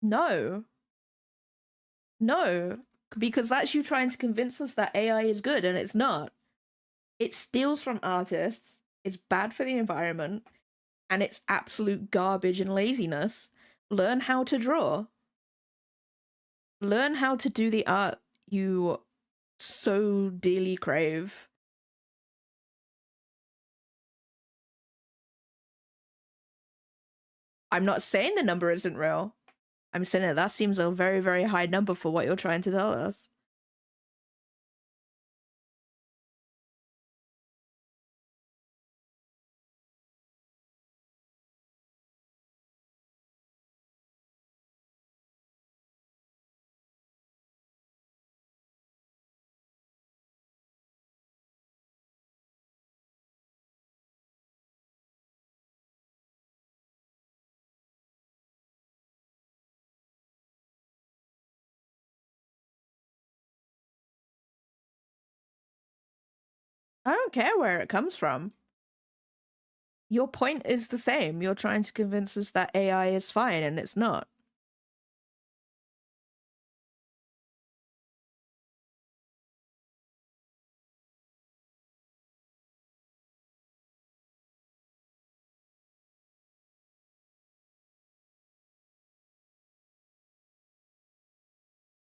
No. No. Because that's you trying to convince us that AI is good, and it's not. It steals from artists, it's bad for the environment, and it's absolute garbage and laziness. Learn how to draw. Learn how to do the art you so dearly crave. I'm not saying the number isn't real. I'm saying that seems a very, very high number for what you're trying to tell us. I don't care where it comes from. Your point is the same. You're trying to convince us that AI is fine and it's not.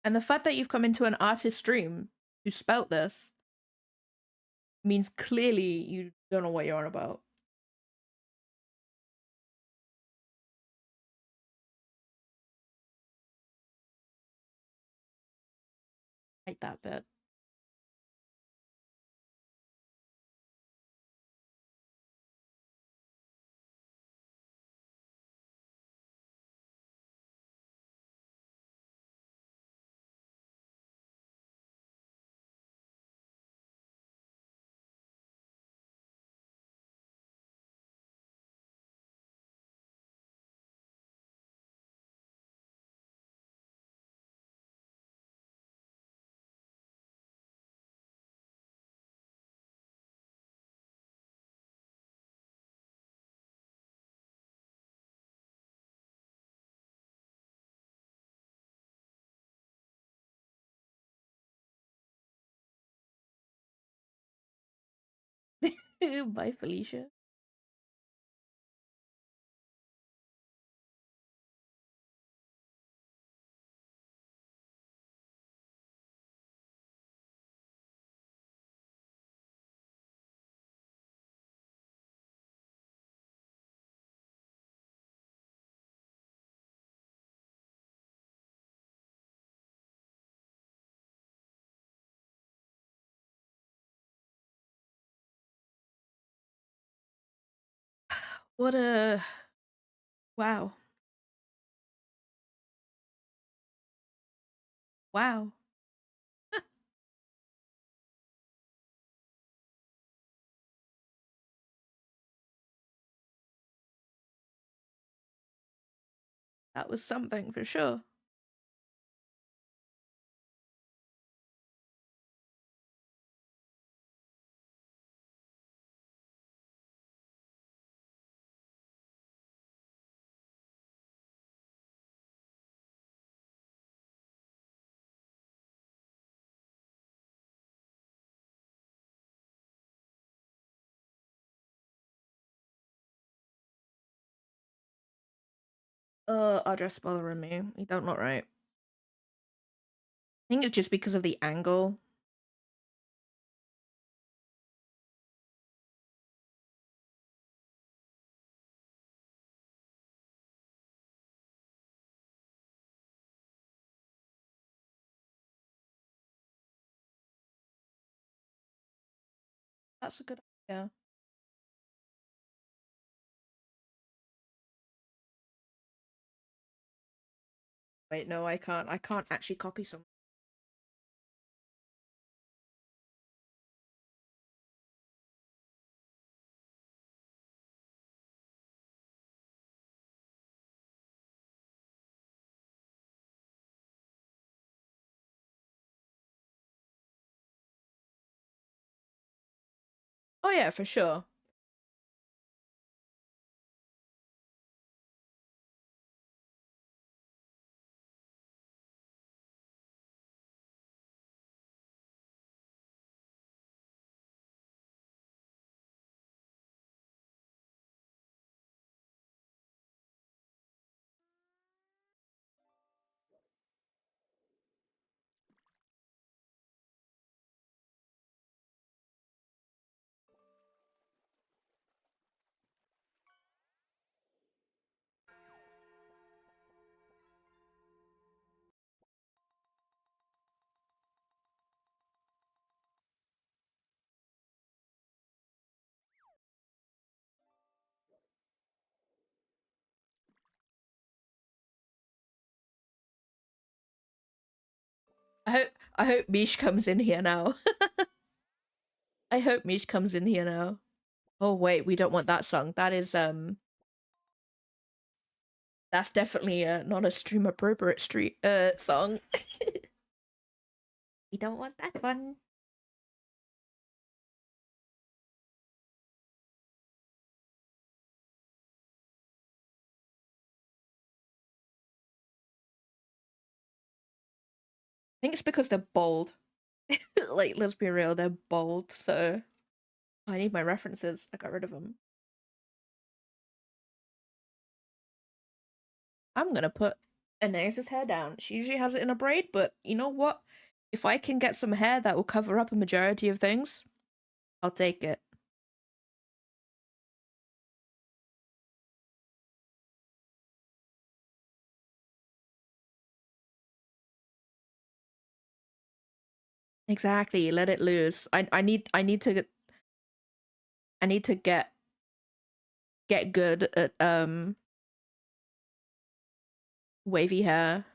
And the fact that you've come into an artist stream who spelt this means clearly you don't know what you're on about. Like that bit. Bye, Felicia. What a wow. Wow. That was something for sure. Address bothering me. You don't look right. I think it's just because of the angle. That's a good idea. Wait, no, I can't. I can't actually copy some. Oh yeah, for sure. I hope Mish comes in here now. I hope Mish comes in here now. Oh wait, we don't want that song. That is that's definitely not a stream appropriate street song. We don't want that one. I think it's because they're bold. Like, let's be real, they're bold, so I need my references. I got rid of them. I'm gonna put Anais's hair down. She usually has it in a braid, but you know what? If I can get some hair that will cover up a majority of things, I'll take it. Exactly, let it loose. I need to get good at wavy hair.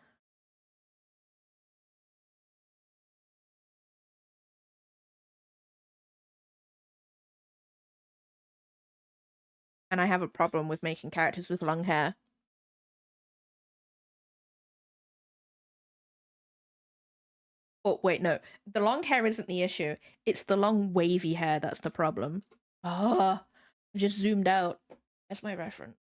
And I have a problem with making characters with long hair. Oh, wait, no. The long hair isn't the issue. It's the long wavy hair that's the problem. Ah, I just zoomed out. That's my reference.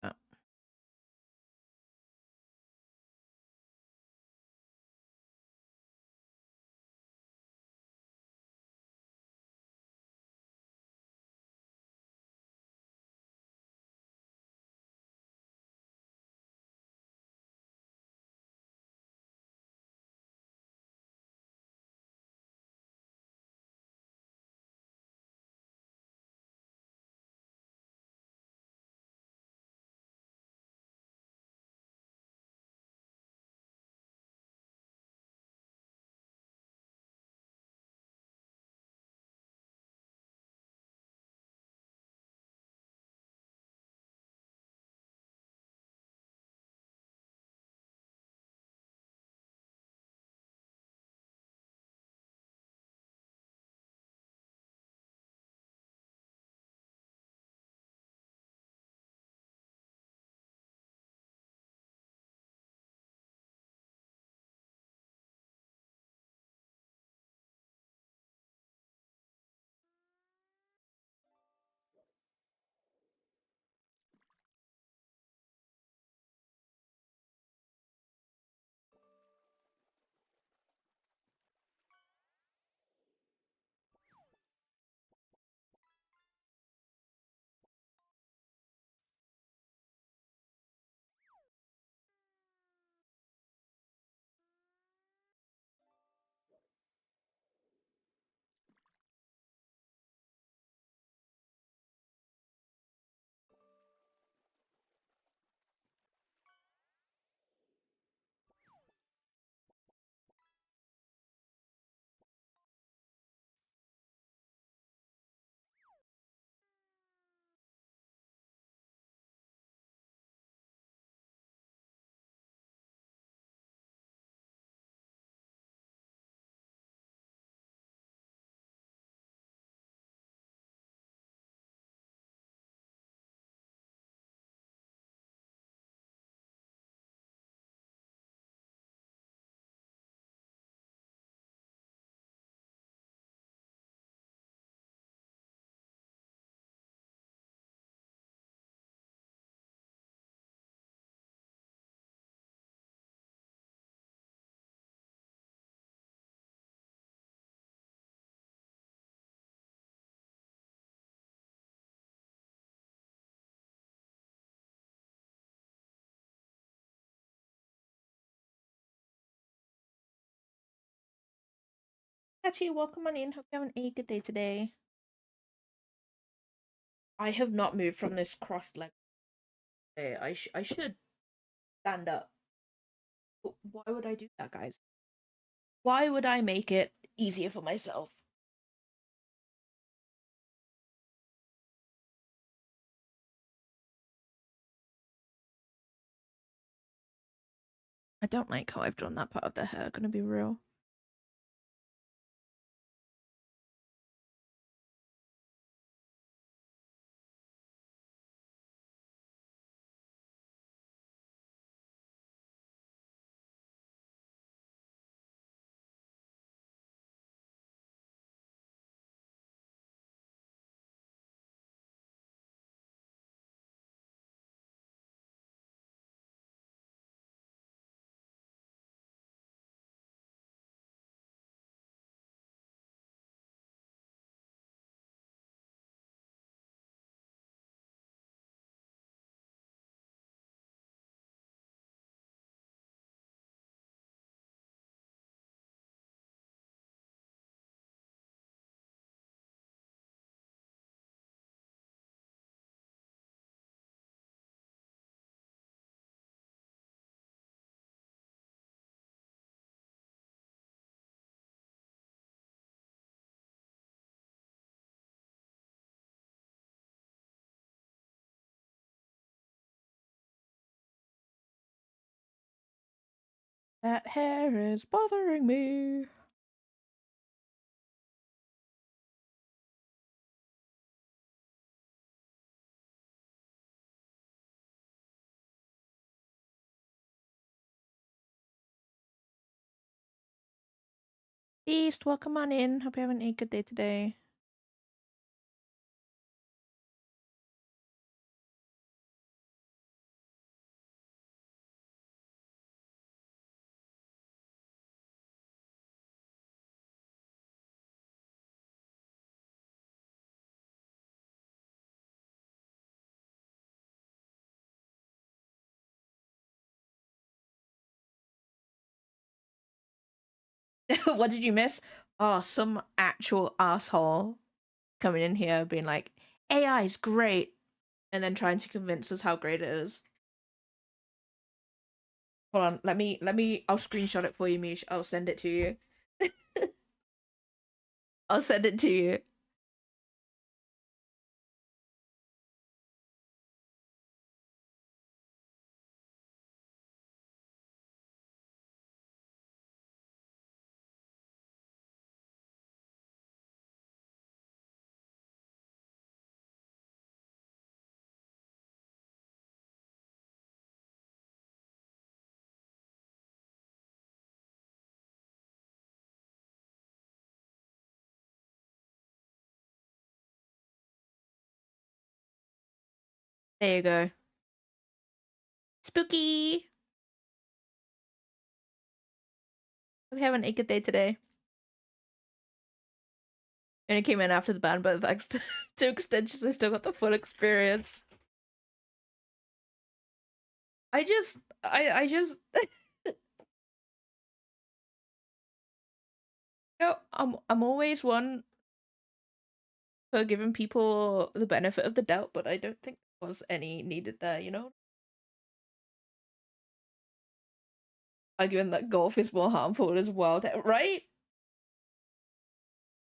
Oh. Hachi, welcome on in. Hope you're having a good day today. I have not moved from this crossed leg. I should stand up. But why would I do that, guys? Why would I make it easier for myself? I don't like how I've done that part of the hair, gonna be real. That hair is bothering me. Beast, welcome on in. Hope you're having a good day today. What did you miss? Oh, some actual asshole coming in here being like, AI is great, and then trying to convince us how great it is. Hold on, I'll screenshot it for you, Mish. I'll send it to you. I'll send it to you. There you go. Spooky! Hope you're having a good day today. And it came in after the ban, but thanks to extensions, I still got the full experience. I just no, I'm always one for giving people the benefit of the doubt, but I don't think there was any needed there, you know? Arguing that golf is more harmful as well, right?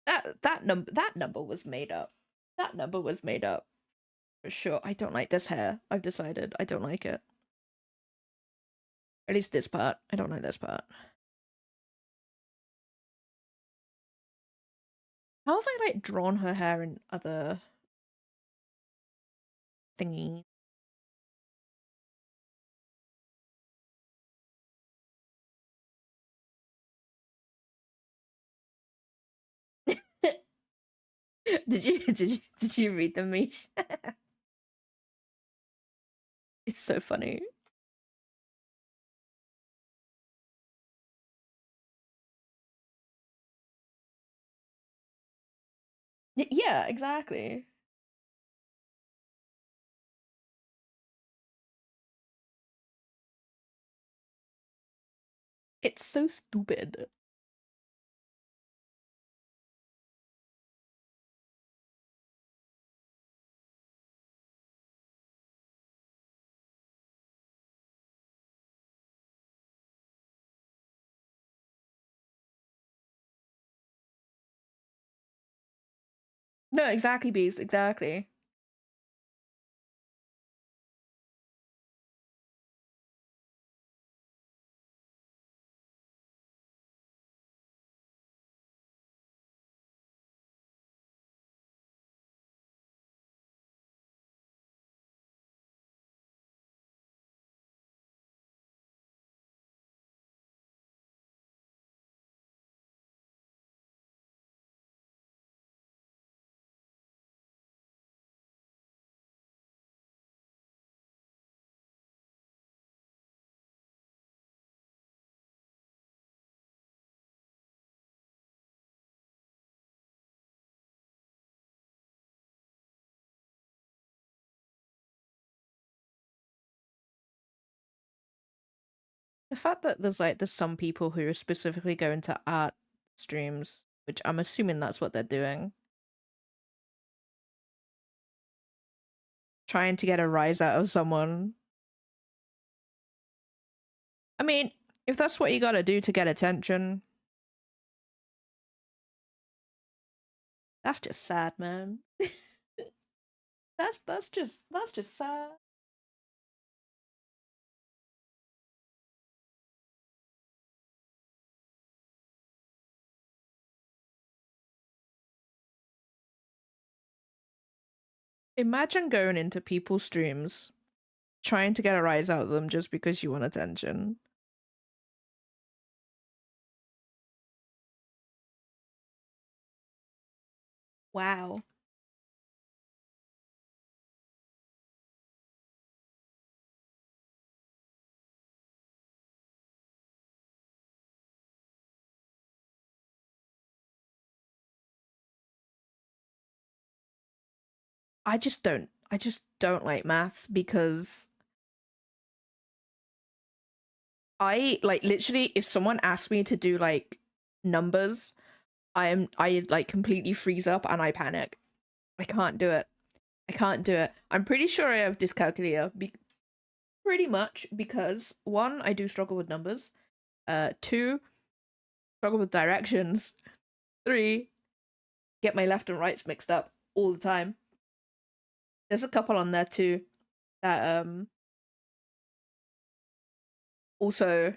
That number was made up. That number was made up. For sure. I don't like this hair. I've decided I don't like it. At least this part. I don't like this part. How have I like drawn her hair in other thingies? Did you read them, Mish? It's so funny. Yeah, exactly. It's so stupid. No, exactly, Beast, exactly. The fact that there's some people who are specifically going to art streams, which I'm assuming that's what they're doing. Trying to get a rise out of someone. I mean, if that's what you gotta do to get attention, that's just sad, man. that's just sad. Imagine going into people's streams, trying to get a rise out of them just because you want attention. Wow. I just don't like maths because I like literally if someone asks me to do like numbers, I like completely freeze up and I panic. I can't do it. I can't do it. I'm pretty sure I have dyscalculia pretty much because one, I do struggle with numbers. Two, struggle with directions. Three, get my left and rights mixed up all the time. There's a couple on there too that also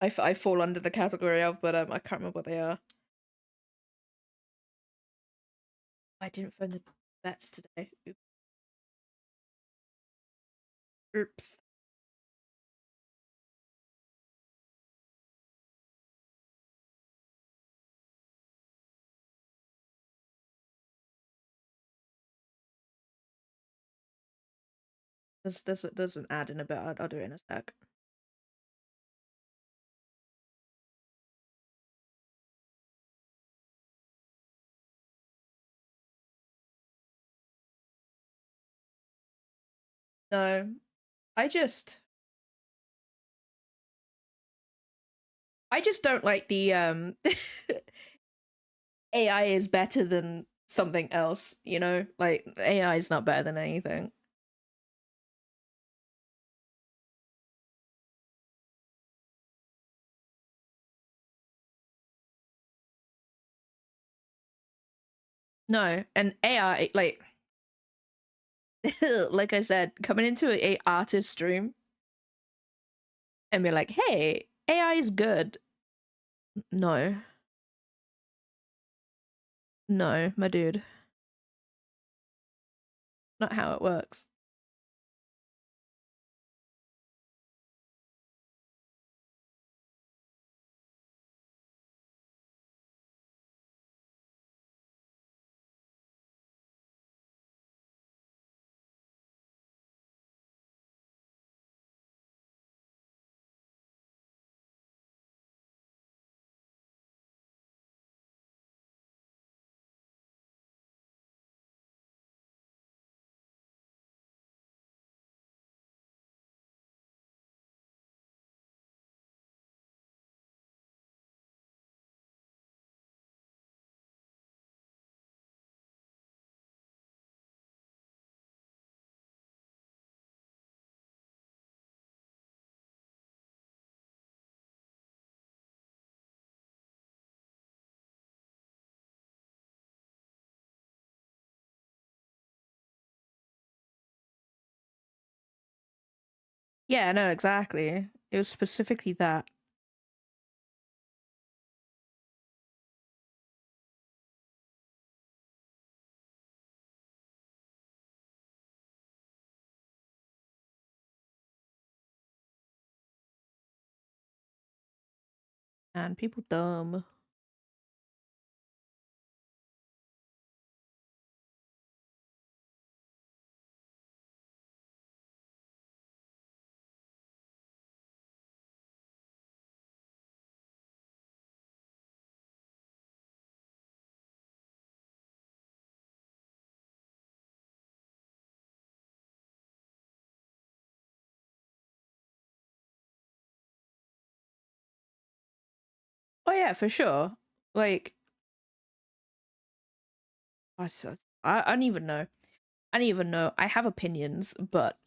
I fall under the category of, but I can't remember what they are. I didn't find the bets today. Oops. There's an ad in a bit. I'll do it in a sec. No, I just I just don't like the AI is better than something else, you know? Like AI is not better than anything. No, and AI like like I said, coming into a artist stream and be like, "Hey, AI is good." No. No, my dude. Not how it works. Yeah, no, exactly. It was specifically that. And people dumb. Oh yeah, for sure. Like I don't even know. I don't even know. I have opinions, but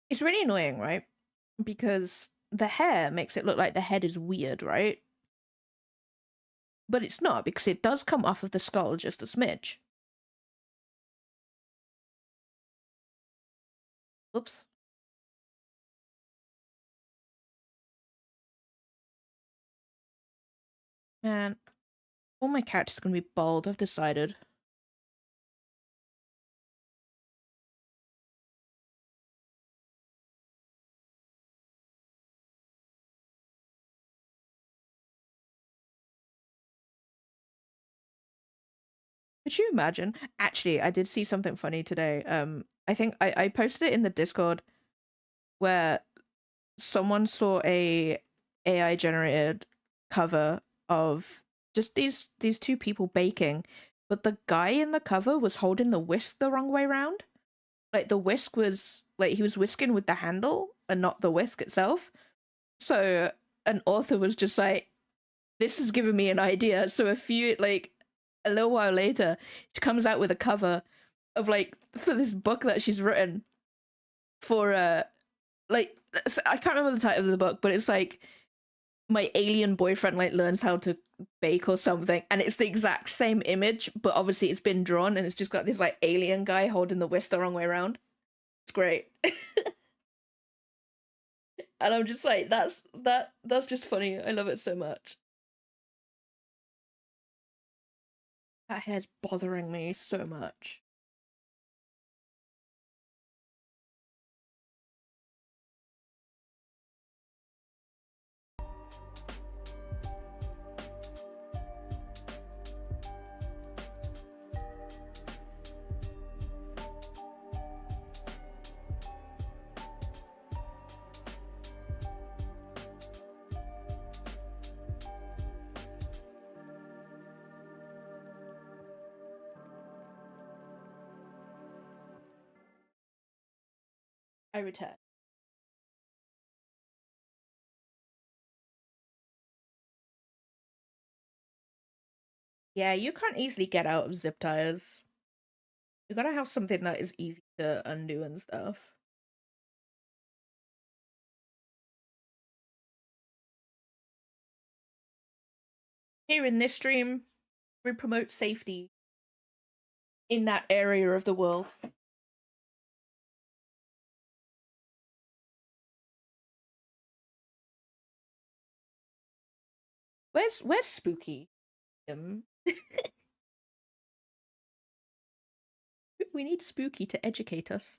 it's really annoying, right? Because the hair makes it look like the head is weird, right? But it's not, because it does come off of the skull just a smidge. Oops. Man, all my characters are gonna be bald, I've decided. Could you imagine? Actually, I did see something funny today. I think I posted it in the Discord where someone saw a AI generated cover of just these two people baking, but the guy in the cover was holding the whisk the wrong way around. Like the whisk was like he was whisking with the handle and not the whisk itself. So an author was just like, this has given me an idea. So a little while later, she comes out with a cover of like for this book that she's written for like I can't remember the title of the book, but it's like my alien boyfriend like learns how to bake or something, and it's the exact same image, but obviously it's been drawn and it's just got this like alien guy holding the whisk the wrong way around. It's great. And I'm just like, that's just funny. I love it so much. That hair's bothering me so much. I return. Yeah, you can't easily get out of zip ties. You gotta have something that is easy to undo and stuff. Here in this stream, we promote safety in that area of the world. Where's Spooky? We need Spooky to educate us.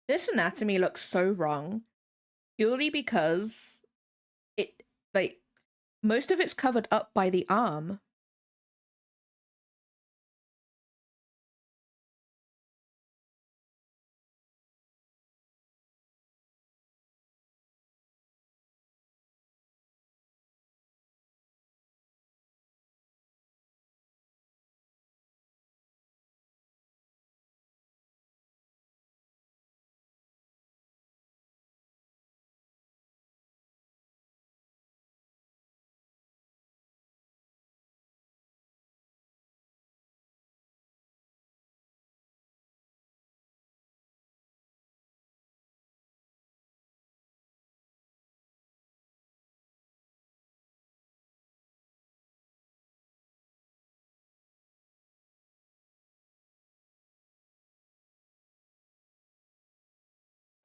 This anatomy looks so wrong, purely because it like most of it's covered up by the arm.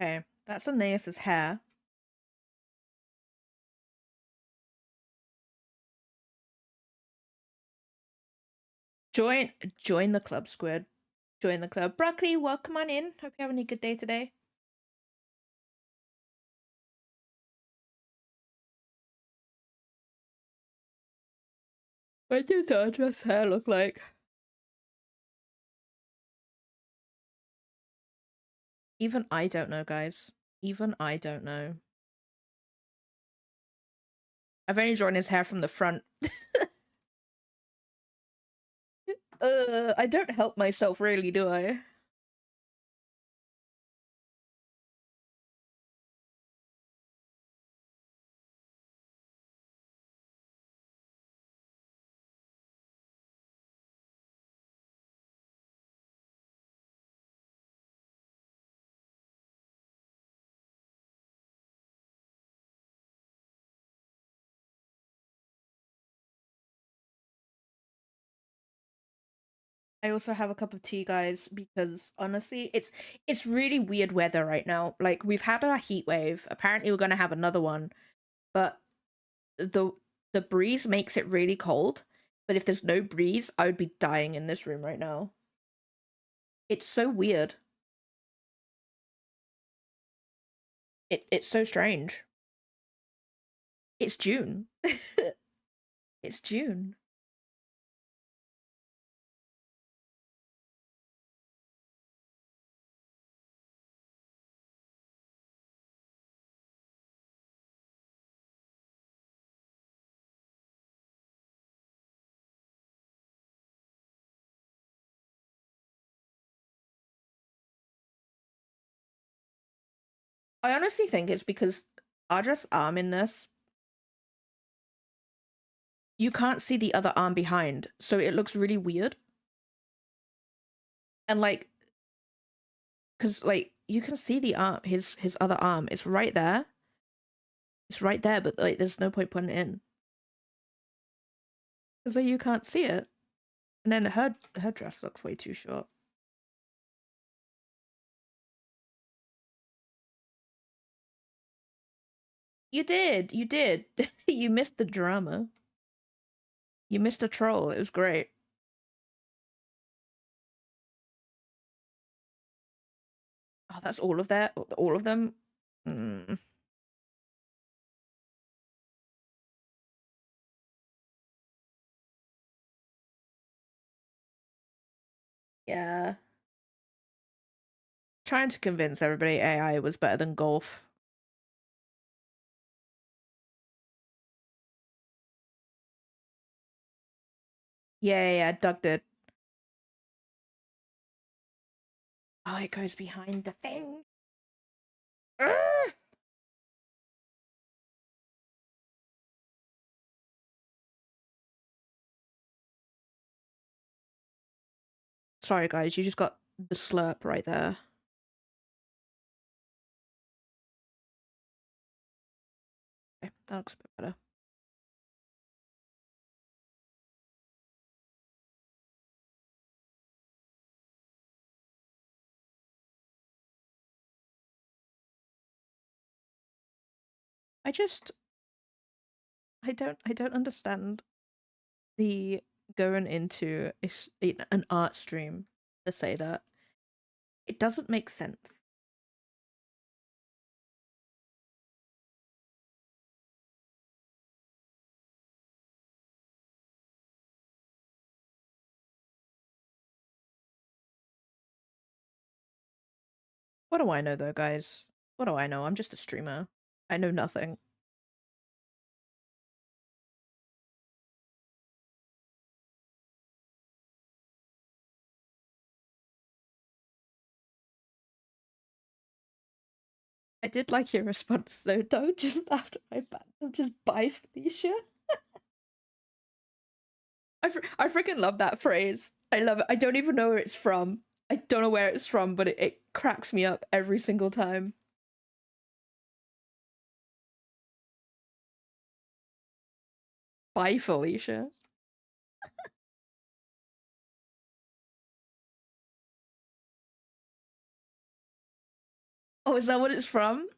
Okay, that's Aeneas's hair. Join the club, Squid. Join the club. Broccoli, welcome on in. Hope you're having a good day today. What does Audra's hair look like? Even I don't know, guys. Even I don't know. I've only drawn his hair from the front. I don't help myself really, do I? I also have a cup of tea, guys, because honestly, it's really weird weather right now. Like we've had a heat wave. Apparently, we're gonna have another one, but the the breeze makes it really cold. But if there's no breeze, I would be dying in this room right now. It's so weird. It's so strange. It's June. It's June. I honestly think it's because Ardra's arm in this, you can't see the other arm behind, so it looks really weird. And like, cause like you can see the arm, his other arm. It's right there. It's right there, but like there's no point putting it in. Cause like you can't see it. And then her dress looks way too short. You did. You did. You missed the drama. You missed a troll. It was great. Oh, that's all of that. All of them. Mm, yeah. Trying to convince everybody AI was better than golf. Yeah, Doug did. Oh, it goes behind the thing. Ugh! Sorry, guys, you just got the slurp right there. Okay, that looks a bit better. I just, I don't understand the going into an art stream to say that. It doesn't make sense. What do I know though, guys? What do I know? I'm just a streamer. I know nothing. I did like your response though, don't just after I banned them, just bye Felicia. I freaking love that phrase. I love it. I don't even know where it's from. I don't know where it's from, but it cracks me up every single time. Bye, Felicia. Oh, is that what it's from?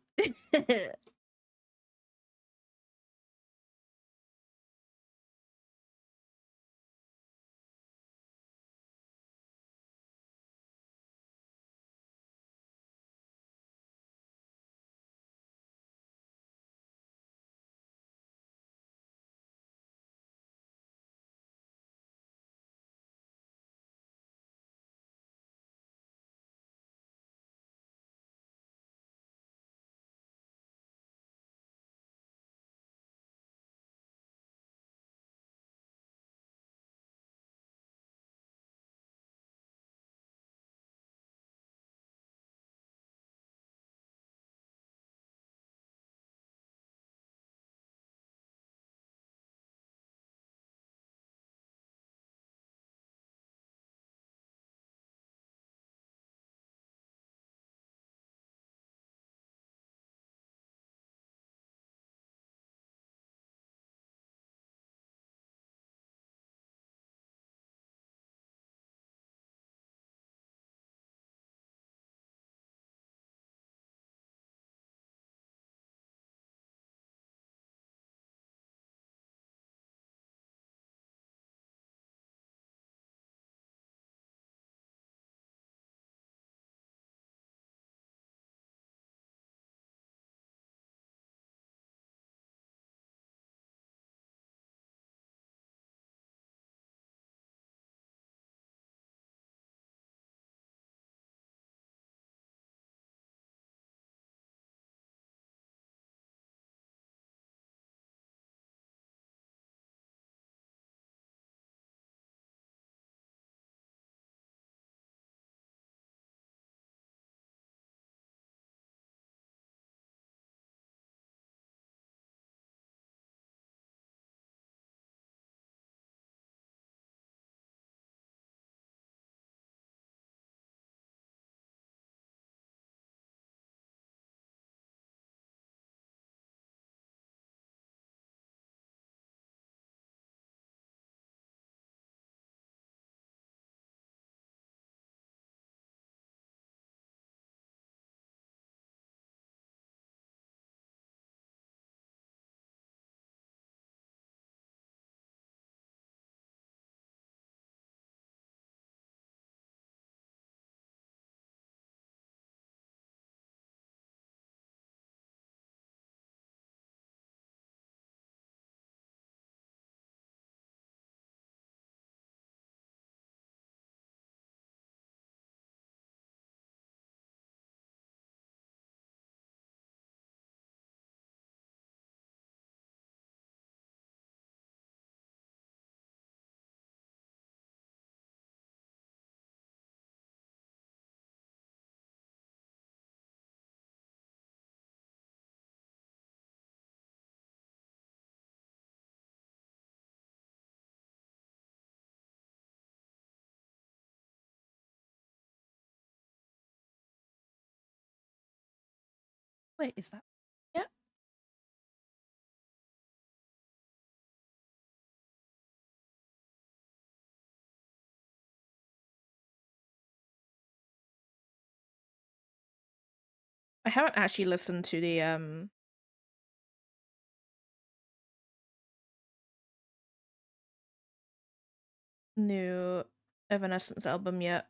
Wait, is that? Yeah. I haven't actually listened to the new Evanescence album yet.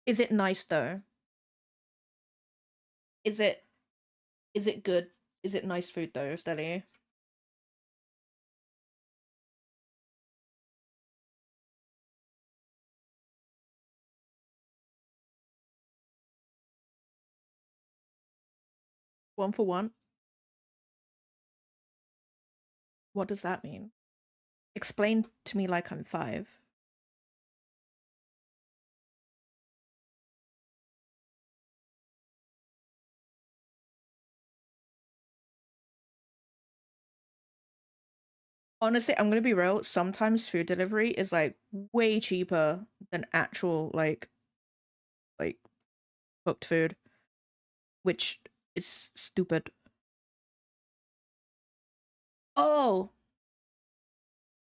Is it nice though? Is it good? Is it nice food though, Steli? One for one? What does that mean? Explain to me like I'm 5. Honestly, I'm gonna be real. Sometimes food delivery is like way cheaper than actual like cooked food, which is stupid. Oh,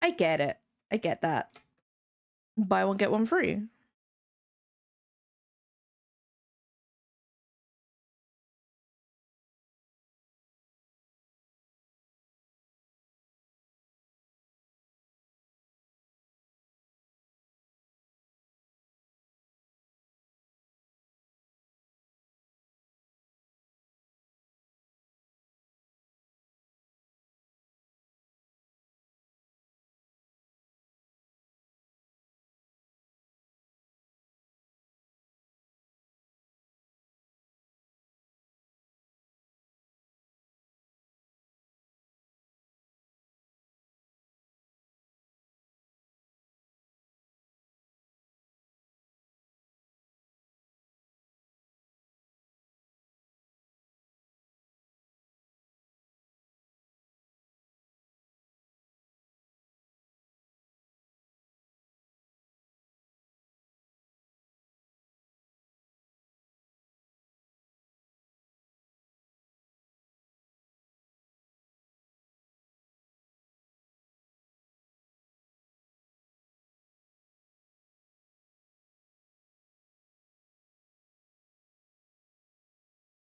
I get it. I get that. Buy one get one free.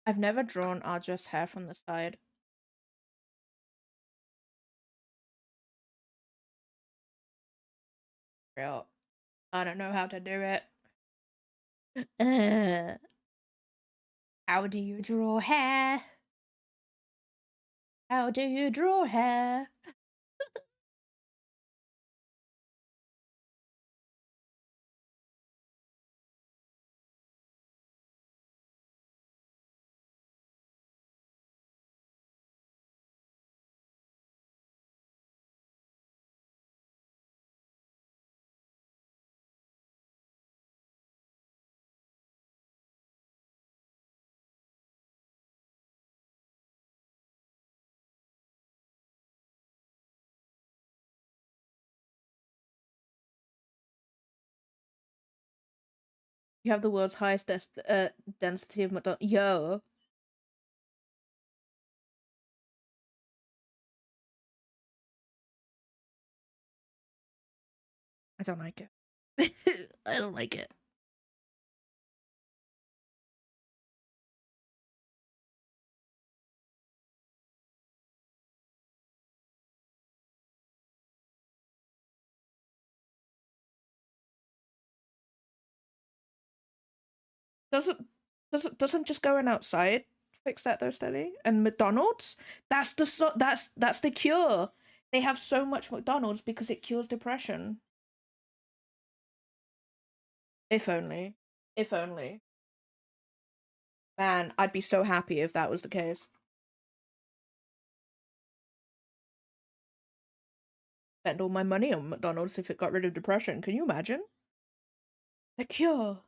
I've never drawn Arja's hair from the side. Real. I don't know how to do it. How do you draw hair? How do you draw hair? You have the world's highest density of McDonald's. Yo. I don't like it. I don't like it. Doesn't just going outside fix that though, Steady? And McDonald's? That's the cure. They have so much McDonald's because it cures depression. If only. If only. Man, I'd be so happy if that was the case. Spend all my money on McDonald's if it got rid of depression. Can you imagine? The cure.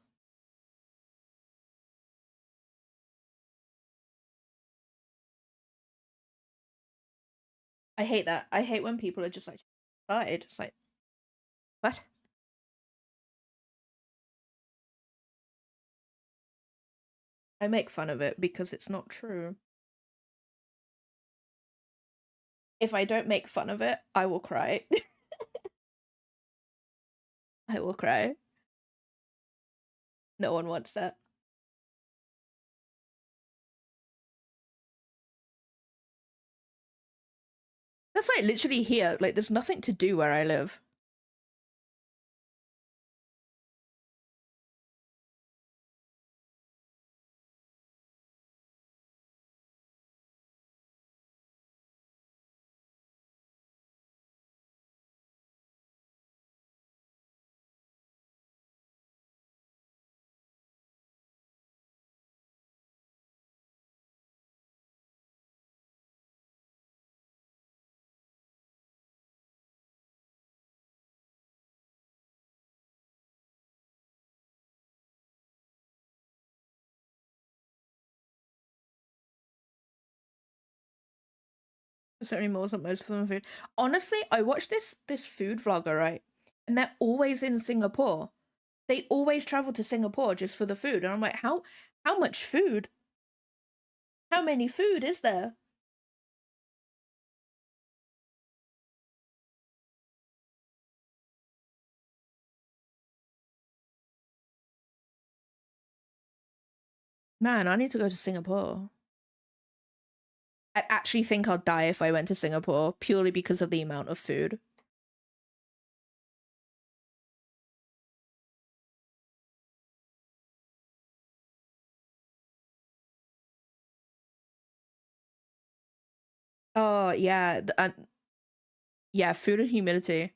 I hate that. I hate when people are just like started. It's like, what? I make fun of it because it's not true. If I don't make fun of it, I will cry. I will cry. No one wants that. That's like literally here. Like, there's nothing to do where I live. Certainly more than most of them food. Honestly, I watched this food vlogger, right? And they're always in Singapore. They always travel to Singapore just for the food. And I'm like, how much food? How many food is there? Man, I need to go to Singapore. I actually think I'll die if I went to Singapore purely because of the amount of food. Oh, yeah. Yeah, food and humidity.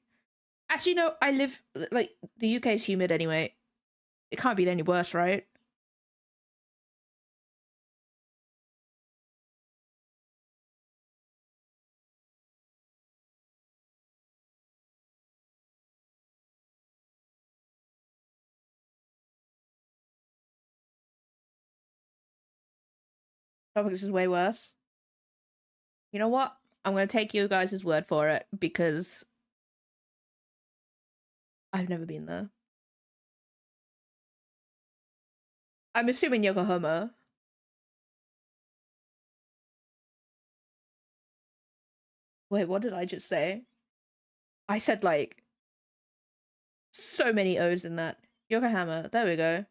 Actually, no, I live, like, the UK is humid anyway. It can't be any worse, right? Tropics is way worse. You know what? I'm going to take you guys' word for it because I've never been there. I'm assuming Yokohama. Wait, what did I just say? I said like so many O's in that. Yokohama. There we go.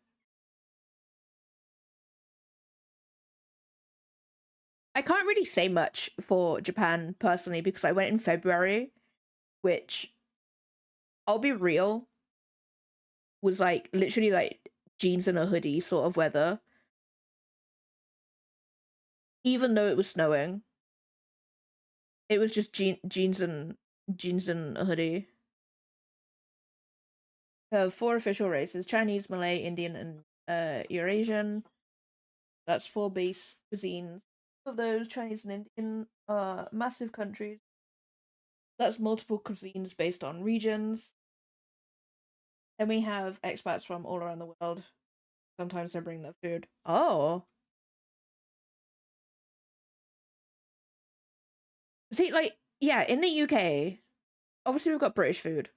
I can't really say much for Japan personally because I went in February, which I'll be real, was like literally like jeans and a hoodie sort of weather. Even though it was snowing. It was just jeans and a hoodie. Four official races: Chinese, Malay, Indian, and Eurasian. That's four base cuisines. Of those, Chinese and Indian are massive countries. That's multiple cuisines based on regions. Then we have expats from all around the world. Sometimes they bring their food. Oh. See, like, yeah, in the UK, obviously we've got British food.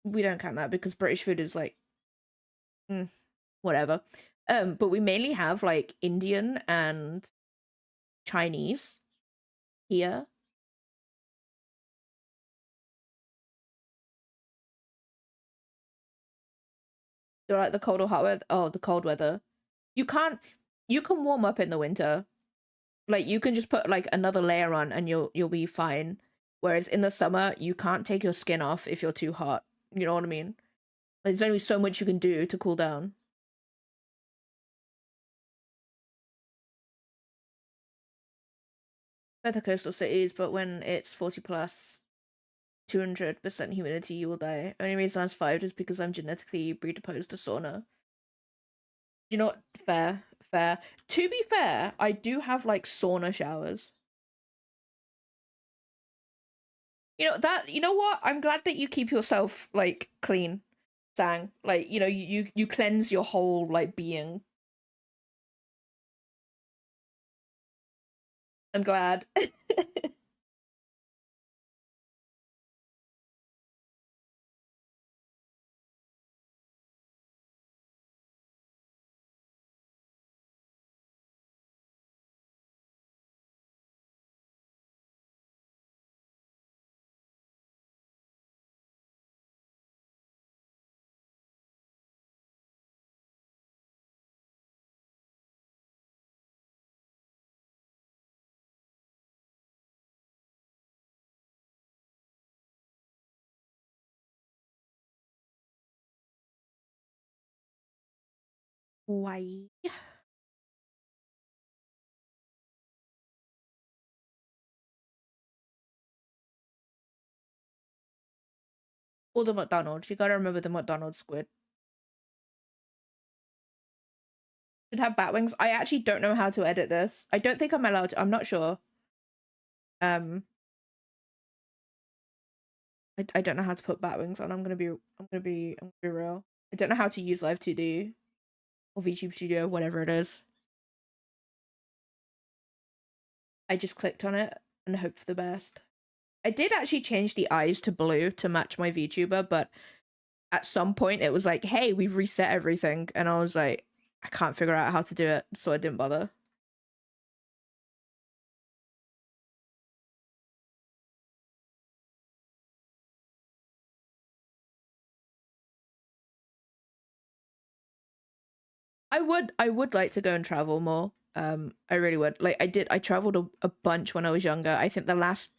We don't count that because British food is like, whatever. But we mainly have like Indian and Chinese here. So like the cold or hot weather. Oh, the cold weather. You can't. You can warm up in the winter. Like you can just put like another layer on and you'll be fine. Whereas in the summer, you can't take your skin off if you're too hot. You know what I mean? Like, there's only so much you can do to cool down. Better coastal cities, but when it's 40 plus, 200% humidity, you will die. Only reason I was 5 is because I'm genetically predisposed to sauna. You know what? Fair, fair. To be fair, I do have like sauna showers. You know that. You know what? I'm glad that you keep yourself like clean. Sang, like, you know, you cleanse your whole like being. I'm glad. Why? Or the McDonald's. You gotta remember the McDonald's squid. Should have bat wings. I actually don't know how to edit this. I don't think I'm allowed to. I'm not sure. Um, I don't know how to put bat wings on. I'm gonna be real. I don't know how to use Live 2D or VTube Studio, whatever it is. I just clicked on it and hoped for the best. I did actually change the eyes to blue to match my VTuber, but at some point it was like, hey, we've reset everything. And I was like, I can't figure out how to do it, so I didn't bother. I would like to go and travel more. I really would. Like I traveled a bunch when I was younger. I think the last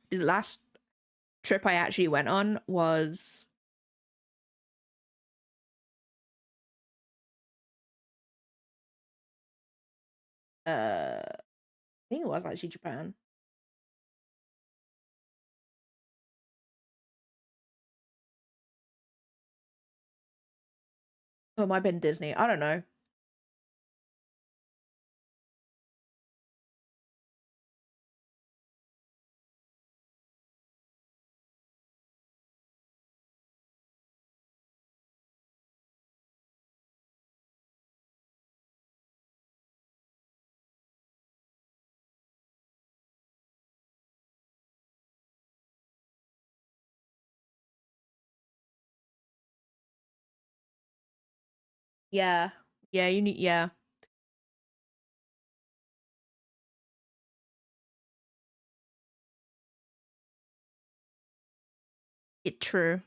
trip I actually went on was I think it was actually Japan. Or it might have been Disney. I don't know. Yeah. Yeah, you need yeah. It true.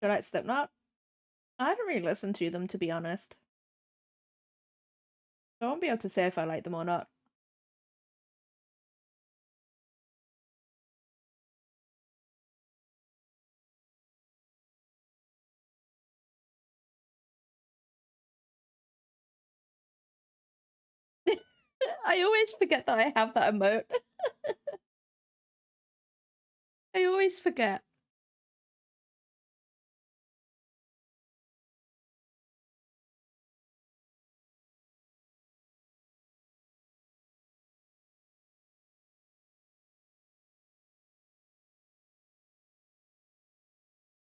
So like Slipknot? I don't really listen to them, to be honest. So I won't be able to say if I like them or not. I always forget that I have that emote. I always forget.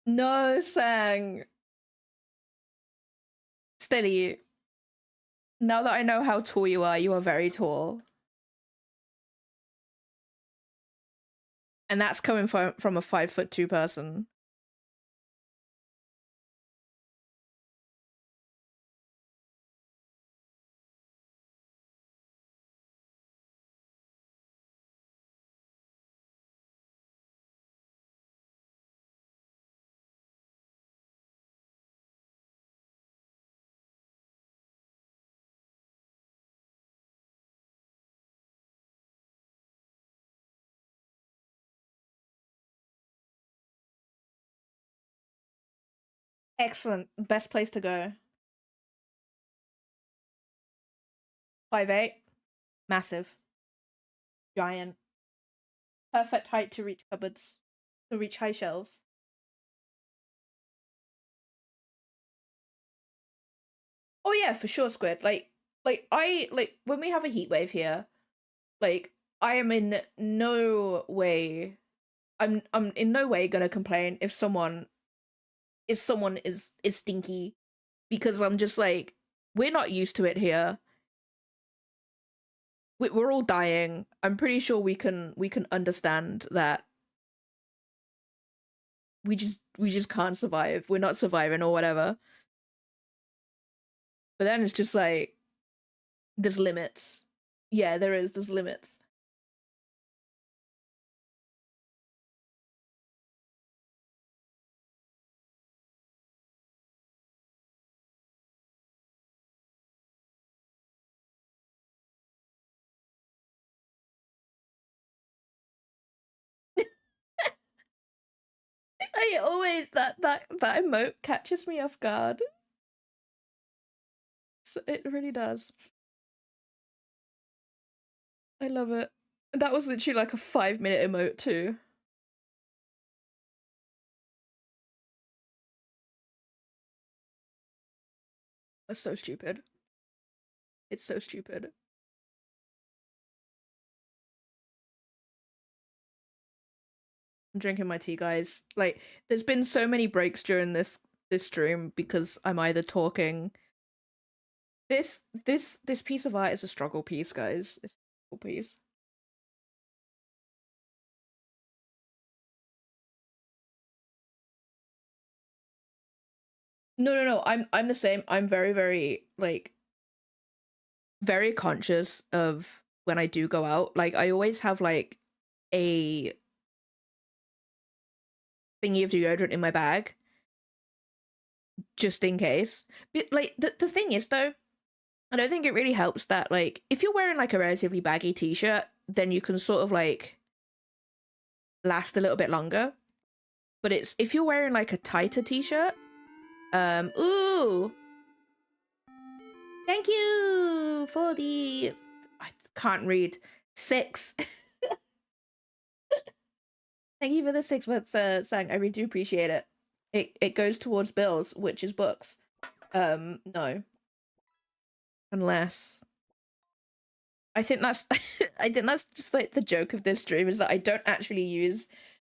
No, Sang. Steady. Now that I know how tall you are very tall. And that's coming from a 5'2" person. Excellent. Best place to go. 5'8". Massive. Giant. Perfect height to reach cupboards. To reach high shelves. Oh yeah, for sure, Squid. Like when we have a heat wave here, like I am in no way I'm in no way gonna complain if someone is stinky, because I'm just like, we're not used to it here. We're all dying. I'm pretty sure we can understand that we just can't survive. We're not surviving or whatever. But then it's just like, there's limits. Yeah, there's limits. I always that emote catches me off guard. So it really does. I love it. That was literally like a 5-minute emote too. That's so stupid. It's so stupid. I'm drinking my tea, guys. Like, there's been so many breaks during this stream because I'm either talking. This piece of art is a struggle piece, guys. It's a struggle piece. No. I'm the same. I'm very like very conscious of when I do go out. Like, I always have like a thingy of deodorant in my bag just in case. But like the thing is though, I don't think it really helps that, like, if you're wearing like a relatively baggy t-shirt, then you can sort of like last a little bit longer. But it's if you're wearing like a tighter t-shirt, ooh, thank you for the, I can't read, 6. Thank you for the 6 months, sang. I really do appreciate it. It goes towards bills, which is books. No. Unless I think that's I think that's just like the joke of this stream, is that I don't actually use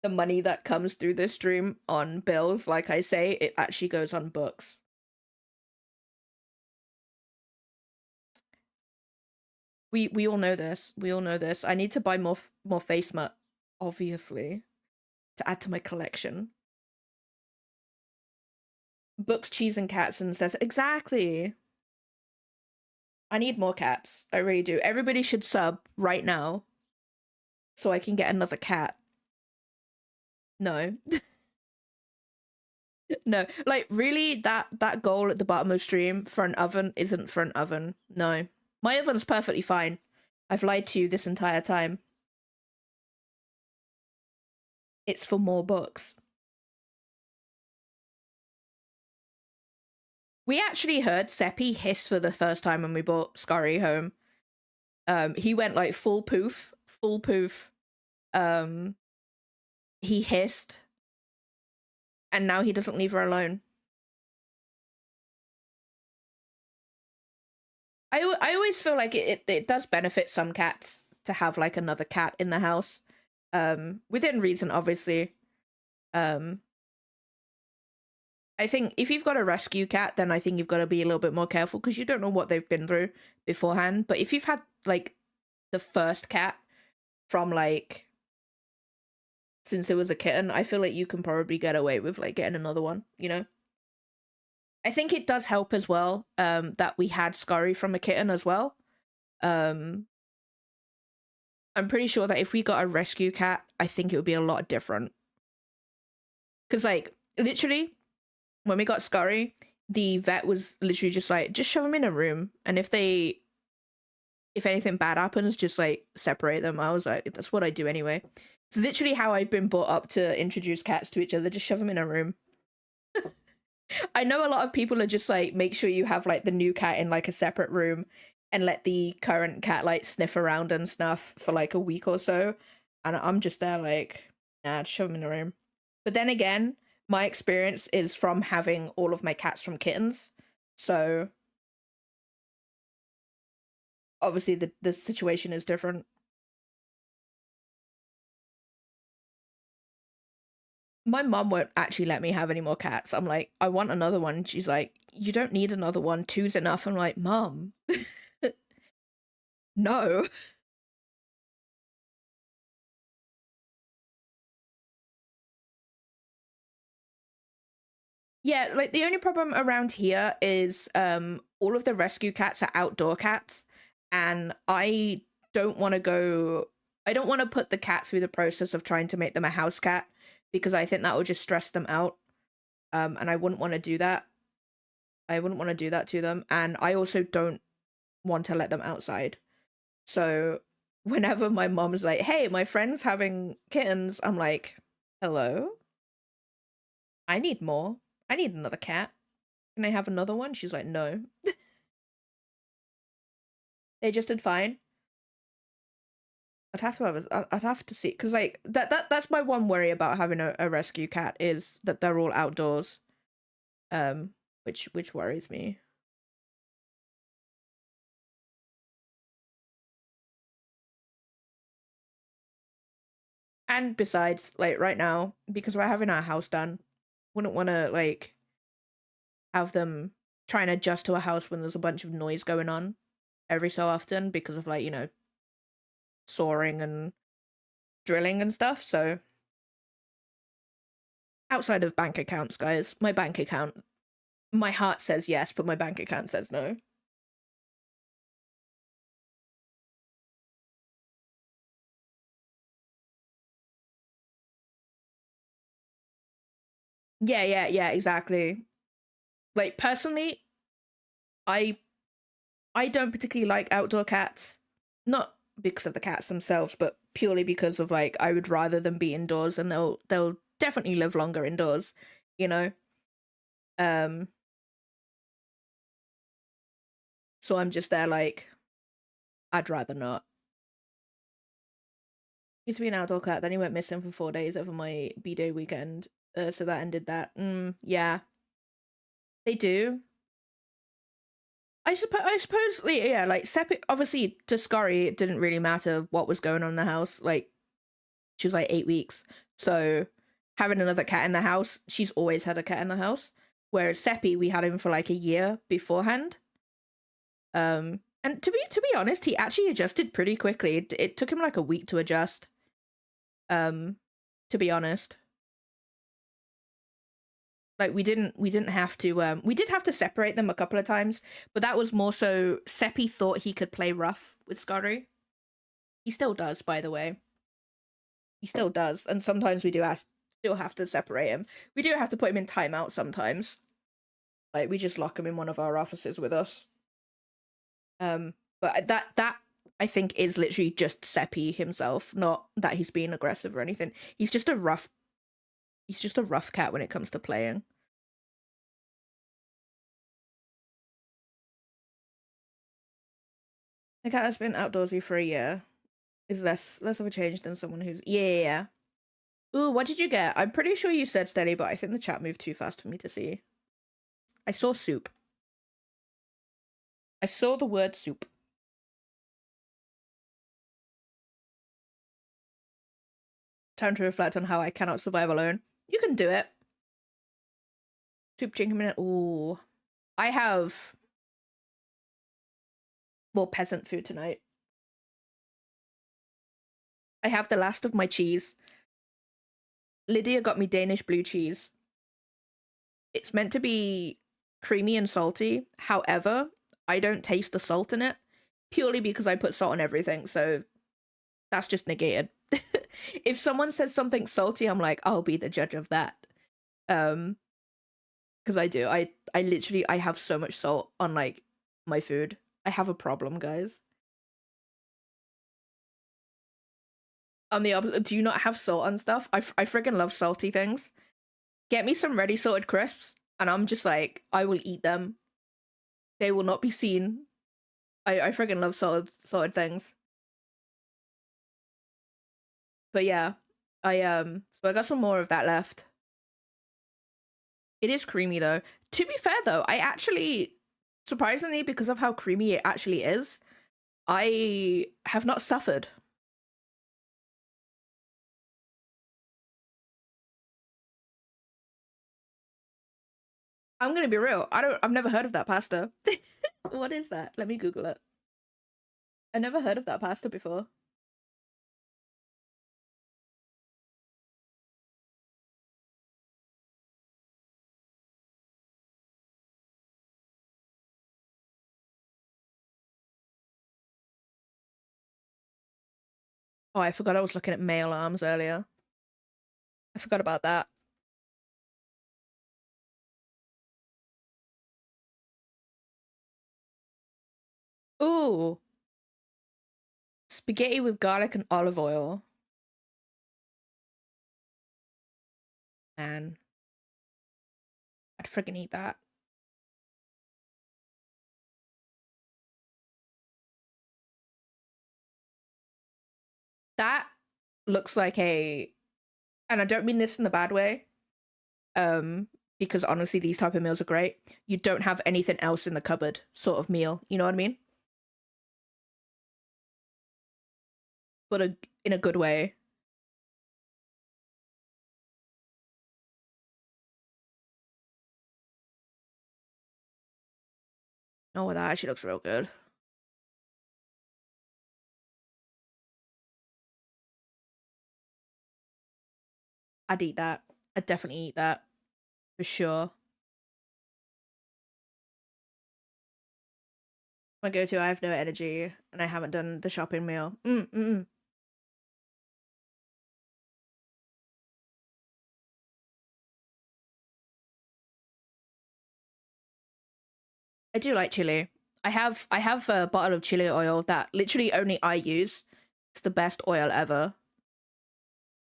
the money that comes through this stream on bills. Like I say, it actually goes on books. We all know this. We all know this. I need to buy more face matte, obviously, to add to my collection. Books, cheese, and cats, and says exactly. I need more cats. I really do. Everybody should sub right now so I can get another cat. No. No. Like, really, that goal at the bottom of stream for an oven isn't for an oven. No. My oven's perfectly fine. I've lied to you this entire time. It's for more books. We actually heard Seppi hiss for the first time when we brought Scurry home. He went like full poof. He hissed, and now he doesn't leave her alone. I always feel like it does benefit some cats to have like another cat in the house, within reason, obviously. I think if you've got a rescue cat, then I think you've got to be a little bit more careful because you don't know what they've been through beforehand. But if you've had like the first cat from like since it was a kitten, I feel like you can probably get away with like getting another one, you know? I think it does help as well, that we had Scurry from a kitten as well. I'm pretty sure that if we got a rescue cat, I think it would be a lot different. Because like, literally, when we got Scurry, the vet was literally just like, just shove them in a room, and if anything bad happens, just like separate them. I was like, that's what I do anyway. It's literally how I've been brought up to introduce cats to each other. Just shove them in a room. I know a lot of people are just like, make sure you have like the new cat in like a separate room and let the current cat like sniff around and stuff for like a week or so. And I'm just there like, nah, just shove him in the room. But then again, my experience is from having all of my cats from kittens. So obviously the situation is different. My mum won't actually let me have any more cats. I'm like, I want another one. She's like, you don't need another one. Two's enough. I'm like, Mum, no. Yeah, like the only problem around here is all of the rescue cats are outdoor cats, and I don't want to put the cat through the process of trying to make them a house cat because I think that would just stress them out. And I wouldn't want to do that. I wouldn't want to do that to them, and I also don't want to let them outside. So whenever my mom's like, "Hey, my friend's having kittens," I'm like, "Hello? I need more. I need another cat. Can I have another one?" She's like, "No." They just did fine. I'd have to see because like that's my one worry about having a rescue cat is that they're all outdoors, which worries me. And besides, like right now, because we're having our house done, wouldn't want to like have them try and adjust to a house when there's a bunch of noise going on every so often because of like, you know, soaring and drilling and stuff. So outside of bank accounts, guys, my bank account, my heart says yes, but my bank account says no. Yeah, exactly. Like personally, I I don't particularly like outdoor cats. Not because of the cats themselves, but purely because of like I would rather them be indoors and they'll definitely live longer indoors, you know? Um so I'm just there like I'd rather not. Used to be an outdoor cat, then he went missing for 4 days over my B-Day weekend. So that ended that. Yeah. They do. I suppose, yeah, like Seppi, obviously to Scurry, it didn't really matter what was going on in the house. Like, she was like 8 weeks. So having another cat in the house, she's always had a cat in the house. Whereas Seppi, we had him for like a year beforehand. And to be honest, he actually adjusted pretty quickly. It took him like a week to adjust. Um, to be honest. Like we didn't have to we did have to separate them a couple of times, but that was more so Seppi thought he could play rough with Scotty. He still does, by the way. He still does, and sometimes we still have to separate him. We do have to put him in timeout sometimes. Like we just lock him in one of our offices with us. But that I think is literally just Seppi himself, not that he's being aggressive or anything. He's just a rough cat when it comes to playing. The cat has been outdoorsy for a year. Is less of a change than someone who's yeah. Ooh, what did you get? I'm pretty sure you said steady, but I think the chat moved too fast for me to see. I saw soup. I saw the word soup. Time to reflect on how I cannot survive alone. You can do it. Soup chicken minute. Ooh. I have more peasant food tonight. I have the last of my cheese. Lydia got me Danish blue cheese. It's meant to be creamy and salty. However, I don't taste the salt in it purely because I put salt on everything. So that's just negated. If someone says something salty, I'm like, I'll be the judge of that. Because I do. I literally I have so much salt on like my food. I have a problem, guys. On the opposite, do you not have salt on stuff? I friggin' love salty things. Get me some ready salted crisps. and I'm just like, I will eat them. They will not be seen. I freaking love solid things. But yeah, so I got some more of that left. It is creamy though. To be fair though, I actually, surprisingly, because of how creamy it actually is, I have not suffered. I'm gonna be real. I've never heard of that pasta. What is that? Let me Google it. I never heard of that pasta before. Oh, I forgot I was looking at male arms earlier. I forgot about that. Ooh. Spaghetti with garlic and olive oil. Man. I'd friggin' eat that. That looks like a, and I don't mean this in the bad way, because honestly these type of meals are great. You don't have anything else in the cupboard sort of meal, you know what I mean? But in a good way. Oh, that actually looks real good. I'd eat that. I'd definitely eat that. For sure. My go-to, I have no energy and I haven't done the shopping meal. I do like chili. I have a bottle of chili oil that literally only I use. It's the best oil ever.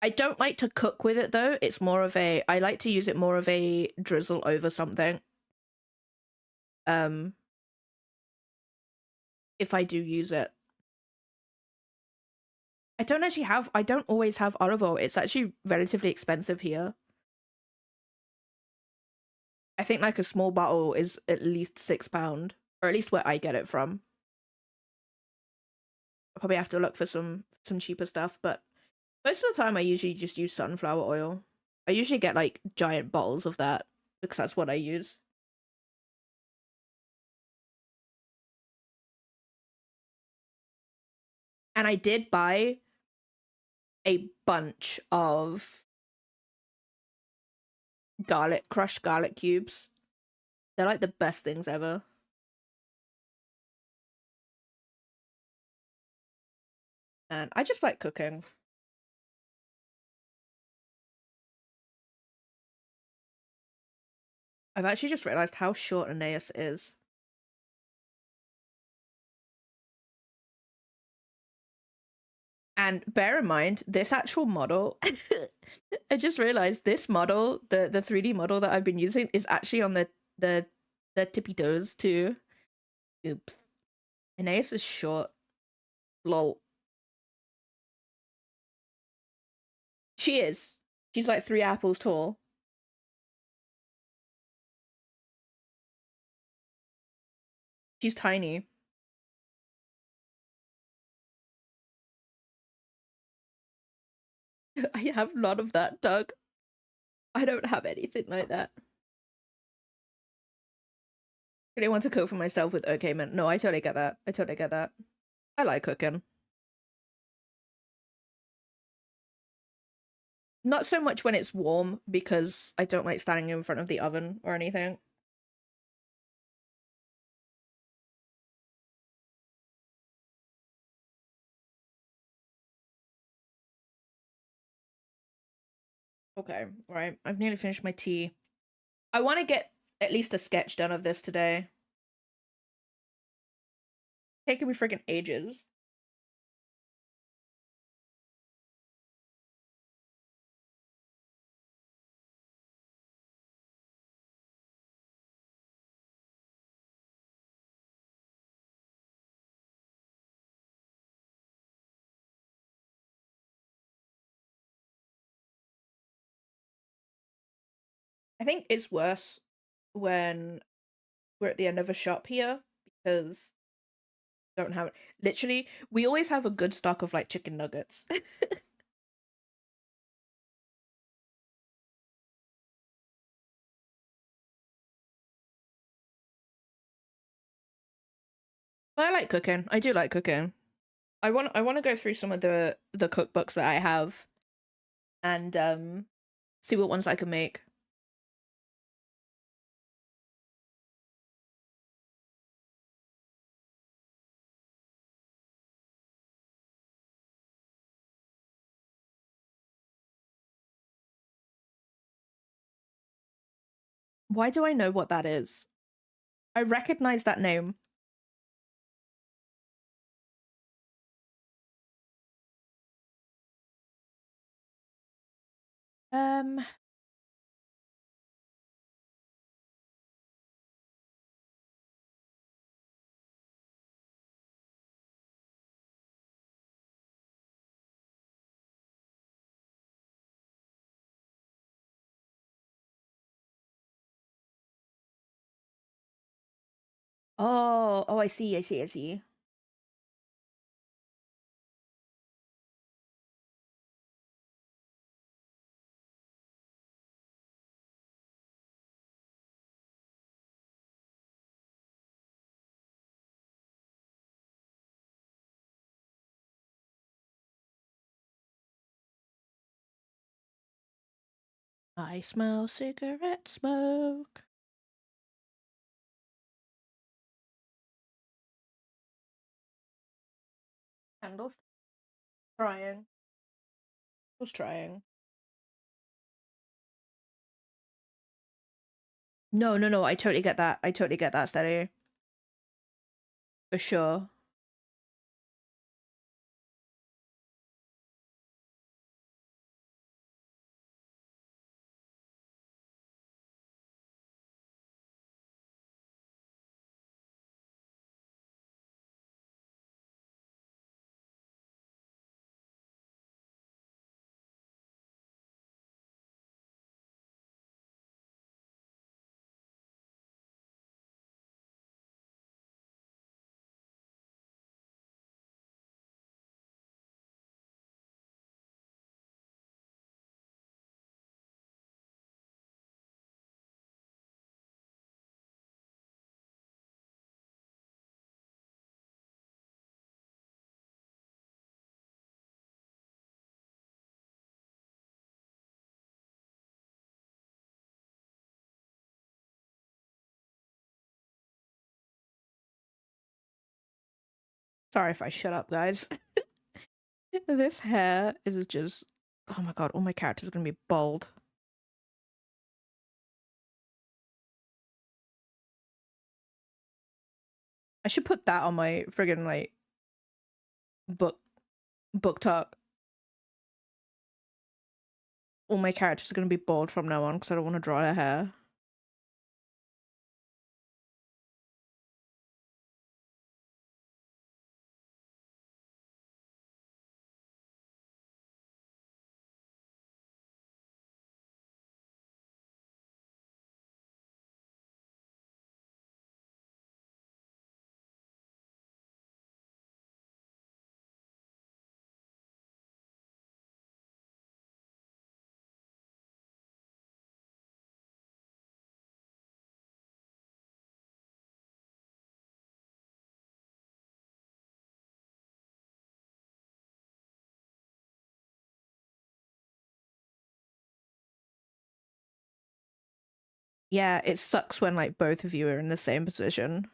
I don't like to cook with it though. It's more of a, I like to use it more of a drizzle over something. Um if I do use it. I don't always have olive oil. It's actually relatively expensive here. I think like a small bottle is at least £6, or at least where I get it from. I'll probably have to look for some cheaper stuff, but most of the time I usually just use sunflower oil. I usually get like giant bottles of that because that's what I use. And I did buy a bunch of crushed garlic cubes. They're like the best things ever. And I just like cooking. I've actually just realized how short Aeneas is. And bear in mind, this actual model, I just realized this model, the 3D model that I've been using is actually on the tippy toes too. Oops. Aeneas is short. Lol. She is. She's like 3 apples tall. She's tiny. I have none of that, Doug. I don't have anything like that. I didn't want to cook for myself with okay man. No, I totally get that. I totally get that. I like cooking. Not so much when it's warm because I don't like standing in front of the oven or anything. Okay, right. I've nearly finished my tea. I want to get at least a sketch done of this today. Taking me freaking ages. I think it's worse when we're at the end of a shop here because don't have literally we always have a good stock of like chicken nuggets. But I like cooking. I do like cooking. I want to go through some of the cookbooks that I have and see what ones I can make. Why do I know what that is? I recognize that name. Um oh, I see, I see, I see. I smell cigarette smoke. Candles. Trying. Was trying. No, no, no. I totally get that. I totally get that, Steady. For sure. Sorry if I shut up, guys. This hair is just. Oh my god, all my characters are gonna be bald. I should put that on my friggin' like book talk. All my characters are gonna be bald from now on because I don't want to dry their hair. Yeah, it sucks when like both of you are in the same position.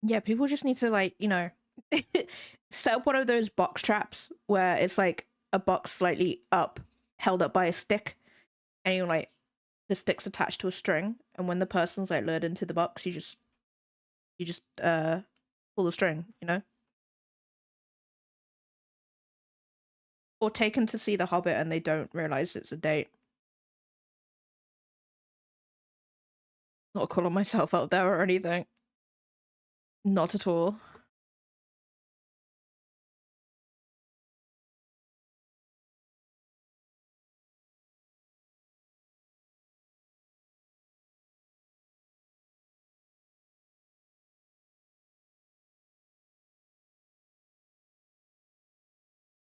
Yeah, people just need to, like, you know, set up one of those box traps where it's like a box slightly up, held up by a stick, and you like the stick's attached to a string, and when the person's like lured into the box, you just pull the string, you know? Or take them to see The Hobbit and they don't realize it's a date. Not calling myself out there or anything. Not at all.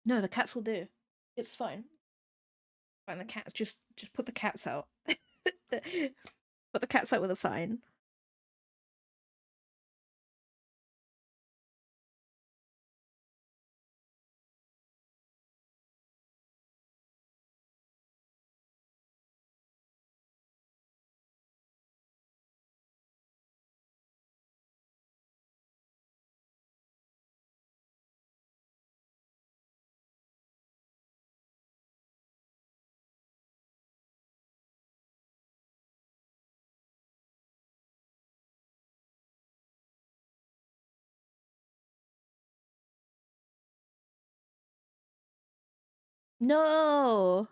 No, the cats will do. It's fine. Fine, the cats just put the cats out. Put the cats out with a sign. No.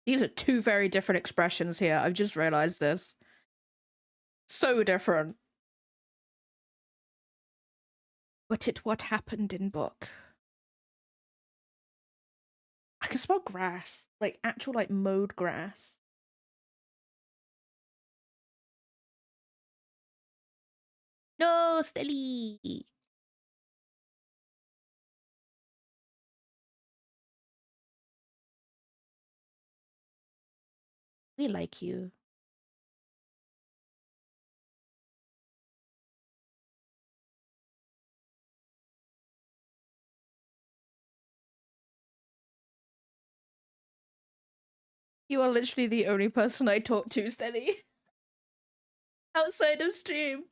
These are two very different expressions here. I've just realized this. So different. But it what happened in book. I can smell grass. Like actual like mowed grass. No, Stilly. We like you. You are literally the only person I talk to, Steady. Outside of stream.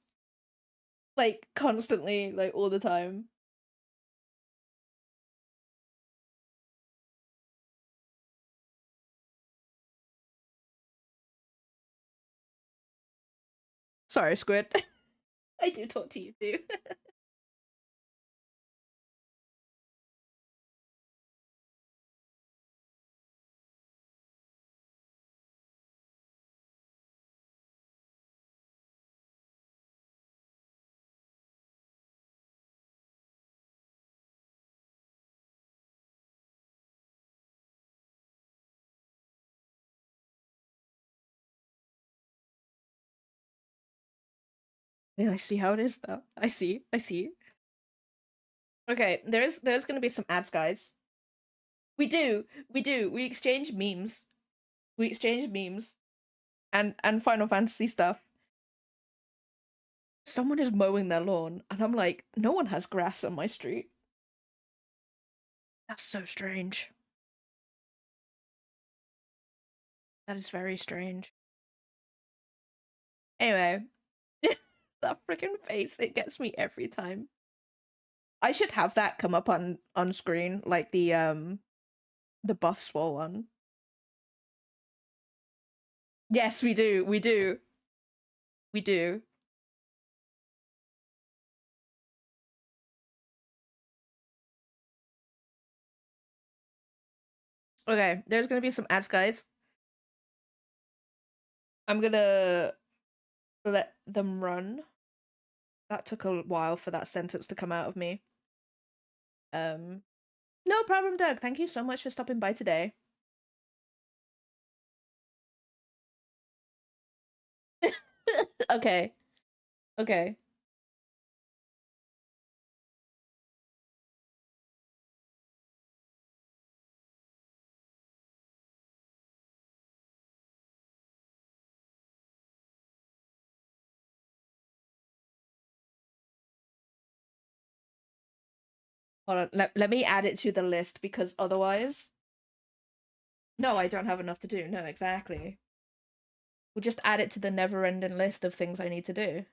Like, constantly, like, all the time. Sorry, Squid. I do talk to you too. Yeah, I see how it is though. I see. Okay, there's gonna be some ads, guys. We do. We exchange memes. And Final Fantasy stuff. Someone is mowing their lawn, and I'm like, no one has grass on my street. That's so strange. That is very strange. Anyway, that freaking face, it gets me every time. I should have that come up on screen, like the buff swole one. Yes, we do. Okay, there's gonna be some ads, guys. I'm gonna let them run. That took a while for that sentence to come out of me. No problem, Doug. Thank you so much for stopping by today. Okay. Hold on. Let me add it to the list because otherwise. No, I don't have enough to do. No, exactly. We'll just add it to the never-ending list of things I need to do.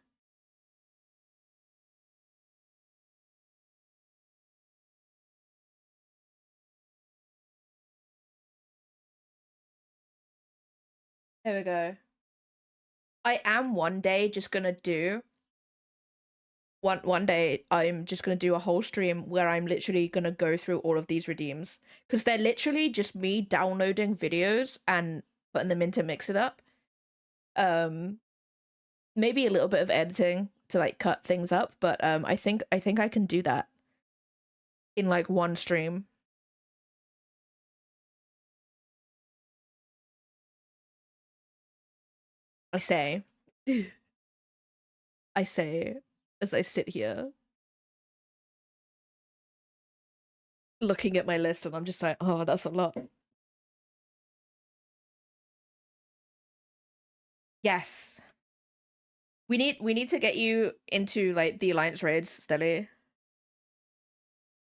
There we go. I am one day just gonna do one day I'm just gonna do a whole stream where I'm literally gonna go through all of these redeems because they're literally just me downloading videos and putting them in to mix it up. Maybe a little bit of editing to like cut things up, but I think I can do that in like one stream. I say. I say as I sit here looking at my list and I'm just like, oh, that's a lot. Yes. We need to get you into like the Alliance raids, Stelly.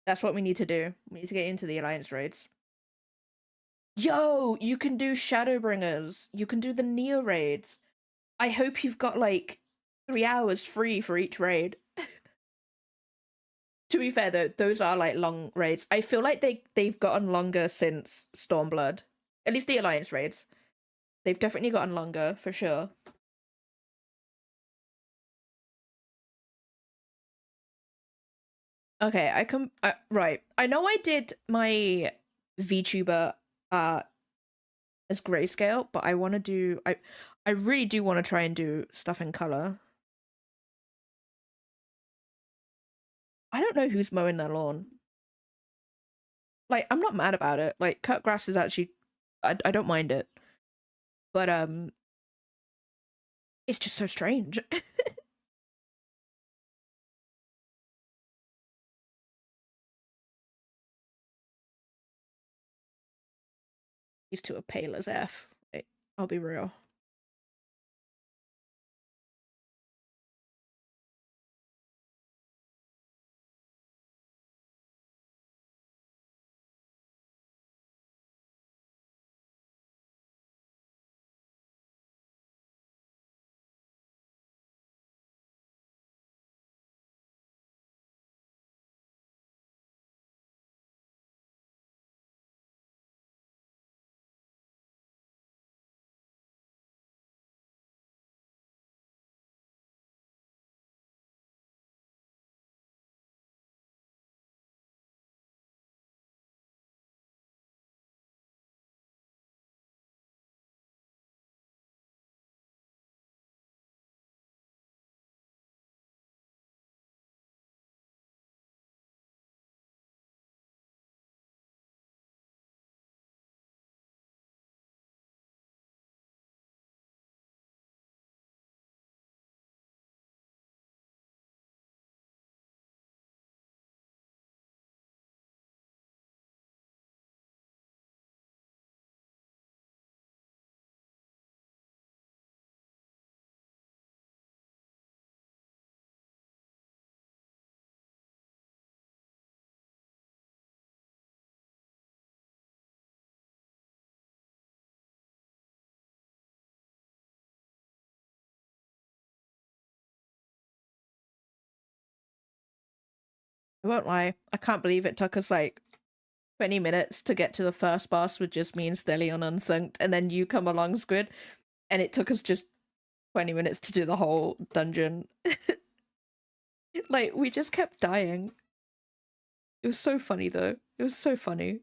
That's what we need to do. We need to get into the Alliance raids. Yo, you can do Shadowbringers. You can do the Neo raids. I hope you've got like 3 hours free for each raid. To be fair though, those are like long raids. I feel like they've gotten longer since Stormblood. At least the Alliance raids. They've definitely gotten longer for sure. Okay, right. I know I did my VTuber as grayscale, but I want to do I really do want to try and do stuff in color. I don't know who's mowing their lawn. Like, I'm not mad about it. Like, cut grass is actually I don't mind it. But it's just so strange. These two are pale as F. I'll be real. I won't lie, I can't believe it took us like 20 minutes to get to the first boss with just me and Stelly on Unsynced, and then you come along, Squid, and it took us just 20 minutes to do the whole dungeon. Like, we just kept dying. It was so funny, though. It was so funny.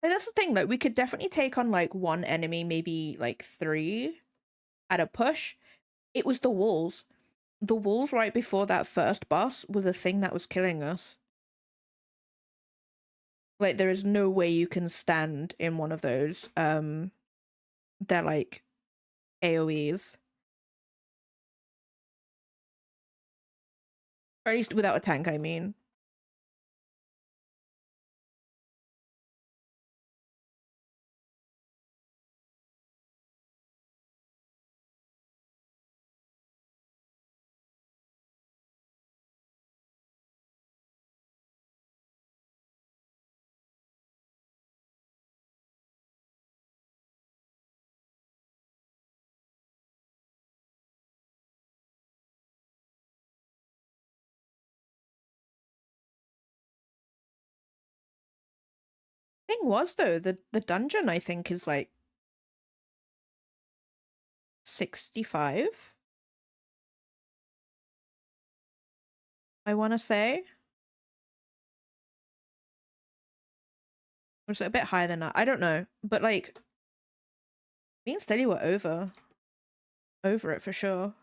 And that's the thing, like, we could definitely take on, like, one enemy, maybe, like, 3 at a push. It was the walls. The walls right before that first boss were the thing that was killing us. Like, there is no way you can stand in one of those. They're, like, AoEs. Or at least without a tank, I mean. Thing was though, the dungeon I think is like 65. I want to say. Or is it a bit higher than that? I don't know, but like me and Steady were over it for sure.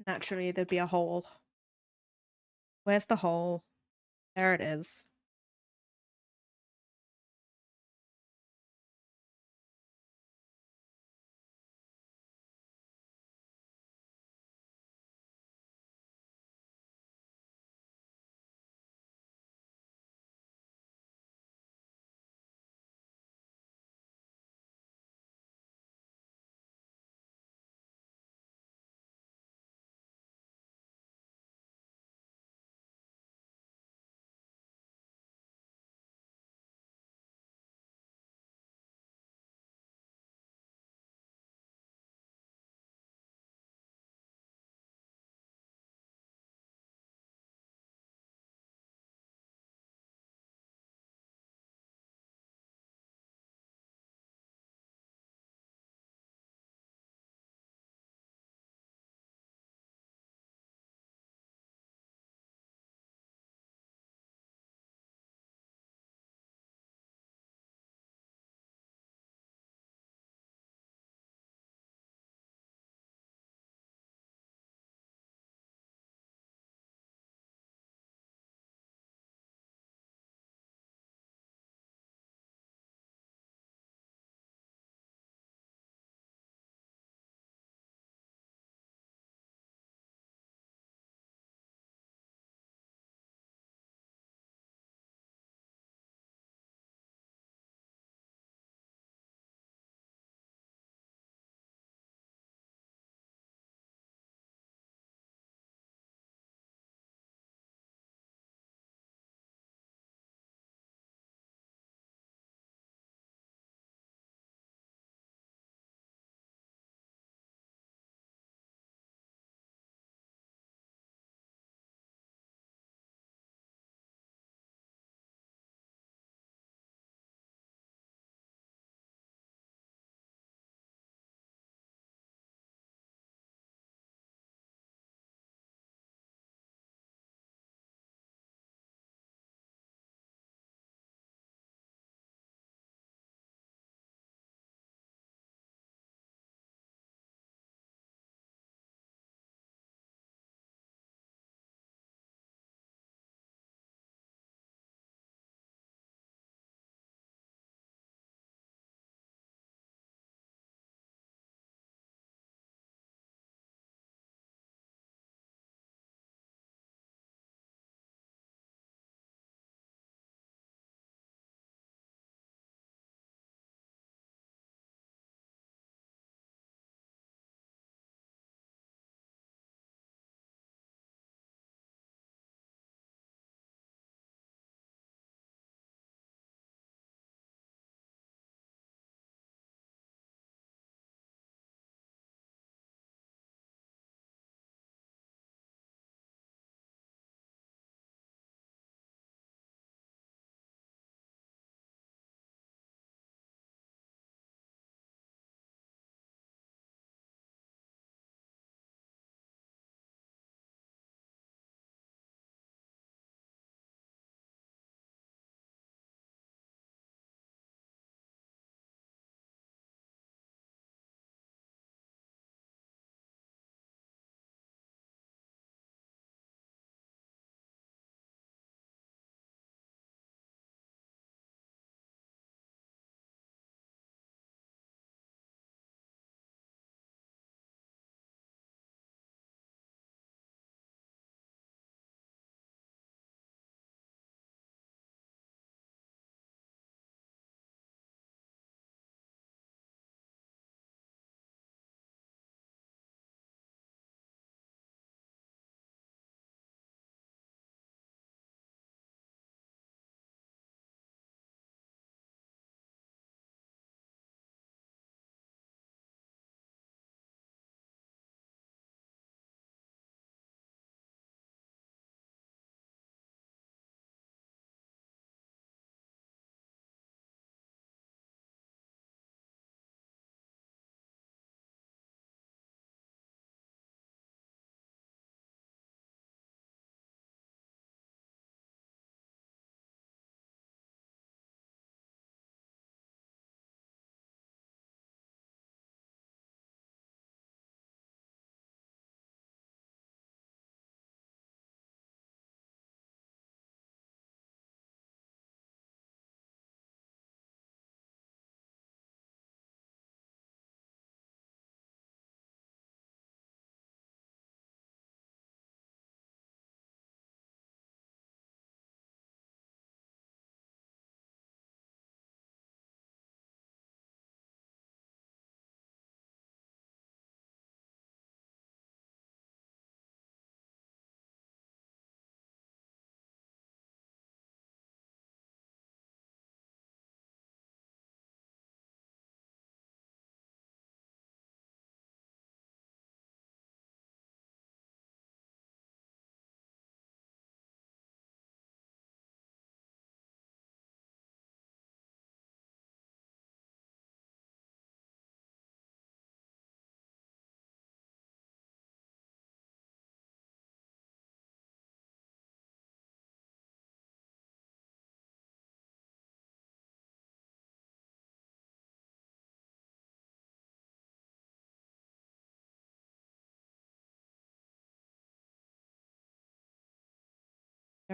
Naturally, there'd be a hole. Where's the hole? There it is.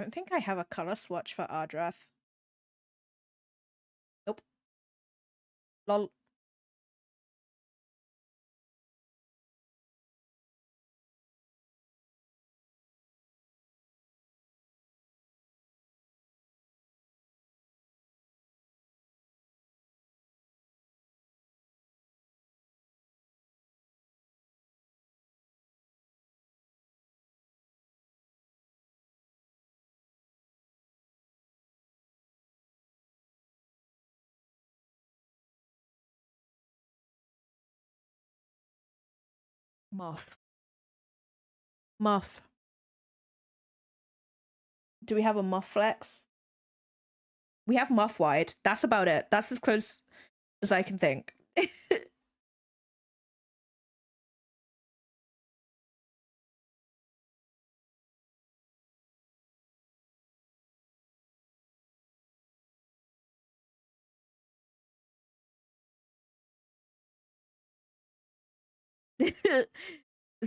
don't think I have a color swatch for Ardrath. Nope. Lol. Muff. Muff. Do we have a muff flex? We have muff wide. That's about it. That's as close as I can think.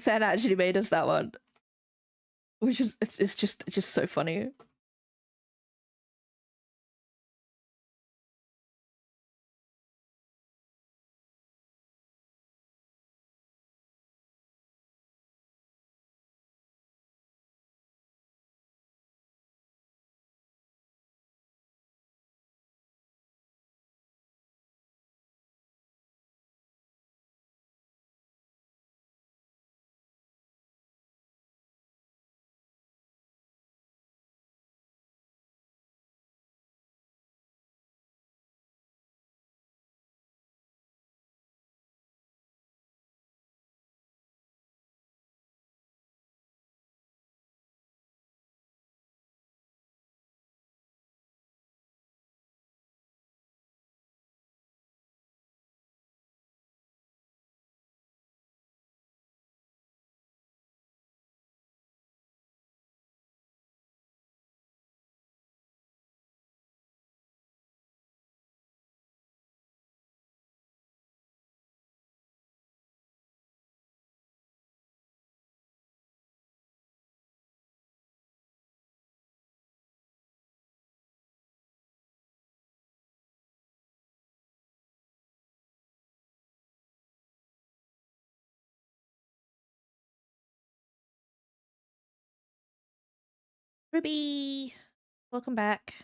That actually made us that one. Which is it's just so funny. Ruby, welcome back.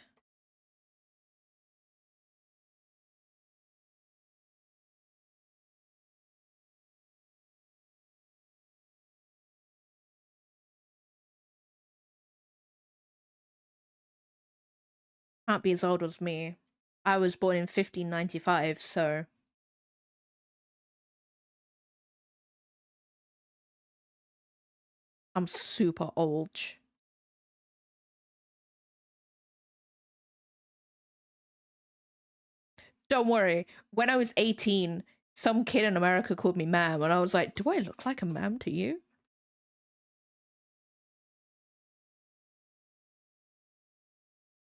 Can't be as old as me. I was born in 1595, so I'm super old. Don't worry. When I was 18, some kid in America called me ma'am, and I was like, do I look like a ma'am to you?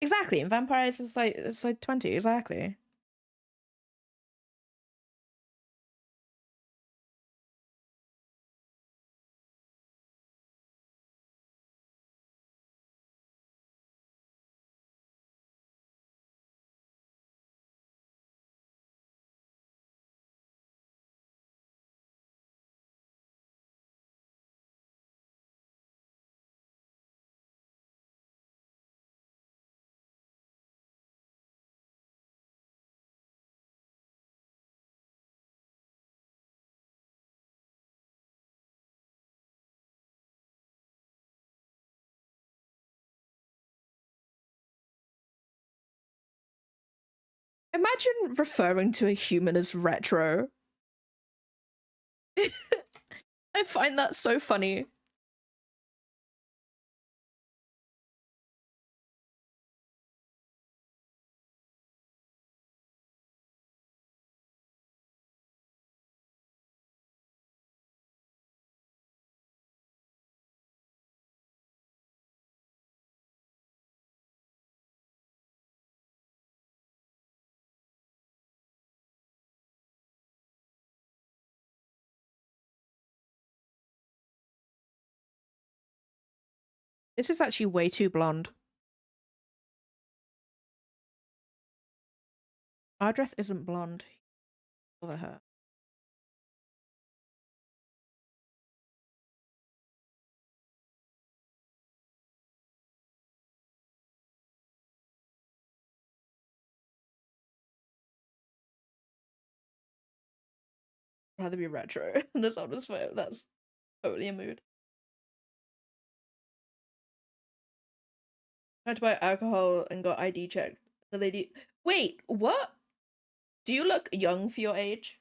Exactly. In vampires, it's like 20, exactly. Imagine referring to a human as retro. I find that so funny. This is actually way too blonde. Ardreth isn't blonde. Over her. Rather be retro. That's honest vote. That's totally a mood. Tried to buy alcohol and got ID checked. The lady. Wait, what? Do you look young for your age?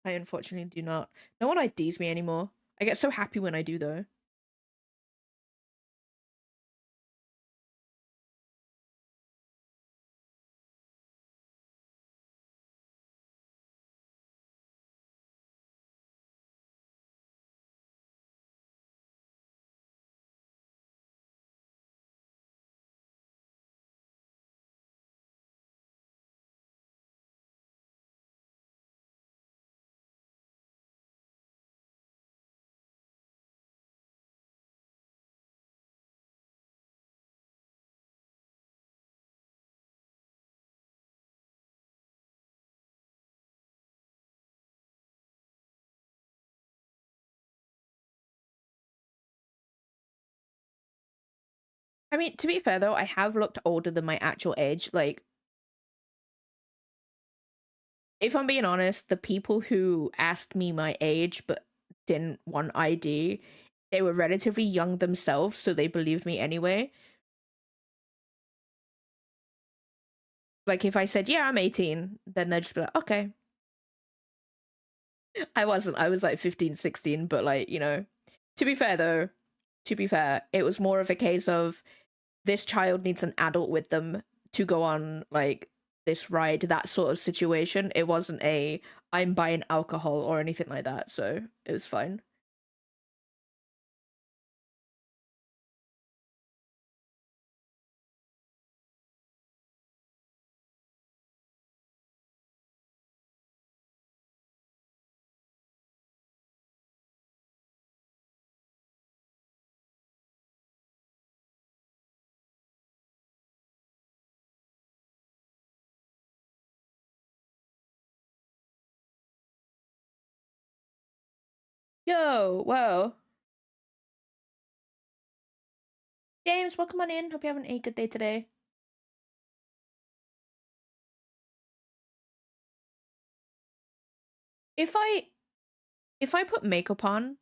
I unfortunately do not. No one IDs me anymore. I get so happy when I do, though. I mean, to be fair though, I have looked older than my actual age. Like, if I'm being honest, the people who asked me my age but didn't want ID, they were relatively young themselves, so they believed me anyway. Like, if I said, yeah, I'm 18, then they'd just be like, okay. I wasn't. I was like 15, 16, but like, you know, to be fair though, to be fair, it was more of a case of this child needs an adult with them to go on like this ride, that sort of situation. It wasn't a I'm buying alcohol or anything like that, so it was fine. Yo, whoa. James, welcome on in. Hope you're having a good day today. If I put makeup on,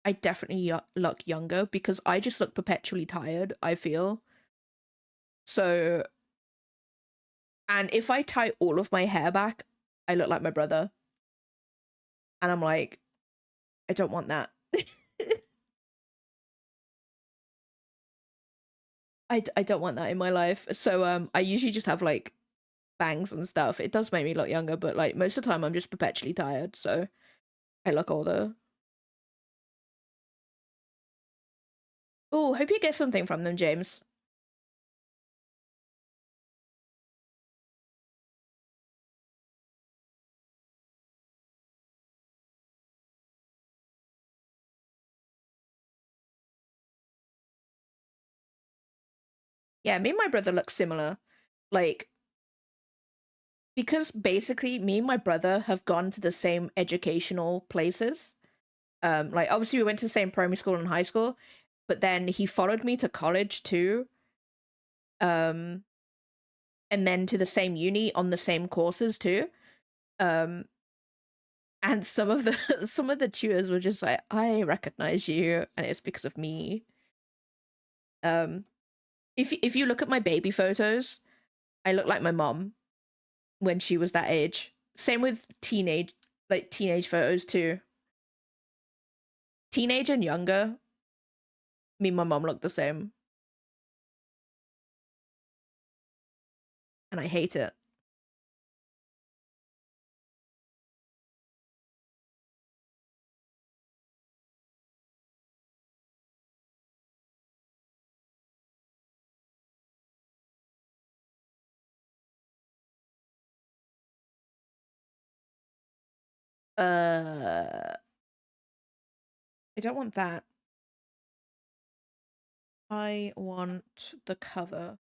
I definitely look younger because I just look perpetually tired, I feel. So, and if I tie all of my hair back, I look like my brother. And I'm like, I don't want that. I don't want that in my life. So I usually just have like bangs and stuff. It does make me look younger, but like most of the time I'm just perpetually tired, so I look older. Oh, hope you get something from them, James. Yeah, me and my brother look similar. Like, because basically me and my brother have gone to the same educational places. Like obviously we went to the same primary school and high school, but then he followed me to college too. Um, and then to the same uni on the same courses too. Um, and some of the some of the tutors were just like, I recognize you, and it's because of me. Um, if you look at my baby photos, I look like my mom when she was that age. Same with teenage photos too. Teenage and younger, me and my mom look the same, and I hate it. I don't want that. I want the cover.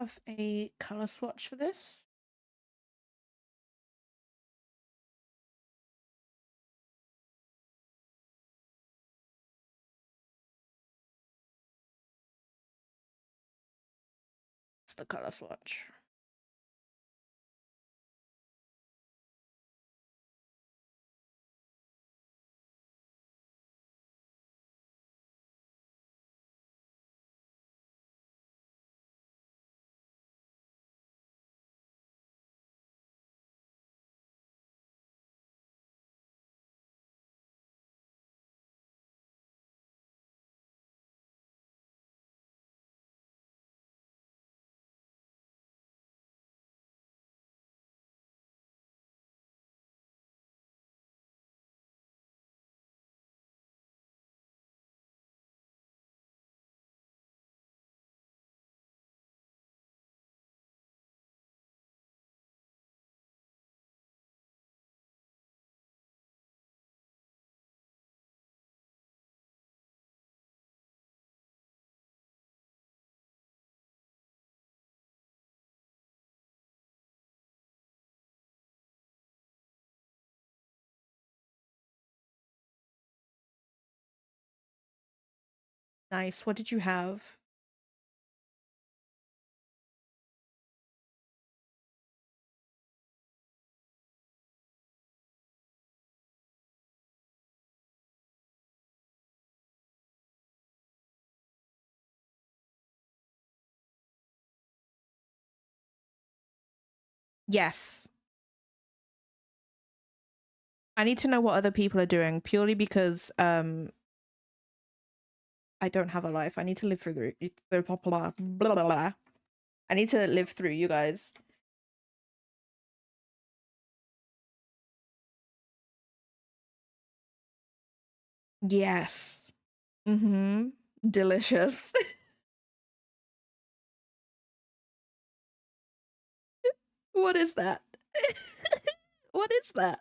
have a color swatch for this. It's the color swatch. Nice. What did you have? Yes. I need to know what other people are doing purely because I don't have a life. I need to live through blah, blah, blah, blah, blah, blah. I need to live through you guys. Yes. Mm-hmm. Delicious. What is that? What is that?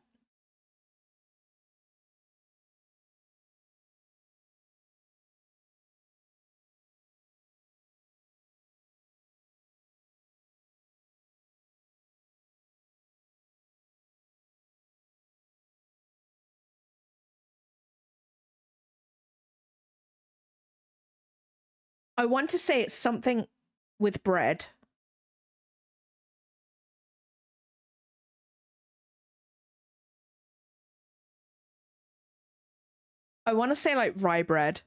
I want to say it's something with bread. I want to say like rye bread.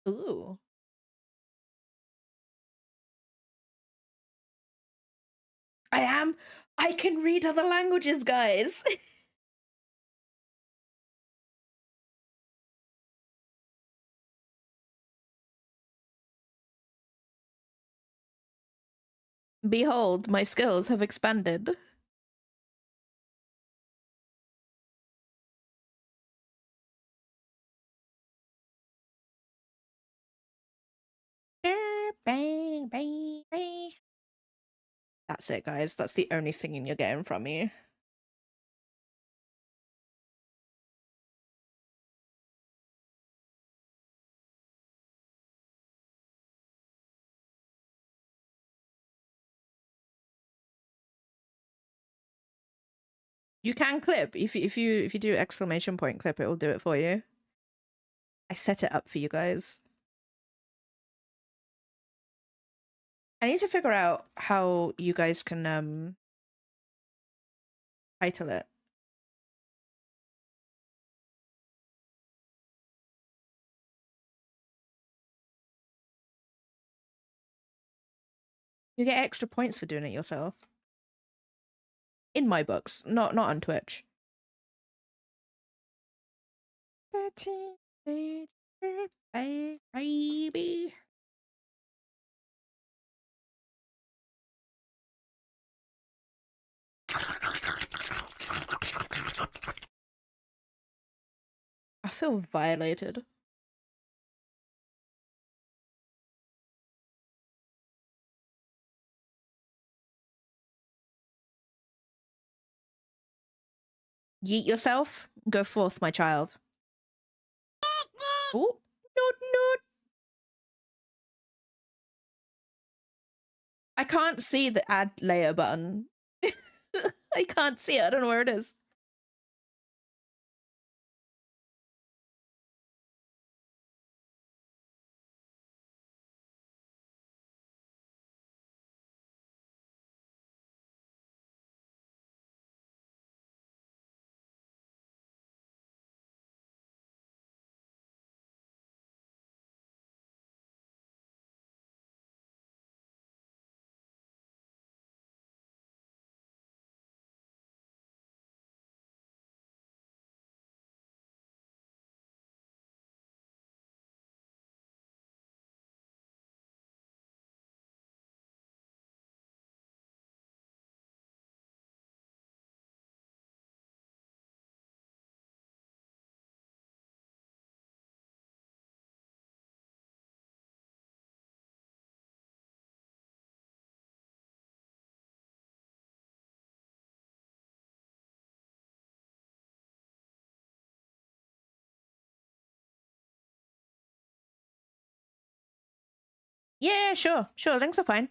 Ooh. I am. I can read other languages, guys. Behold, my skills have expanded. Bang, bang, bang. That's it, guys. That's the only singing you're getting from me. You can clip if you do exclamation point clip, it will do it for you. I set it up for you guys. I need to figure out how you guys can title it. You get extra points for doing it yourself. In my books, not on Twitch. 13 baby. I feel violated. Yeet yourself. Go forth, my child. Oh, noot. I can't see the add layer button. I can't see it. I don't know where it is. Yeah, sure. Links are fine.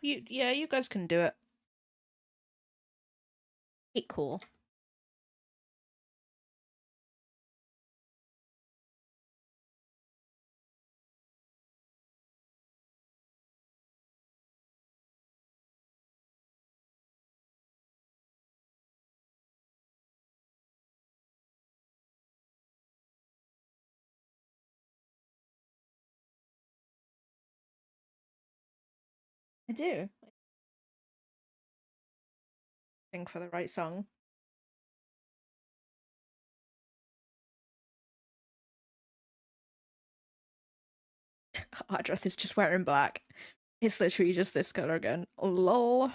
You guys can do it. It's cool. I do. Sing for the right song. Ardreth is just wearing black. It's literally just this color again. Lol.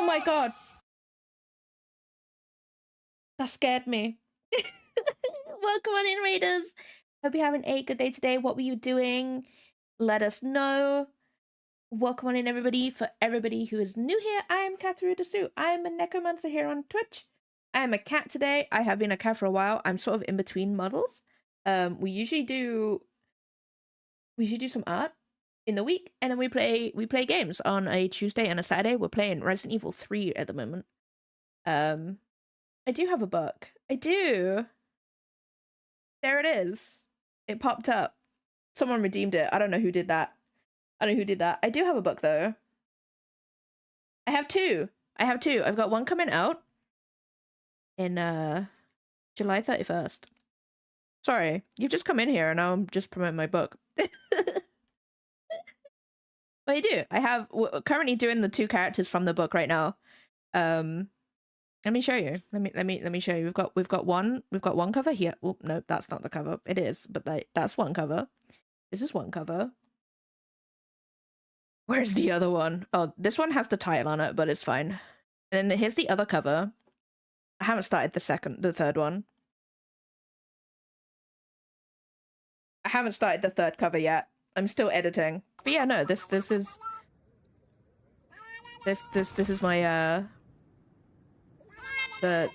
my god. That scared me. Welcome on in, Raiders. Hope you're having a good day today. What were you doing? Let us know. Welcome on in, everybody. For everybody who is new here, I'm Catherine Dessou. I'm a necromancer here on Twitch. I'm a cat today. I have been a cat for a while. I'm sort of in between models. We usually do some art in the week, and then we play games on a Tuesday and a Saturday. We're playing Resident Evil 3 at the moment. I do have a book. I do. There it is. It popped up. Someone redeemed it. I don't know who did that. I do have a book though. I have two. I've got one coming out in July 31st. Sorry, you've just come in here and now I'm just promoting my book. But I do. We're currently doing the two characters from the book right now. Let me show you. Let me show you. We've got one cover here. Oh, no, that's not the cover. It is, but that's one cover. This is one cover. Where's the other one? Oh, this one has the title on it, but it's fine. And then here's the other cover. I haven't started the third one. I haven't started the third cover yet. I'm still editing. But yeah, no, this is my the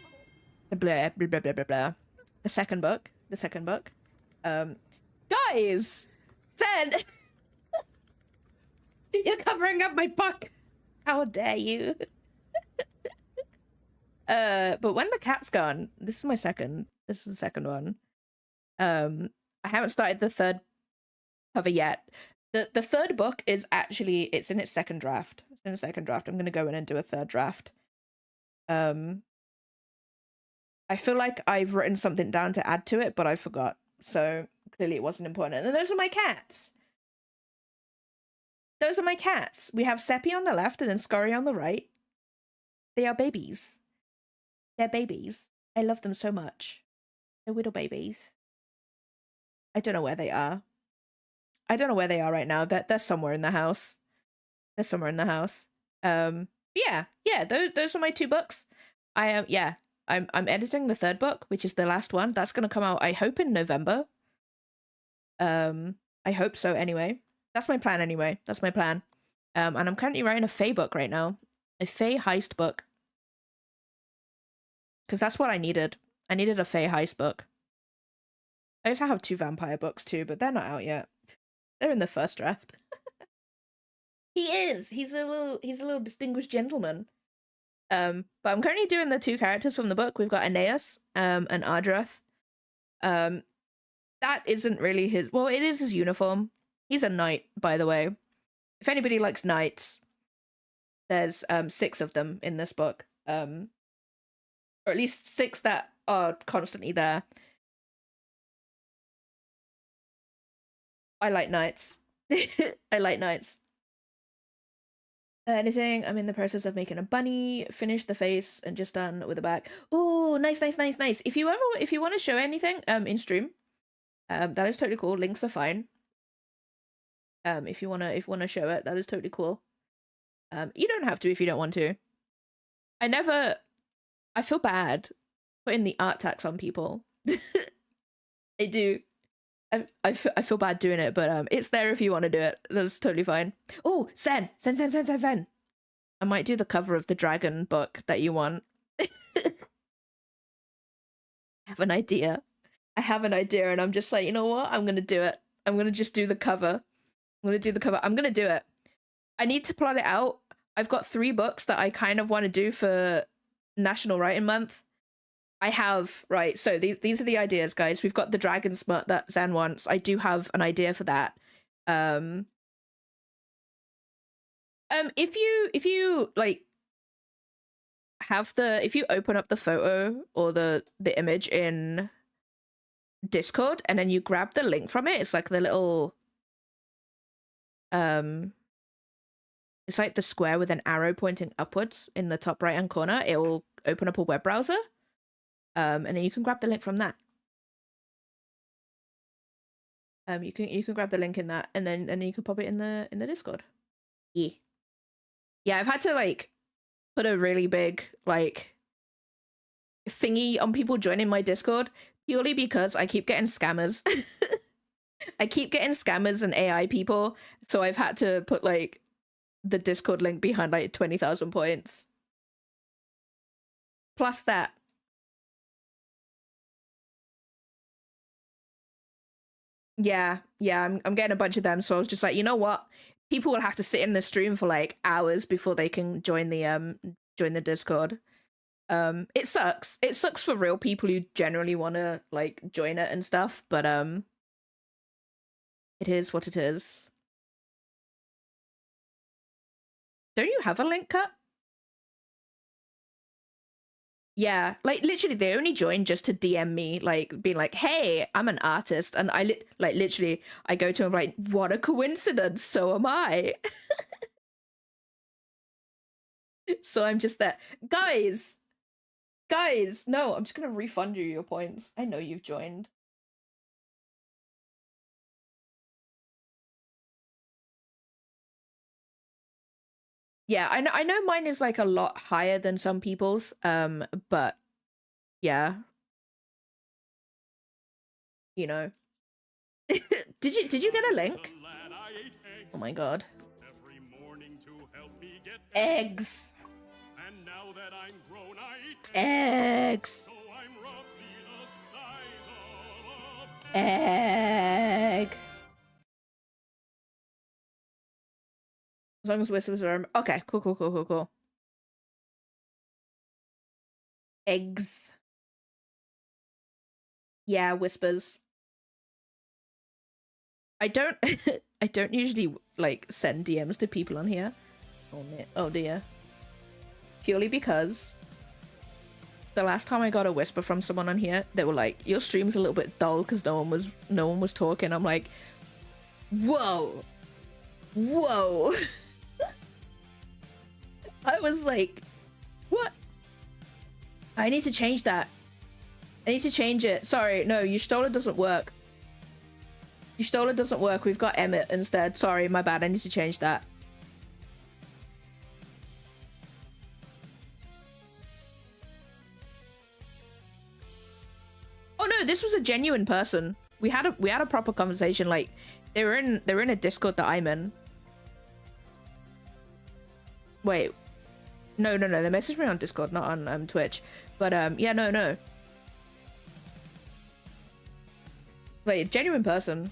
blah blah blah blah blah. The second book. Guys, Zen, you're covering up my book. How dare you? But when the cat's gone, this is my second. This is the second one. I haven't started the third cover yet. The third book is actually, it's in its second draft. I'm gonna go in and do a third draft. I feel like I've written something down to add to it, but I forgot. So clearly it wasn't important. And those are my cats. We have Seppi on the left and then Scurry on the right. They are babies. They're babies. I love them so much. They're little babies. I don't know where they are. Right now. They're somewhere in the house. Yeah. Those are my two books. I'm editing the third book, which is the last one. That's gonna come out, I hope, in November. I hope so anyway. That's my plan anyway. And I'm currently writing a Fae book right now. A Fae heist book. Because that's what I needed. I needed a Fae heist book. I also have two vampire books too, but they're not out yet. They're in the first draft. He is. He's a little distinguished gentleman. But I'm currently doing the two characters from the book. We've got Aeneas, and Ardrath. That isn't really his. Well, it is his uniform. He's a knight, by the way. If anybody likes knights, there's 6 of them in this book. Or at least 6 that are constantly there. I like knights. Anything? I'm in the process of making a bunny, finished the face, and just done with the back. Oh, nice. If you want to show anything, in stream, that is totally cool. Links are fine. If you wanna show it, that is totally cool. You don't have to if you don't want to. I feel bad putting the art tax on people. I do. I feel bad doing it, but it's there if you want to do it. That's totally fine. Oh, Zen. I might do the cover of the dragon book that you want. I have an idea, and I'm just like, you know what? I'm gonna do it. I'm gonna just do the cover. I'm gonna do it. I need to plot it out. I've got 3 books that I kind of want to do for National Writing Month. I have, right, so these are the ideas, guys. We've got the dragon smut that Zen wants. I do have an idea for that. If you like if you open up the photo or the image in Discord and then you grab the link from it, it's like the little it's like the square with an arrow pointing upwards in the top right hand corner. It will open up a web browser. And then you can grab the link from that. You can grab the link in that, and then you can pop it in the Discord. Yeah, I've had to put a really big like thingy on people joining my Discord purely because I keep getting scammers. I keep getting scammers and AI people, so I've had to put like the Discord link behind like 20,000 points. Plus that. Yeah, I'm getting a bunch of them, so I was just like, you know what? People will have to sit in the stream for like hours before they can join the Discord. It sucks. It sucks for real people who generally want to like join it and stuff, but it is what it is. Don't you have a link cut? Yeah, like literally they only joined just to DM me, like being like, hey, I'm an artist. And I literally I go to him like, what a coincidence, so am I. So I'm just there. Guys, no, I'm just gonna refund you your points. I know you've joined. Yeah, I know mine is like a lot higher than some people's, but yeah. You know. Did you get a link? Oh my god. Every morning to help me get Eggs. And now that I'm grown, I eat Eggs. so I'm roughly the size of a Egg. As long as whispers are okay. Cool. Eggs. Yeah, whispers. I don't I don't usually like send DMs to people on here. Oh dear. Purely because the last time I got a whisper from someone on here, they were like, your stream's a little bit dull because no one was talking. I'm like, whoa. I was like, what? I need to change that. I need to change it. Sorry, no, Yushtola doesn't work. Yushtola doesn't work. We've got Emmett instead. Sorry, my bad. I need to change that. Oh no, this was a genuine person. We had a proper conversation. Like they were in a Discord that I'm in. Wait. No. They messaged me on Discord, not on Twitch. But yeah, no. Like genuine person.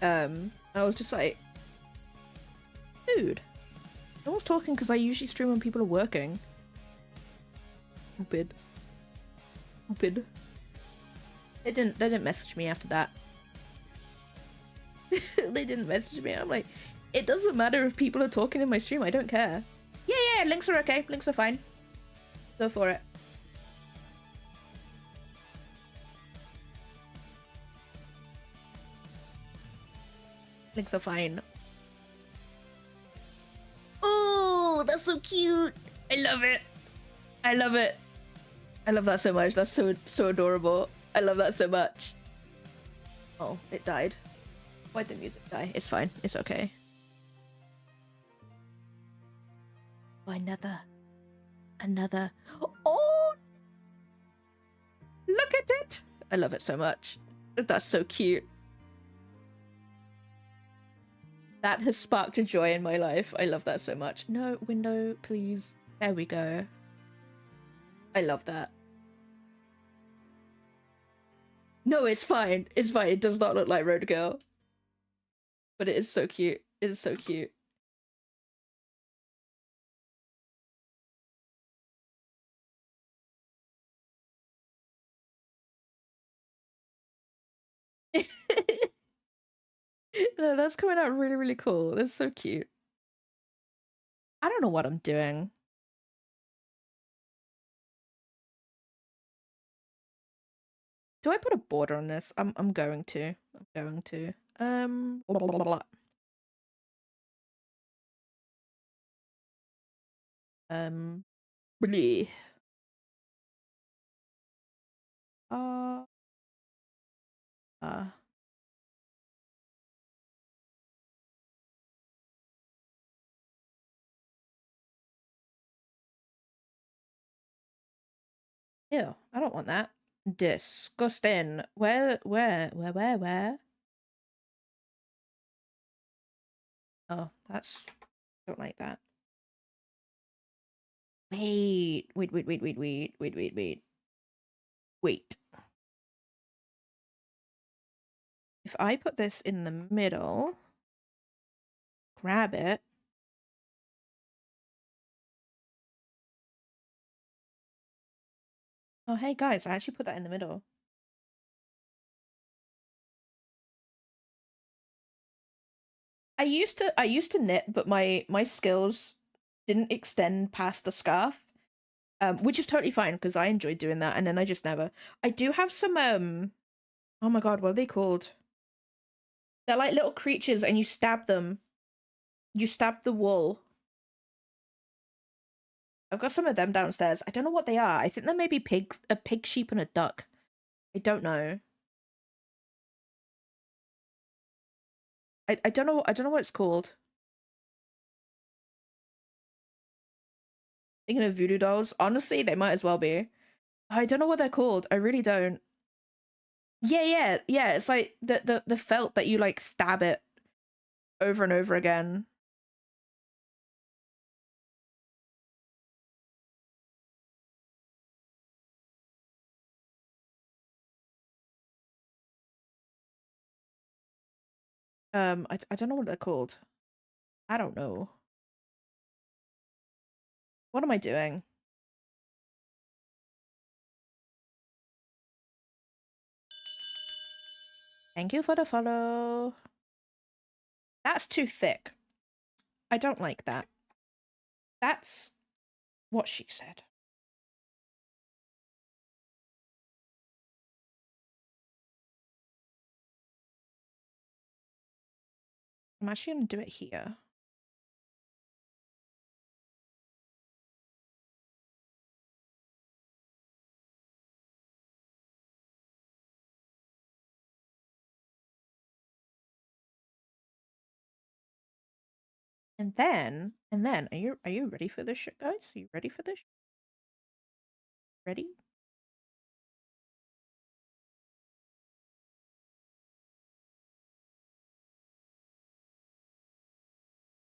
I was just like, dude, no one's talking because I usually stream when people are working. Stupid. They didn't message me after that. They didn't message me. I'm like, it doesn't matter if people are talking in my stream. I don't care. Yeah, links are okay. Links are fine. Go for it. Links are fine. Oh, that's so cute. I love it. I love that so much. That's so adorable. I love that so much. Oh, it died. Why'd the music die? It's fine. It's okay. Oh, another. Oh! Look at it! I love it so much. That's so cute. That has sparked a joy in my life. I love that so much. No, window, please. There we go. I love that. No, it's fine. It's fine. It does not look like Road Girl. But it is so cute. It is so cute. No, that's coming out really, really cool. That's so cute. I don't know what I'm doing. Do I put a border on this? I'm going to. Blah, blah, blah, blah. Bleh. Uh, Ew, I don't want that. Disgusting. Where? Oh, that's... Don't like that. Wait. If I put this in the middle, grab it. Oh, hey guys, I actually put that in the middle. I used to knit, but my skills didn't extend past the scarf. Which is totally fine because I enjoyed doing that, and then I just never. I do have some oh my god, what are they called? They're like little creatures, and you stab them. You stab the wool. I've got some of them downstairs. I don't know what they are. I think they're maybe pigs, a pig, sheep, and a duck. I don't know. I don't know. I don't know what it's called. Thinking of voodoo dolls. Honestly, they might as well be. I don't know what they're called. I really don't. Yeah. It's like the felt that you like stab it over and over again. I don't know what they're called. I don't know. What am I doing? Thank you for the follow. That's too thick. I don't like that. That's what she said. I'm actually gonna do it here. And then, are you ready for this shit, guys? Are you ready for this? Ready?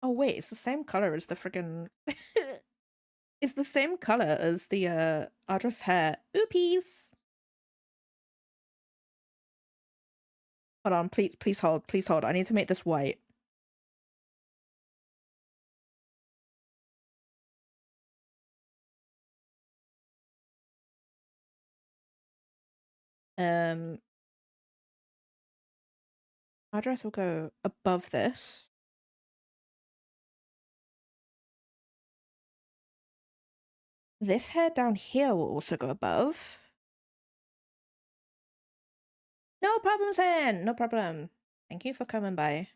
Oh wait, it's the same color as the friggin' it's the same color as the Audra's hair. Oopies! Hold on, please hold. I need to make this white. Audra will go above this. This hair down here will also go above. No problem, Sen! No problem. Thank you for coming by.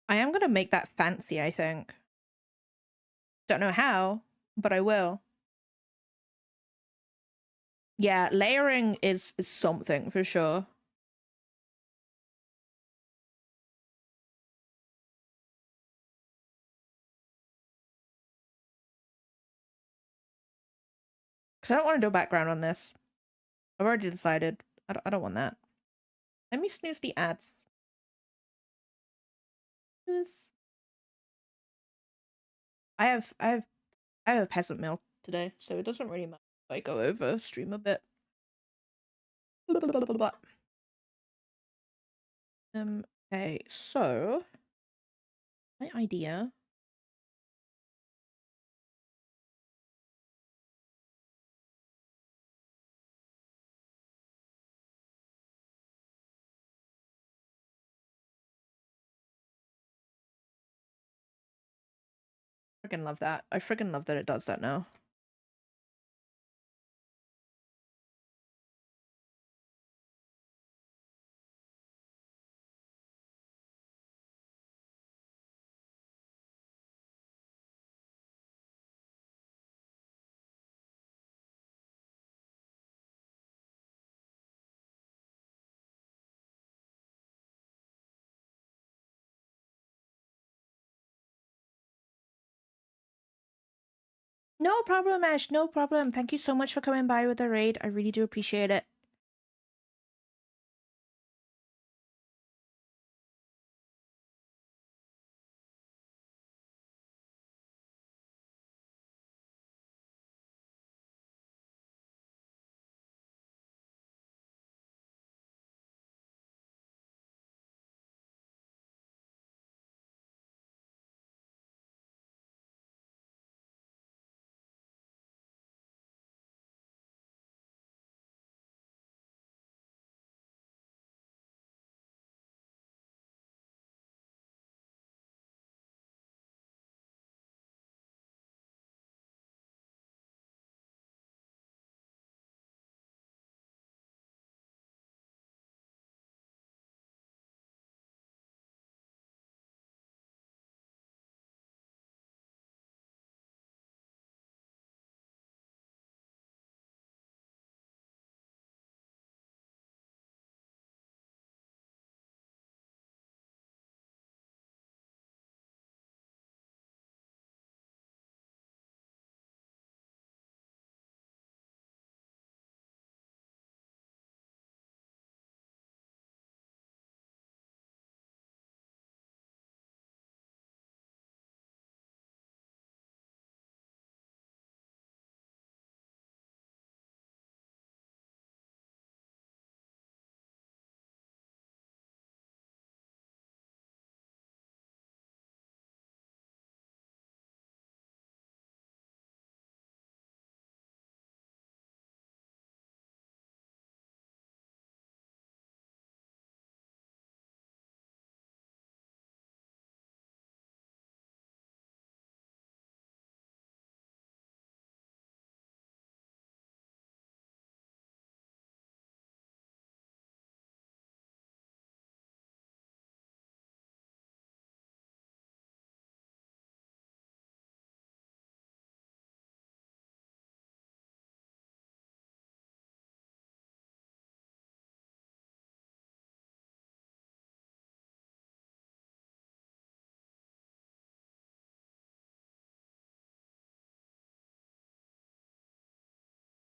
I am gonna make that fancy, I think. Don't know how, but I will. Yeah, layering is something for sure. Because I don't want to do a background on this. I've already decided. I don't want that. Let me snooze the ads. Snooze. I have a peasant meal today, so it doesn't really matter if I go over stream a bit. Okay, so my idea Freaking love that. I freaking love that it does that now. No problem, Ash. No problem. Thank you so much for coming by with the raid. I really do appreciate it.